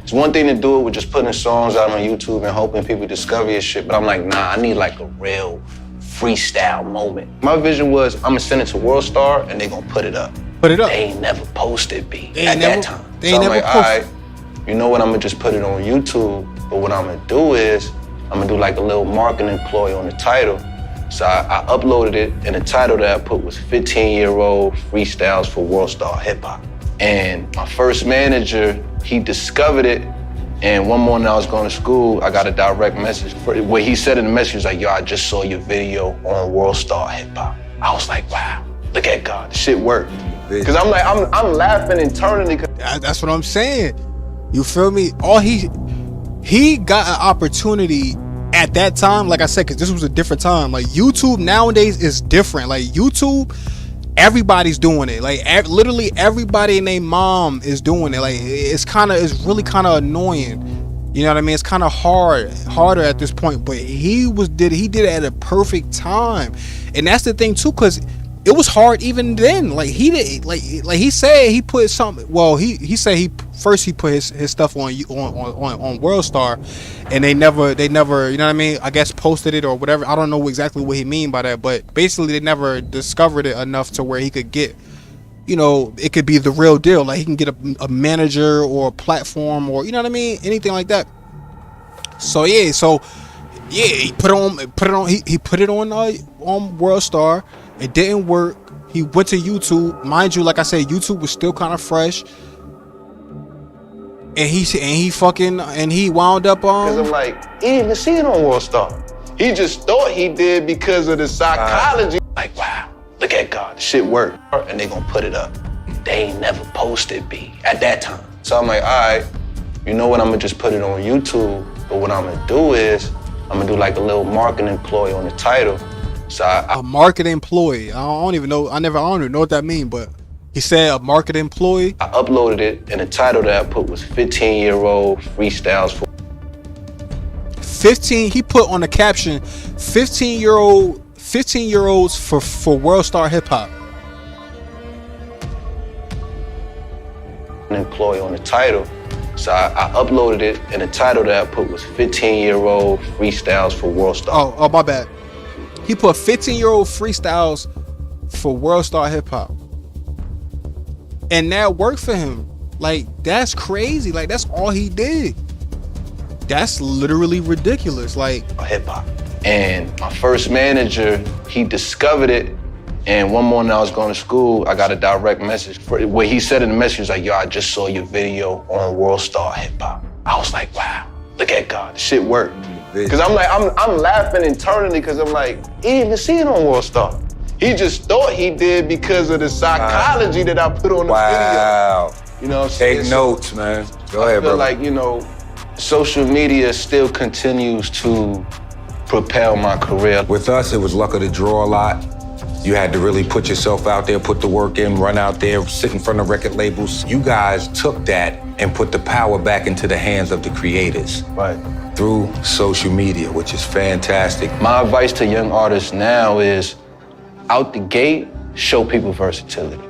it's one thing to do it with just putting songs out on YouTube and hoping people discover your shit, but I'm like, nah, I need like a real freestyle moment. My vision was, I'm gonna send it to World Star and they gonna put it up. They ain't never posted B at that time. So I'm like, all right, you know what, I'm gonna just put it on YouTube, but what I'm gonna do is, I'm gonna do like a little marketing ploy on the title. So I uploaded it, and the title that I put was 15-year-old freestyles for World Star Hip Hop. And my first manager, he discovered it, and one morning I was going to school, I got a direct message where he said in the message, he was like, yo, I just saw your video on World Star Hip Hop. I was like, wow, look at God, the shit worked. Cause I'm like, I'm laughing internally. That's what I'm saying. You feel me? He got an opportunity at that time, like I said, because this was a different time. Like, YouTube nowadays is different. Like, YouTube, everybody's doing it. Like literally everybody and their mom is doing it. Like it's really kind of annoying. You know what I mean? It's kind of harder at this point. But he did it at a perfect time, and that's the thing too, because it was hard even then. Like he did, like he said he put something. Well, he said he put his stuff on WorldStar, and they never, you know what I mean? I guess posted it or whatever. I don't know exactly what he mean by that, but basically they never discovered it enough to where he could get, you know, it could be the real deal. Like he can get a manager or a platform or, you know what I mean, anything like that. So yeah, he put it on. He put it on WorldStar. It didn't work. He went to YouTube. Mind you, like I said, YouTube was still kind of fresh. And he wound up on. Because I'm like, he didn't even see it on WorldStar. He just thought he did because of the psychology. Like, wow, look at God, the shit worked. And they gonna put it up. They ain't never posted B at that time. So I'm like, all right, you know what? I'm gonna just put it on YouTube. But what I'm gonna do is, I'm gonna do like a little marketing employee on the title. So a market employee. I don't even know. I don't even know what that means, but he said a market employee. I uploaded it, and the title that I put was 15-year-old freestyles for 15. He put on the caption 15-year-olds for WorldStar Hip Hop. An employee on the title. So I uploaded it, and the title that I put was 15-year-old freestyles for WorldStar. Oh, my bad. He put 15-year-old freestyles for WorldStar Hip Hop. And that worked for him. Like, that's crazy. Like, that's all he did. That's literally ridiculous. Like, hip hop. And my first manager, he discovered it. And one morning I was going to school, I got a direct message where he said in the message, he was like, yo, I just saw your video on WorldStar Hip Hop. I was like, wow, look at God, the shit worked. Because I'm like, I'm laughing internally because I'm like, he didn't even see it on WorldStar. He just thought he did because of the psychology that I put on the video. You know what I'm saying? Take notes, man. Go ahead, bro. I feel like, you know, social media still continues to propel my career. With us, it was luck of the draw a lot. You had to really put yourself out there, put the work in, run out there, sit in front of record labels. You guys took that and put the power back into the hands of the creators. Right. Through social media, which is fantastic. My advice to young artists now is, out the gate, show people versatility.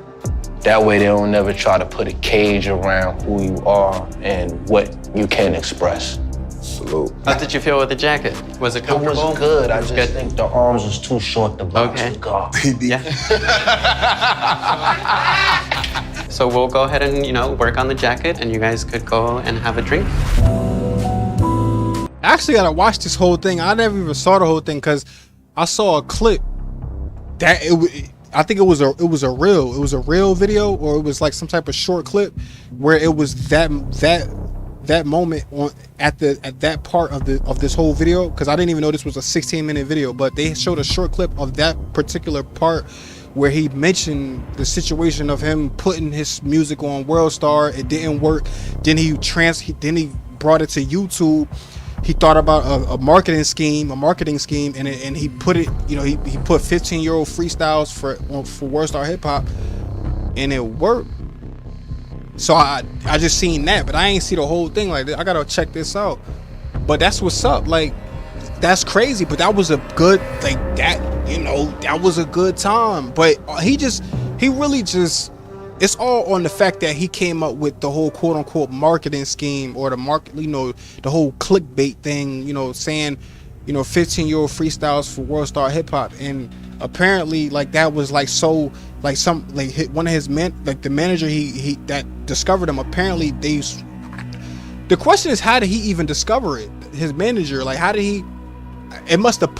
That way they don't never try to put a cage around who you are and what you can express. Salute. How did you feel with the jacket? Was it comfortable? It was good. I just think the arms was too short to box the guard. Yeah. So we'll go ahead and, you know, work on the jacket, and you guys could go and have a drink. I actually gotta watch this whole thing. I never even saw the whole thing because I saw a clip that I think it was a real video, or it was like some type of short clip where it was that moment at that part of this whole video, because I didn't even know this was a 16-minute video, but they showed a short clip of that particular part where he mentioned the situation of him putting his music on WorldStar. It didn't work. Then he brought it to YouTube. He thought about a marketing scheme, and he put it, you know, he put 15-year-old freestyles for WorldStar Hip Hop, and it worked. So I just seen that, but I ain't see the whole thing. Like, I gotta check this out. But that's what's up. Like, that's crazy. But that was a good, like, that, you know, that was a good time. But he really just, it's all on the fact that he came up with the whole quote unquote marketing scheme, or the market, you know, the whole clickbait thing, you know, saying, you know, 15-year-old freestyles for WorldStar Hip Hop. And apparently, like, that was like so, like, some, like, one of his the manager he that discovered him, apparently the question is, how did he even discover it? His manager, like, how did he? It must have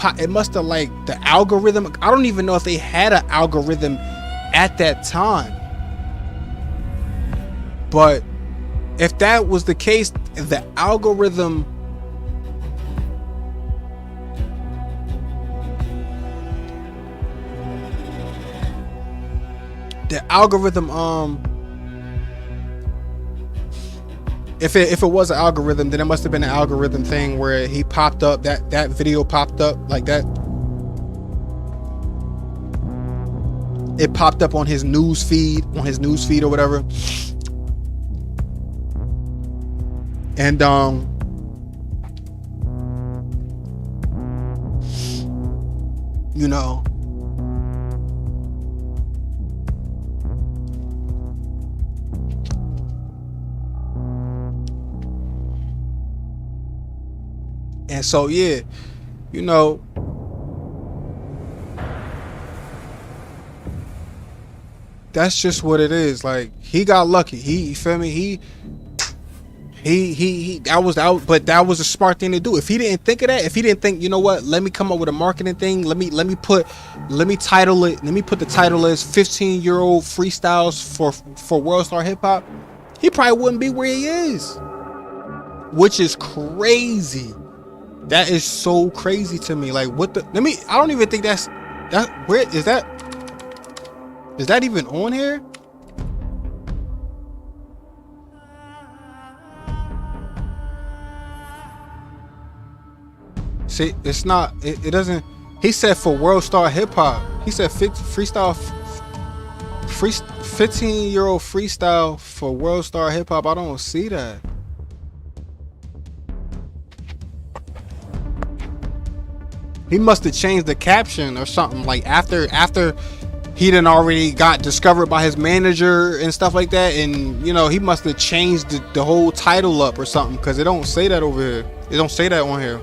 like the algorithm. I don't even know if they had an algorithm at that time. But if that was the case, the algorithm if it was an algorithm, then it must have been an algorithm thing where he popped up, that video popped up like that. it popped up on his news feed or whatever. And you know, and so yeah, you know, that's just what it is. Like, he got lucky. You feel me? He that was but that was a smart thing to do. If he didn't think of that, if he didn't think, you know what, let me come up with a marketing thing, let me put the title as 15-year-old freestyles for World Star Hip Hop, he probably wouldn't be where he is. Which is crazy. That is so crazy to me. Like, what the, I don't even think where is that even on here? See, it's not. It doesn't. He said for World Star Hip Hop. He said 15-year-old freestyle for World Star Hip Hop. I don't see that. He must have changed the caption or something. Like after he done already got discovered by his manager and stuff like that, and you know, he must have changed the whole title up or something, because it don't say that over here. It don't say that on here.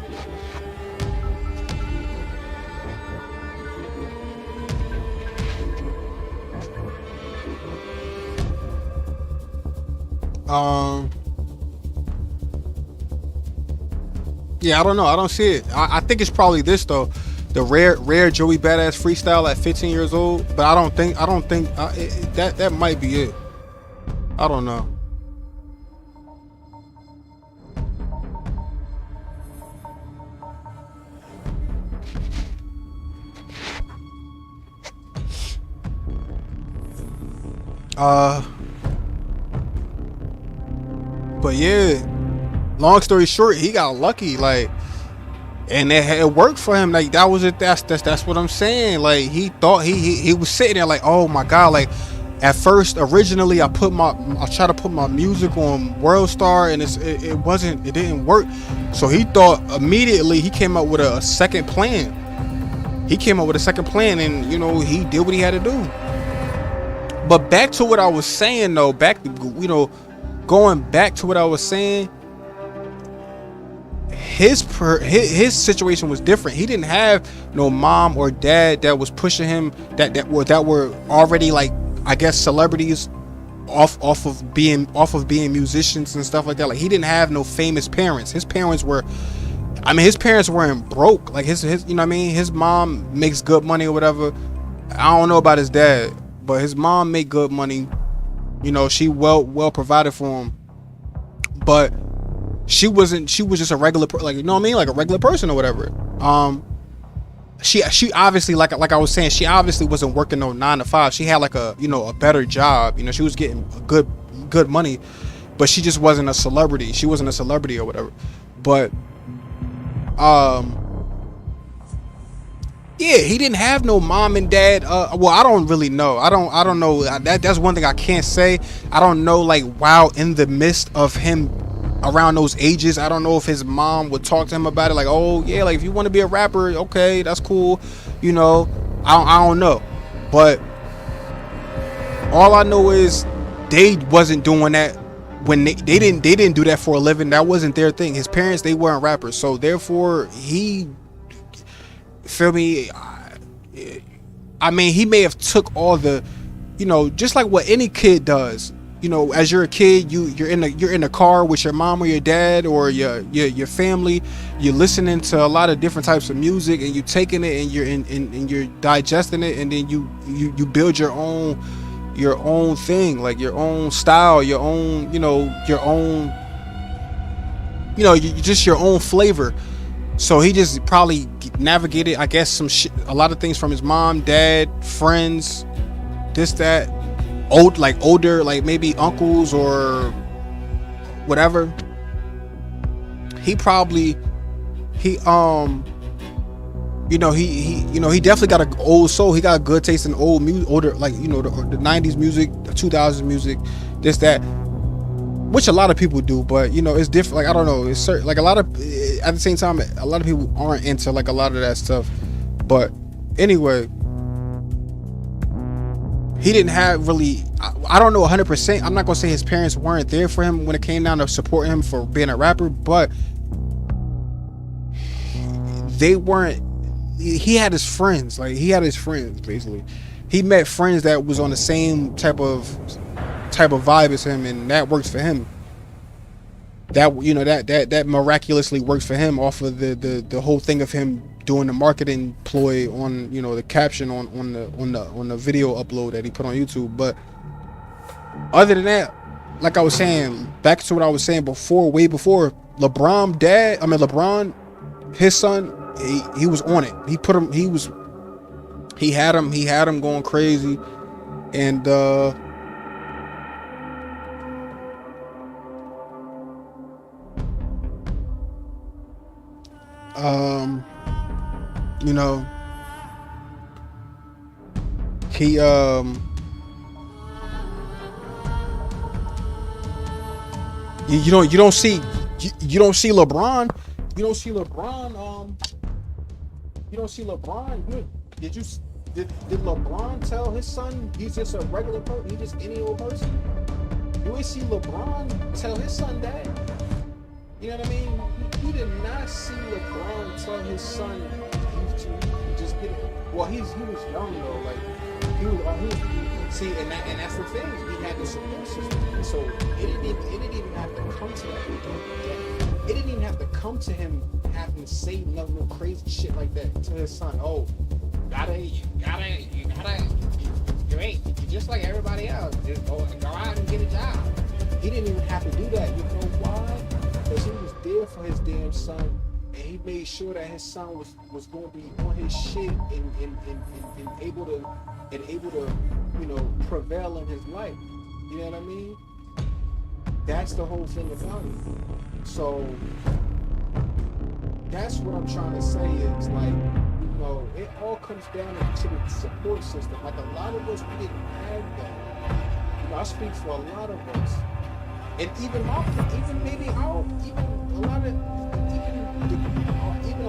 Yeah, I don't know. I don't see it. I think it's probably this though, the rare Joey Badass freestyle at 15 years old. But I don't think that might be it. I don't know. But yeah, long story short, he got lucky, like, and it worked for him. Like, that was it. That's what I'm saying. Like, he thought he was sitting there like, oh my god. Like, at first, originally, I tried to put my music on World Star, and it didn't work. So he thought immediately, he came up with a second plan. And you know, he did what he had to do. But back to what I was saying though, going back to what I was saying, his situation was different. He didn't have no mom or dad that was pushing him, that were already, like, I guess, celebrities off of being musicians and stuff like that. Like, he didn't have no famous parents. His parents weren't broke. Like, his you know what I mean? His mom makes good money or whatever. I don't know about his dad, but his mom make good money. You know, she well provided for him. But she was just a regular, like, you know what I mean, like a regular person or whatever. She obviously, like I was saying, she obviously wasn't working no 9 to 5. She had like a better job. You know, she was getting good money, but she just wasn't a celebrity. She wasn't a celebrity or whatever. But yeah, he didn't have no mom and dad. Well, I don't really know. I don't know. That's one thing I can't say. I don't know, like, while in the midst of him around those ages, I don't know if his mom would talk to him about it, like, oh yeah, like, if you want to be a rapper, okay, that's cool. You know, I don't know. But all I know is they wasn't doing that when they didn't do that for a living. That wasn't their thing. His parents, they weren't rappers, so therefore he, feel me, I mean, he may have took all the, you know, just like what any kid does. You know, as you're a kid, you're in a car with your mom or your dad or your family. You're listening to a lot of different types of music, and you're taking it and you're digesting it, and then you build your own thing, like your own style, your own just your own flavor. So he just probably navigated, I guess, a lot of things from his mom, dad, friends, this, that, older, like maybe uncles or whatever. He you know, he definitely got an old soul. He got a good taste in old music, older, like, you know, the 90s music, the 2000s music, this, that, which a lot of people do, but you know, it's different. Like, I don't know, it's certain, like, a lot of, at the same time, a lot of people aren't into like a lot of that stuff. But anyway, he didn't have really, I don't know 100%. I'm not gonna say his parents weren't there for him when it came down to supporting him for being a rapper, but they weren't. He had his friends, basically. He met friends that was on the same type of vibe as him, and that works for him. That, you know, that miraculously works for him off of the whole thing of him doing the marketing ploy on, you know, the caption on the video upload that he put on YouTube. But other than that, like I was saying, back to what I was saying before, way before, LeBron, his son, he was on it. He had him going crazy. And you know, he you don't see LeBron. You don't see LeBron. Did LeBron tell his son he's just a regular person? He's just any old person? You ain't see LeBron tell his son that. You know what I mean? You did not see LeBron tell his son he just did it. Well, he was young though. Like, he was see, and that's the thing. He had the support system, so it didn't even have to come to that. It didn't even have to come to him having to say no crazy shit like that to his son. Oh, you ain't. You're just like everybody else. Just go out and get a job. He didn't even have to do that. You know why? Because he was there for his damn son, and he made sure that his son was going to be on his shit and able to, you know, prevail in his life. You know what I mean? That's the whole thing about it. So that's what I'm trying to say is, like, you know, it all comes down to the support system. Like, a lot of us, we didn't have that. You know, I speak for a lot of us. And even a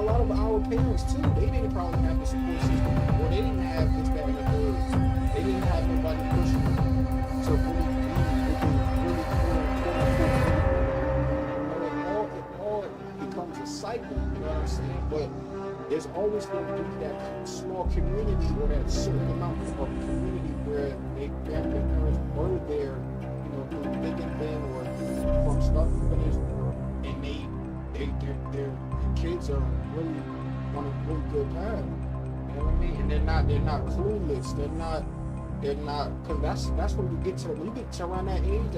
lot of our parents too. They didn't probably have the support system, or they didn't have this, that, and the third. They didn't have nobody pushing them. So it all becomes a cycle. You know what I'm saying? But there's always going to be that small community or that certain amount of community where their parents were there, you know, doing big and thin or from start to finish, and their kids are really on a really good path. You know what I mean? And they're not clueless. They're not, because that's when you get to around that age,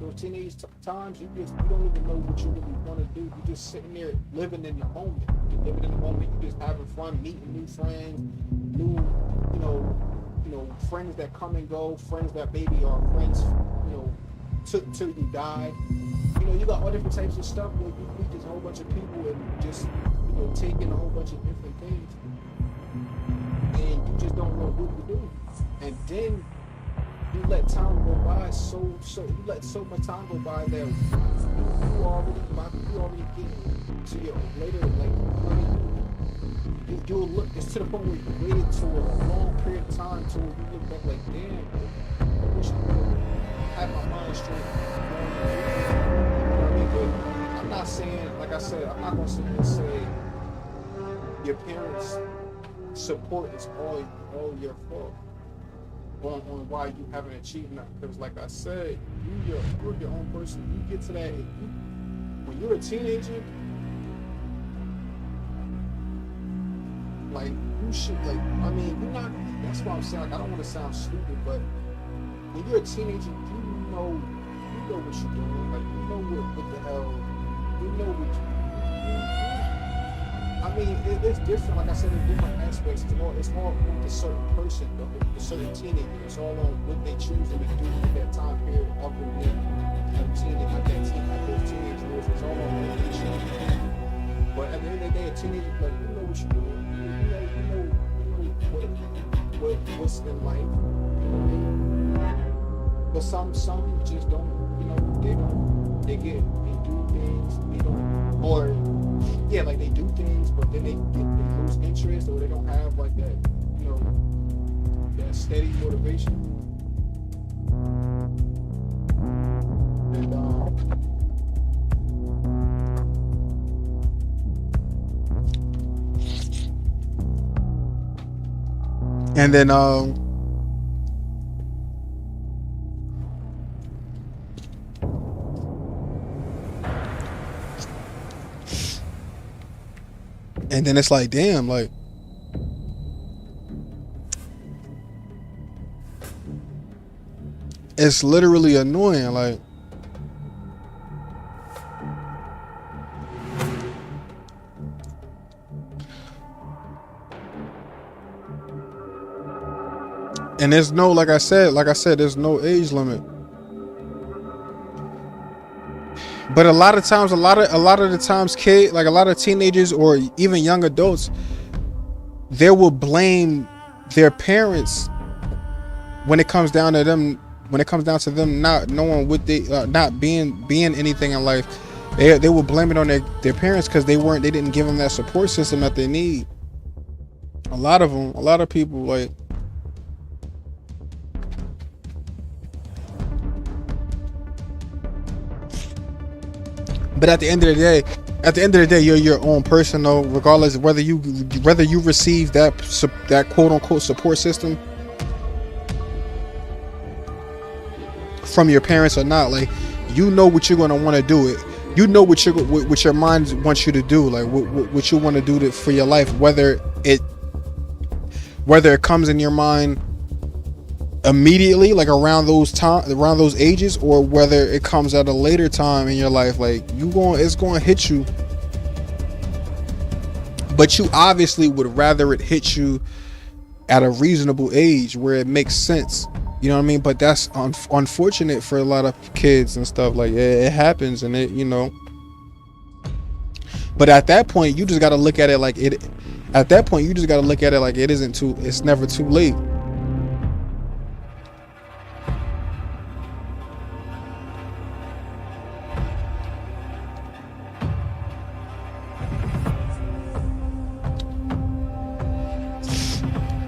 those teenage times, you don't even know what you really want to do. You're just sitting there living in the moment. You're living in the moment. You're just having fun, meeting new friends, you know, friends that come and go, friends that maybe are friends, you know, till you die. You know, you got all different types of stuff where you meet this whole bunch of people and just, you know, take in a whole bunch of different things. And you just don't know what to do. And then you let time go by you let so much time go by that you already get to your later, like, you'll look, it's to the point where you waited to a long period of time to where you look back like, damn, I wish I could have my mind straight. You know what I mean? But I'm not saying, like I said, I'm not gonna sit here and say your parents' support is all your fault on why you haven't achieved nothing. Because, like I said, you're your own person. You get to that when you're a teenager. Like, you should, like, I mean, you're not, that's why I'm saying, like, I don't want to sound stupid, but when you're a teenager, you know what you're doing. Like, you know what the hell, you know what you I mean, it's different. Like I said, in different aspects. It's all on the certain person, the certain teenager. It's all on what they choose to do at that time period of their life. At those teenage years, it's all on what they choose. But at the end of the day, a teenager, like, you know what what you doing. What's in life. You know what I mean? But some just don't. You know, they don't. They do things. They don't. Or yeah, like they do things, but then they lose interest, or they don't have like that. You know, that steady motivation. And then it's like, damn, like it's literally annoying, like and there's no, like I said, there's no age limit. But a lot of times, a lot of the times, a lot of teenagers or even young adults, they will blame their parents when it comes down to them. When it comes down to them not knowing what they, not being anything in life, they will blame it on their parents because they didn't give them that support system that they need. A lot of people, like. But at the end of the day, you're your own person, though, regardless of whether you receive that quote unquote support system from your parents or not. Like, you know what you're gonna want to do. It. You know what your mind wants you to do. Like what you want to do for your life, whether it comes in your mind immediately, like around those ages, or whether it comes at a later time in your life. Like it's going to hit you, but you obviously would rather it hit you at a reasonable age where it makes sense, you know what I mean? But that's unfortunate for a lot of kids and stuff. Like it happens, and it, you know, but at that point you just got to look at it like it it's never too late.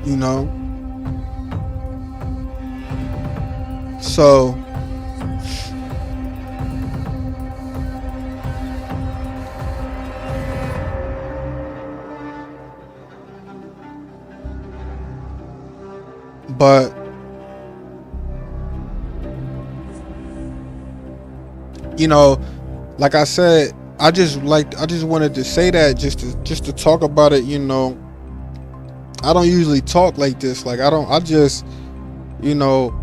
You know, so but you know, like I said, I just wanted to say that just to talk about it. You know, I don't usually talk like this. Like I just, you know,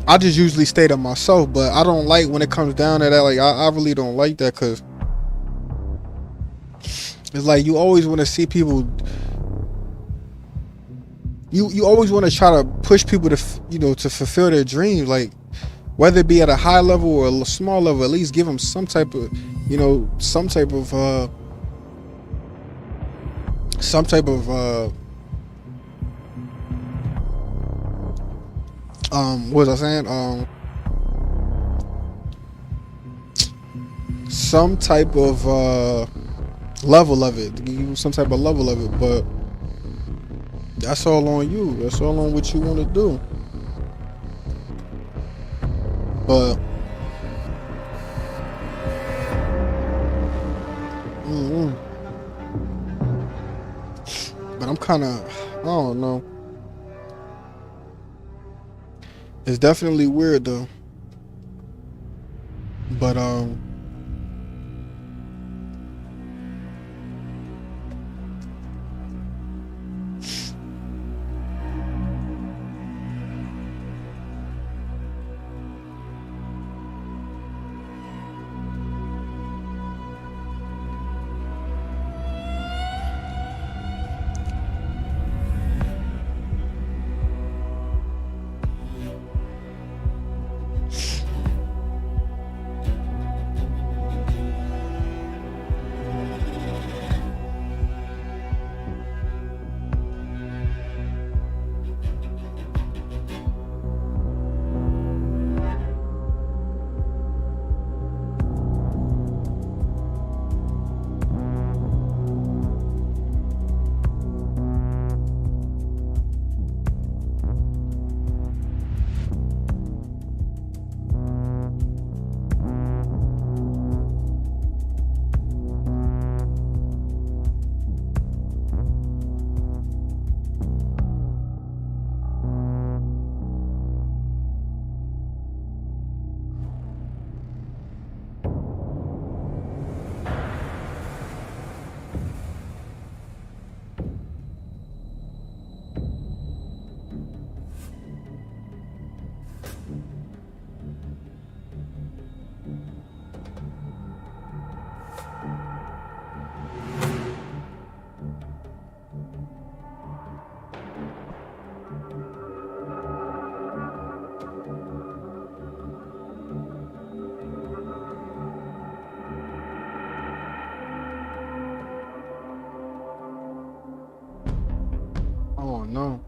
I just usually stay to myself, but I don't like when it comes down to that. Like I really don't like that, because it's like you always want to see people, you always want to try to push people to, you know, to fulfill their dreams, like whether it be at a high level or a small level. At least give them some type of, you know, what was I saying? Some type of level of it. Some type of level of it, but that's all on you. That's all on what you want to do. But but I'm kind of, I don't know. It's definitely weird though. But know.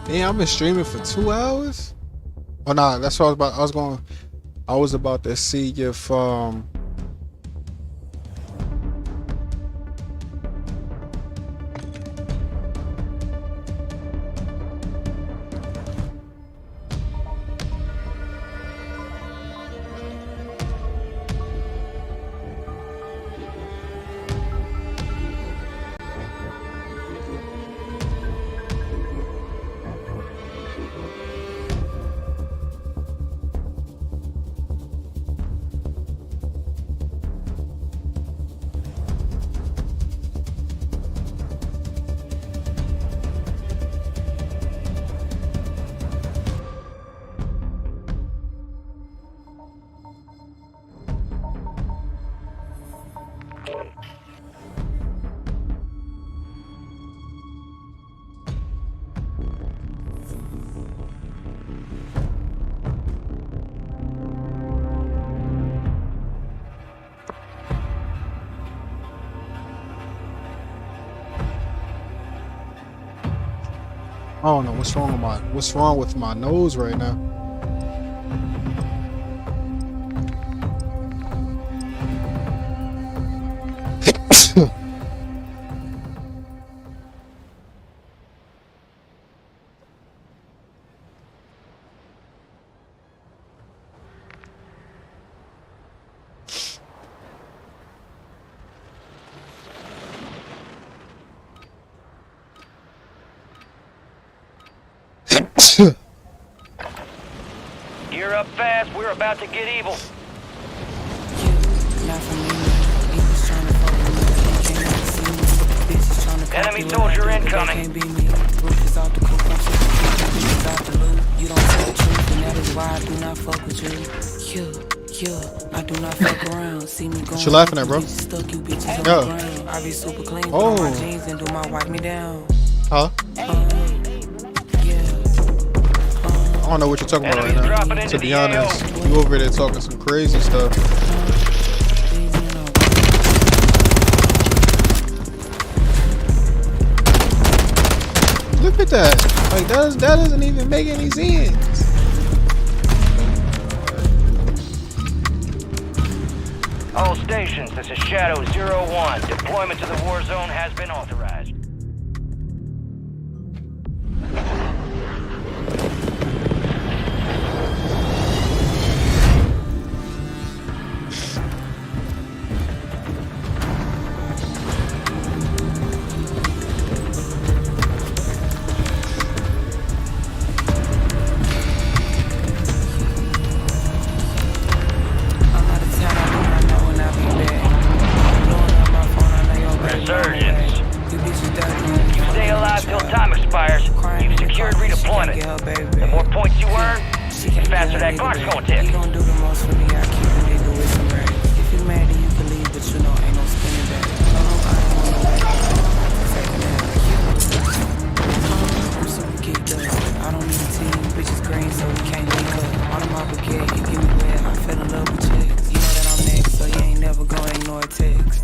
Damn, I've been streaming for 2 hours. Oh nah, that's what I was about. I was about to see if I don't know what's wrong with my nose right now. Gear up fast, we're about to get evil. Enemy soldier incoming. You don't tell the truth, and that is why I do not fuck with you. I do not fuck around. See me going. What you laughing at, bro? Stuck you bitches on Yo. the ground. I be super clean. Oh. Put on my jeans and do my wipe me down. Huh? I don't know what you're talking about right now. To be honest, you over there talking some crazy stuff. Look at that. Like that doesn't even make any sense. All stations, this is Shadow 01. Deployment to the war zone has been authorized. Resurgence. You stay alive till time expires. You've secured redeployment. The more points you earn, the faster that clock's gonna tick. You gon' do the most for me, I keep it nigga with some rag. If you mad, then you can leave, but you know ain't no spinning back. I'm super kicked up. I don't need a team, bitches green, so we can't link up. On my baguette, you give me wet, I fell in love with chicks. You know that I'm next, so you ain't never gonna ignore a text.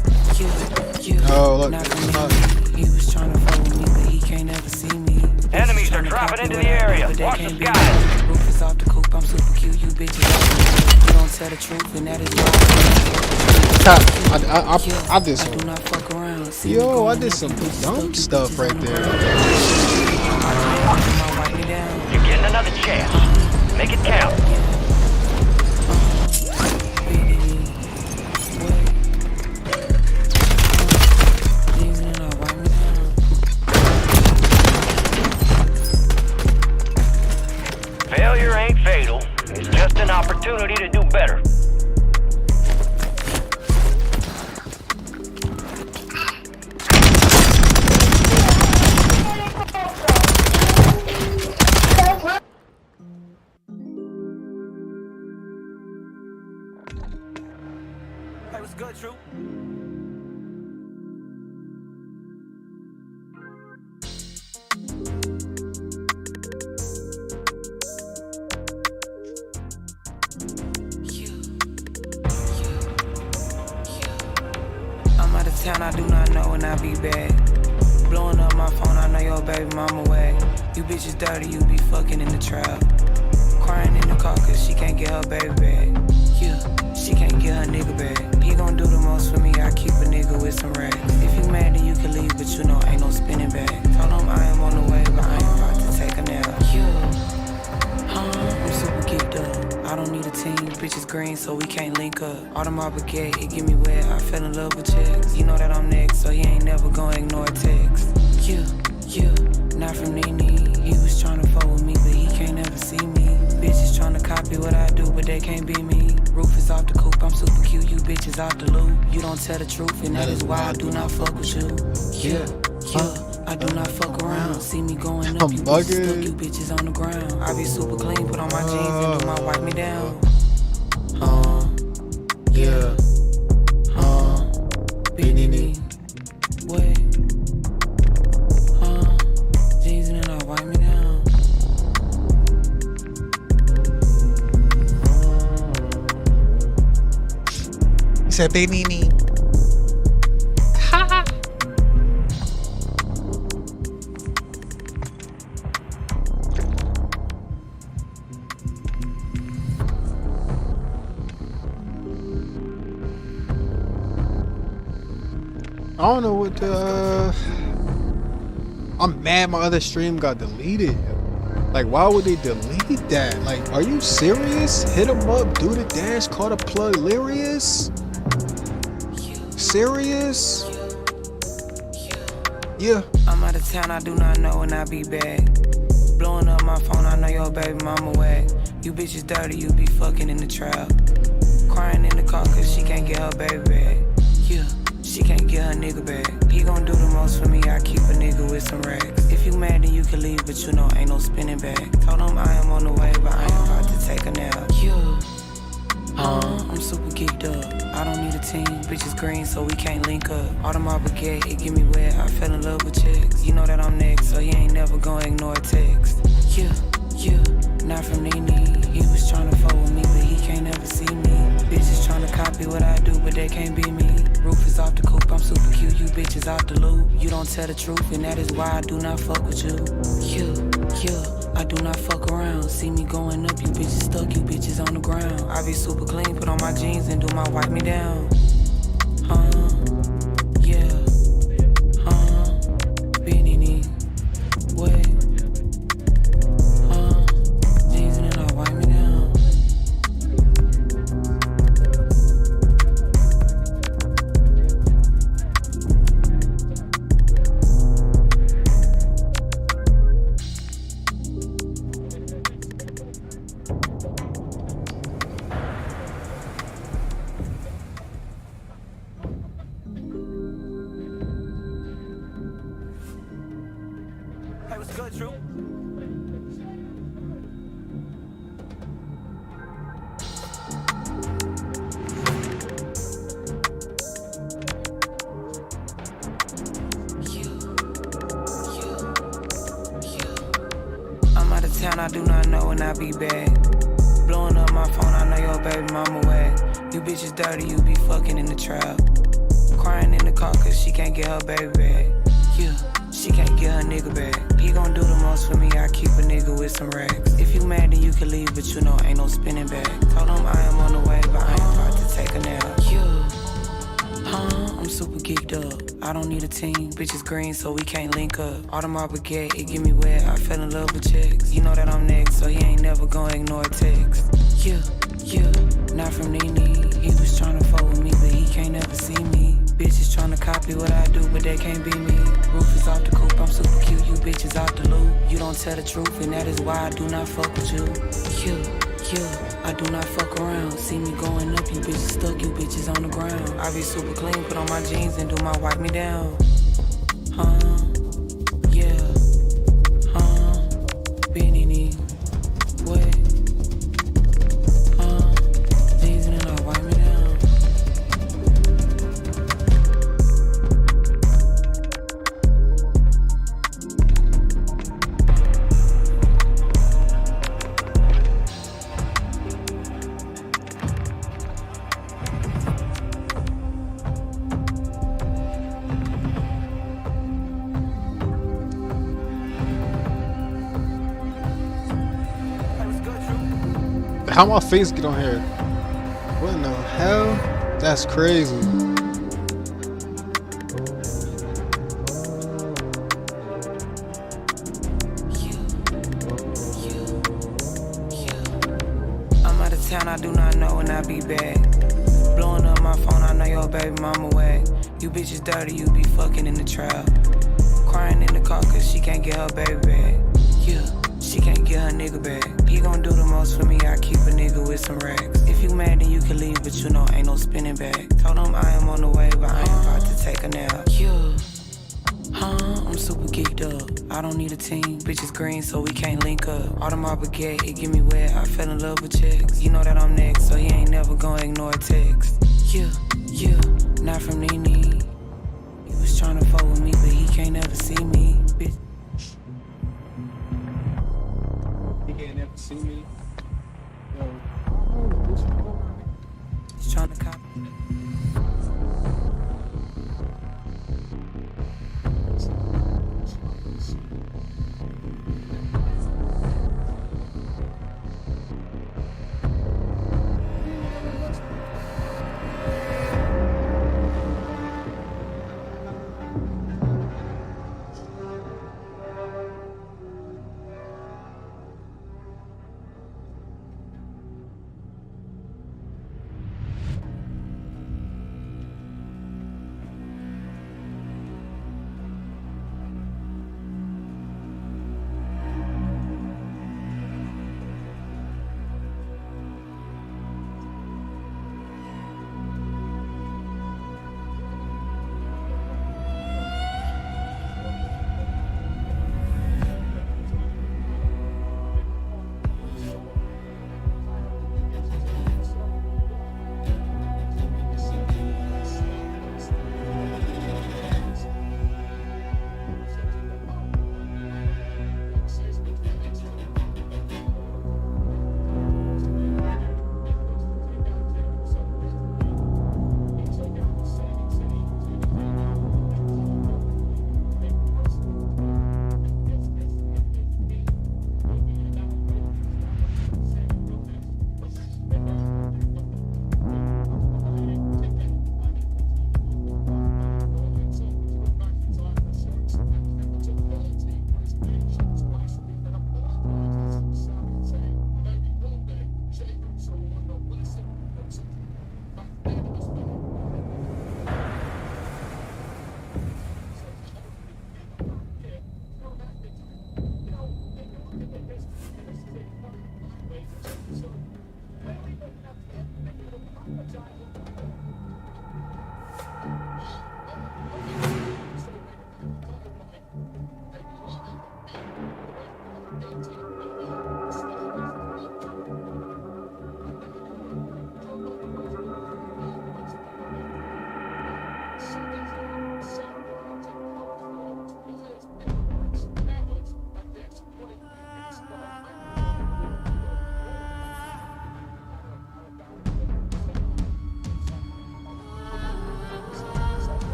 Oh, look. He was trying to fuck with me, but he can't ever see me. Enemies are dropping into the area. Watch the skies. Roof is off the coupe, I'm super cute, you bitches. You don't tell the truth, and that is why I did some. I do not fuck around. Yo, I did some dumb stuff right there. You're getting another chance. Make it count. Failure ain't fatal. It's just an opportunity to do better. Hey, what's good, True? town I do not know and I be back. Blowing up my phone, I know your baby mama whack. You bitches dirty, you be fucking in the trap. Crying in the car cause she can't get her baby back. Yeah, she can't get her nigga back. He gon' do the most for me, I keep a nigga with some racks. If you mad then you can leave, but you know ain't no spinning back. Told him I am on the way, but I ain't about to take a nap. Yeah, I'm super geeked up. I don't need a team, bitches green so we can't link up. Audemars Baguette, it get me wet, I fell in love with chicks. You know that I'm next, so he ain't never gonna ignore a text. Yeah, not from Nene. He was tryna fuck with me, but he can't ever see me. Bitches tryna copy what I do, but they can't be me. Roof is off the coupe, I'm super cute, you bitches off the loop. You don't tell the truth, and that is why I do not fuck with you. Yeah, I do not fuck around. See me going up, you bitches stuck, you bitches on the ground. I be super clean, put on my jeans and do my wipe me down. Yeah, Benini, what? Jeans and then I wipe me down. He said, Benini. I don't know what I'm mad my other stream got deleted. Like, why would they delete that? Like, are you serious? Hit them up, do the dance, call the plug Lyrious? Serious? Yeah. I'm out of town, I do not know and I be back. Blowing up my phone, I know your baby mama whack. You bitches dirty, you be fucking in the trap. Crying in the car cause she can't get her baby back. Yeah, she can't get her nigga back. He gon' do the most for me, I keep a nigga with some racks. If you mad then you can leave, but you know ain't no spinning back. Told him I am on the way, but I ain't about to take a nap. Yeah, I'm super geeked up. I don't need a team, bitches green so we can't link up. Audemars Baguette, it get me wet, I fell in love with chicks. You know that I'm next, so he ain't never gonna ignore a text. Yeah, not from Nene. He was tryna fuck with me, but he can't ever see me. Bitches tryna copy what I do, but they can't be me. Roof is off the coupe, I'm super cute, you bitches off the loop. You don't tell the truth, and that is why I do not fuck with you. Yeah, I do not fuck around. See me going up, you bitches stuck, you bitches on the ground. I be super clean, put on my jeans and do my wipe me down. Yeah, Benini, what? Jeans and then I wipe me down. Hey, what's good, True? I'm out of town, I do not know and I be back. Blowing up my phone, I know your baby mama whack. You bitches dirty, you be fucking in the trap. Crying in the car cause she can't get her baby back. Yeah, she can't get her nigga back. He gon' do the most for me, I keep a nigga with some racks. If you mad then you can leave, but you know ain't no spinning back. Told him I am on the way, but I ain't about to take a nap. Yeah, I'm super geeked up. I don't need a team, bitches green so we can't link up. Audemars Baguette, it get me wet, I fell in love with chicks. You know that I'm next, so he ain't never gonna ignore a text. Yeah, not from Nene. He was tryna fuck with me, but he can't ever see me. Bitches tryna copy what I do, but they can't be me. Roof is off the coupe, I'm super cute, you bitches off the loop. You don't tell the truth, and that is why I do not fuck with you. Yeah, I do not fuck around. See me going up, you bitches stuck, you bitches on the ground. I be super clean, put on my jeans and do my wipe me down. Yeah, Benini, what? Jeans and then I wipe me down. How my face get on here? What in the hell? That's crazy. I'm out of town, I do not know when I be back. Blowing up my phone, I know your baby mama whack. You bitches dirty, you be fucking in the trap. Crying in the car cause she can't get her baby back. Yeah, she can't get her nigga back. You gon' do the most for me, I keep a nigga with some racks. If you mad then you can leave, but you know ain't no spinning back. Told him I am on the way, but I ain't about to take a nap. Yeah, I'm super geeked up. I don't need a team, bitches green so we can't link up. All my baguette, it get me wet, I fell in love with chicks. You know that I'm next, so he ain't never gonna ignore a text. Yeah, not from Nene. He was tryna fuck with me, but he can't ever see me, bitch. He can't never see me. Yo, He's tryna cop.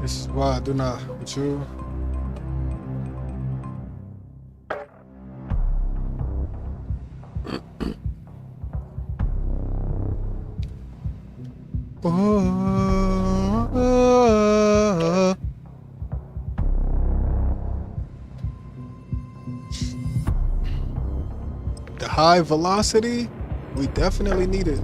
This is why I do not with you. The high velocity, we definitely need it.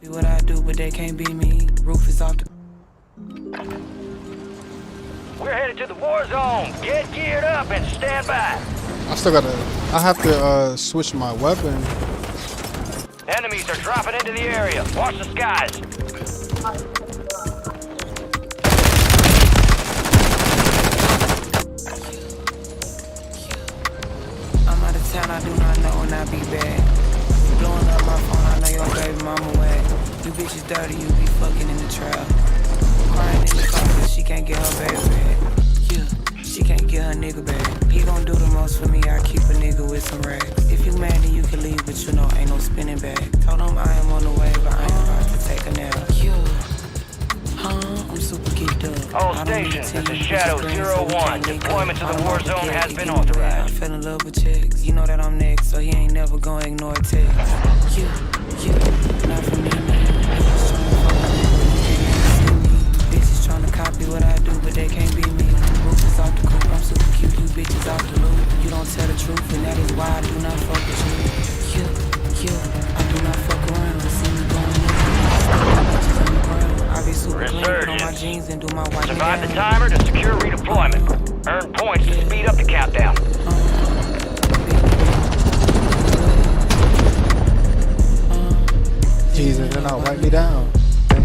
Do what I do, but they can't be me. Roof is off the. We're headed to the war zone. Get geared up and stand by. I have to switch my weapon. Enemies are dropping into the area. Watch the skies. I'm out of town, I do not know and I be bad. Blowing up my phone, I know your baby mama wet. You bitches dirty, you be fucking in the trap. Crying in the car cause she can't get her baby back. Yeah, she can't get her nigga back. He gon' do the most for me, I keep a nigga with some racks. If you mad then you can leave, but you know ain't no spinning back. Told him I am on the way, but I ain't about to take a nap. Yeah, I'm super geeked up. All stations, this is Shadow 01. Deployment to the war zone has been authorized. I fell in love with chicks. You know that I'm next, so he ain't never gonna ignore a text. Yeah, not for me, man. Bitches tryna copy what I do, but they can't be me. Roof is off the coop, I'm super cute. You bitches off the loop. You don't tell the truth, and that is why I do not fuck with you. I do not fuck around. See me going in. Bitches on the ground. I be super clean, put on my jeans and do my white. Survive the timer to secure redeployment. Earn points to speed up the countdown. Jesus, then I'll wipe me down. Hey,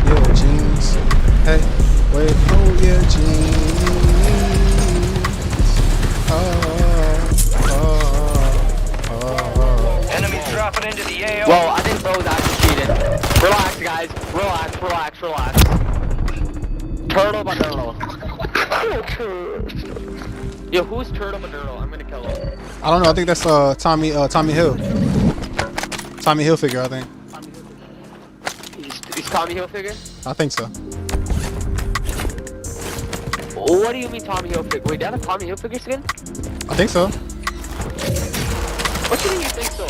yeah, jeans. Hey, wait, oh yeah, jeans. Enemies dropping into the AO. Well, I think bro's actually cheated. Relax, guys. Relax. Turtle Banderlo. Yo, who's Turtle Banderlo? I'm gonna kill him. I don't know. I think that's Tommy Hill. Tommy Hilfiger, I think. He's Tommy Hilfiger? I think so. What do you mean Tommy Hilfiger? Wait, that a Tommy Hilfiger skin? I think so. What do you mean you think so?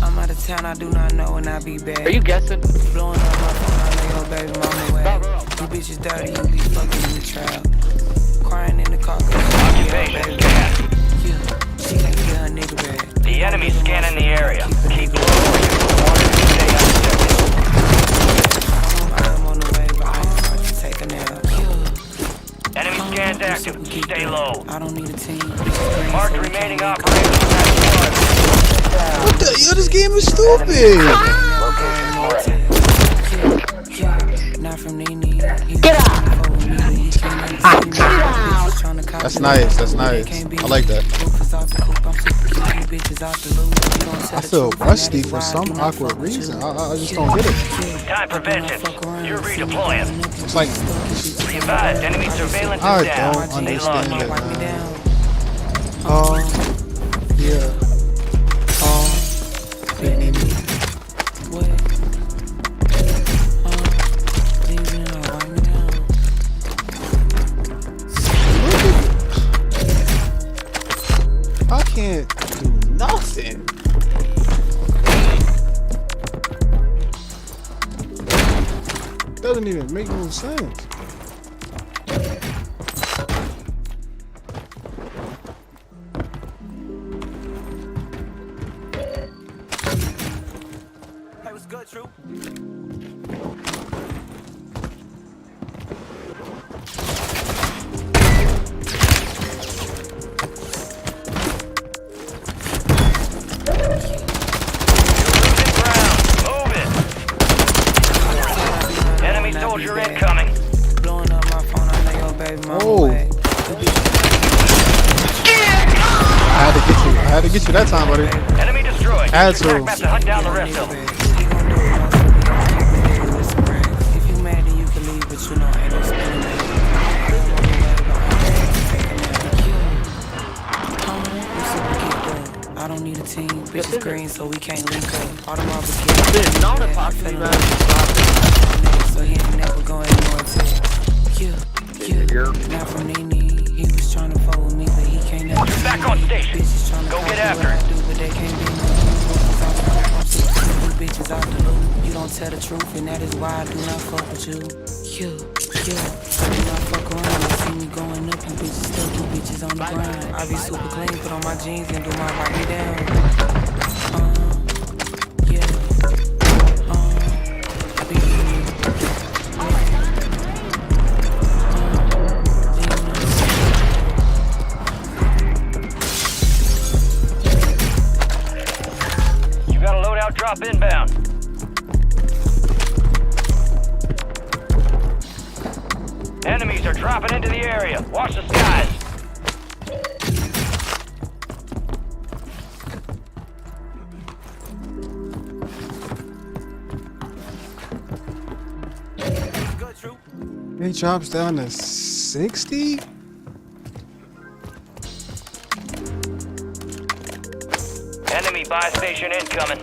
I'm out of town, I do not know and I be bad. Are you guessing? Blowing up my phone, I know your baby mama wet. You bitches dirty, you be fucking in the trap. Crying in the car cause she can't get her baby back. Yeah, she can't get her nigga back. The enemy's scanning the area. Keep low. Stay I'm on the way, but I ain't about to take a nap. Enemy scans active. Stay low. I don't need a team. Mark the remaining operators. What the? Yo, this game is stupid. Not from Nene. Get out! That's nice. I like that. I feel rusty for some awkward reason. I just don't get it. Time for vengeance. You're redeploying. It's like Be advised, enemy surveillance is I down. don't Stay understand low. it, man. Yeah. I can't do nothing. Doesn't even make no sense. Hey, what's good, True? Enemy soldier incoming. baby mama Oh. way. I had to get you that time, buddy. Enemy destroyed. Had Use your to. attack map to hunt down the rest of them. If you mad, then you can leave, but you know ain't no spinning it. I don't need a team, bitches green, so we can't link up. All the mothers get Not a possibility, man. so he ain't never going anymore until not from Nene. He was trying to fuck with me, but he can't never. Back on station. Bitches trying to Go copy get what after I it. do, but they can't be no bitches out the loop. You don't tell the truth, and that is why I do not fuck with you. I do not fuck around. You see me going up, you bitches stuck, you bitches on the grind. I be super clean, put on my jeans and do my body down. I be You got a loadout drop inbound. Enemies are dropping into the area. Watch the skies. Good, Troop. It drops down to 60? Enemy buy station incoming.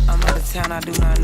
I'm out of town, I do not know.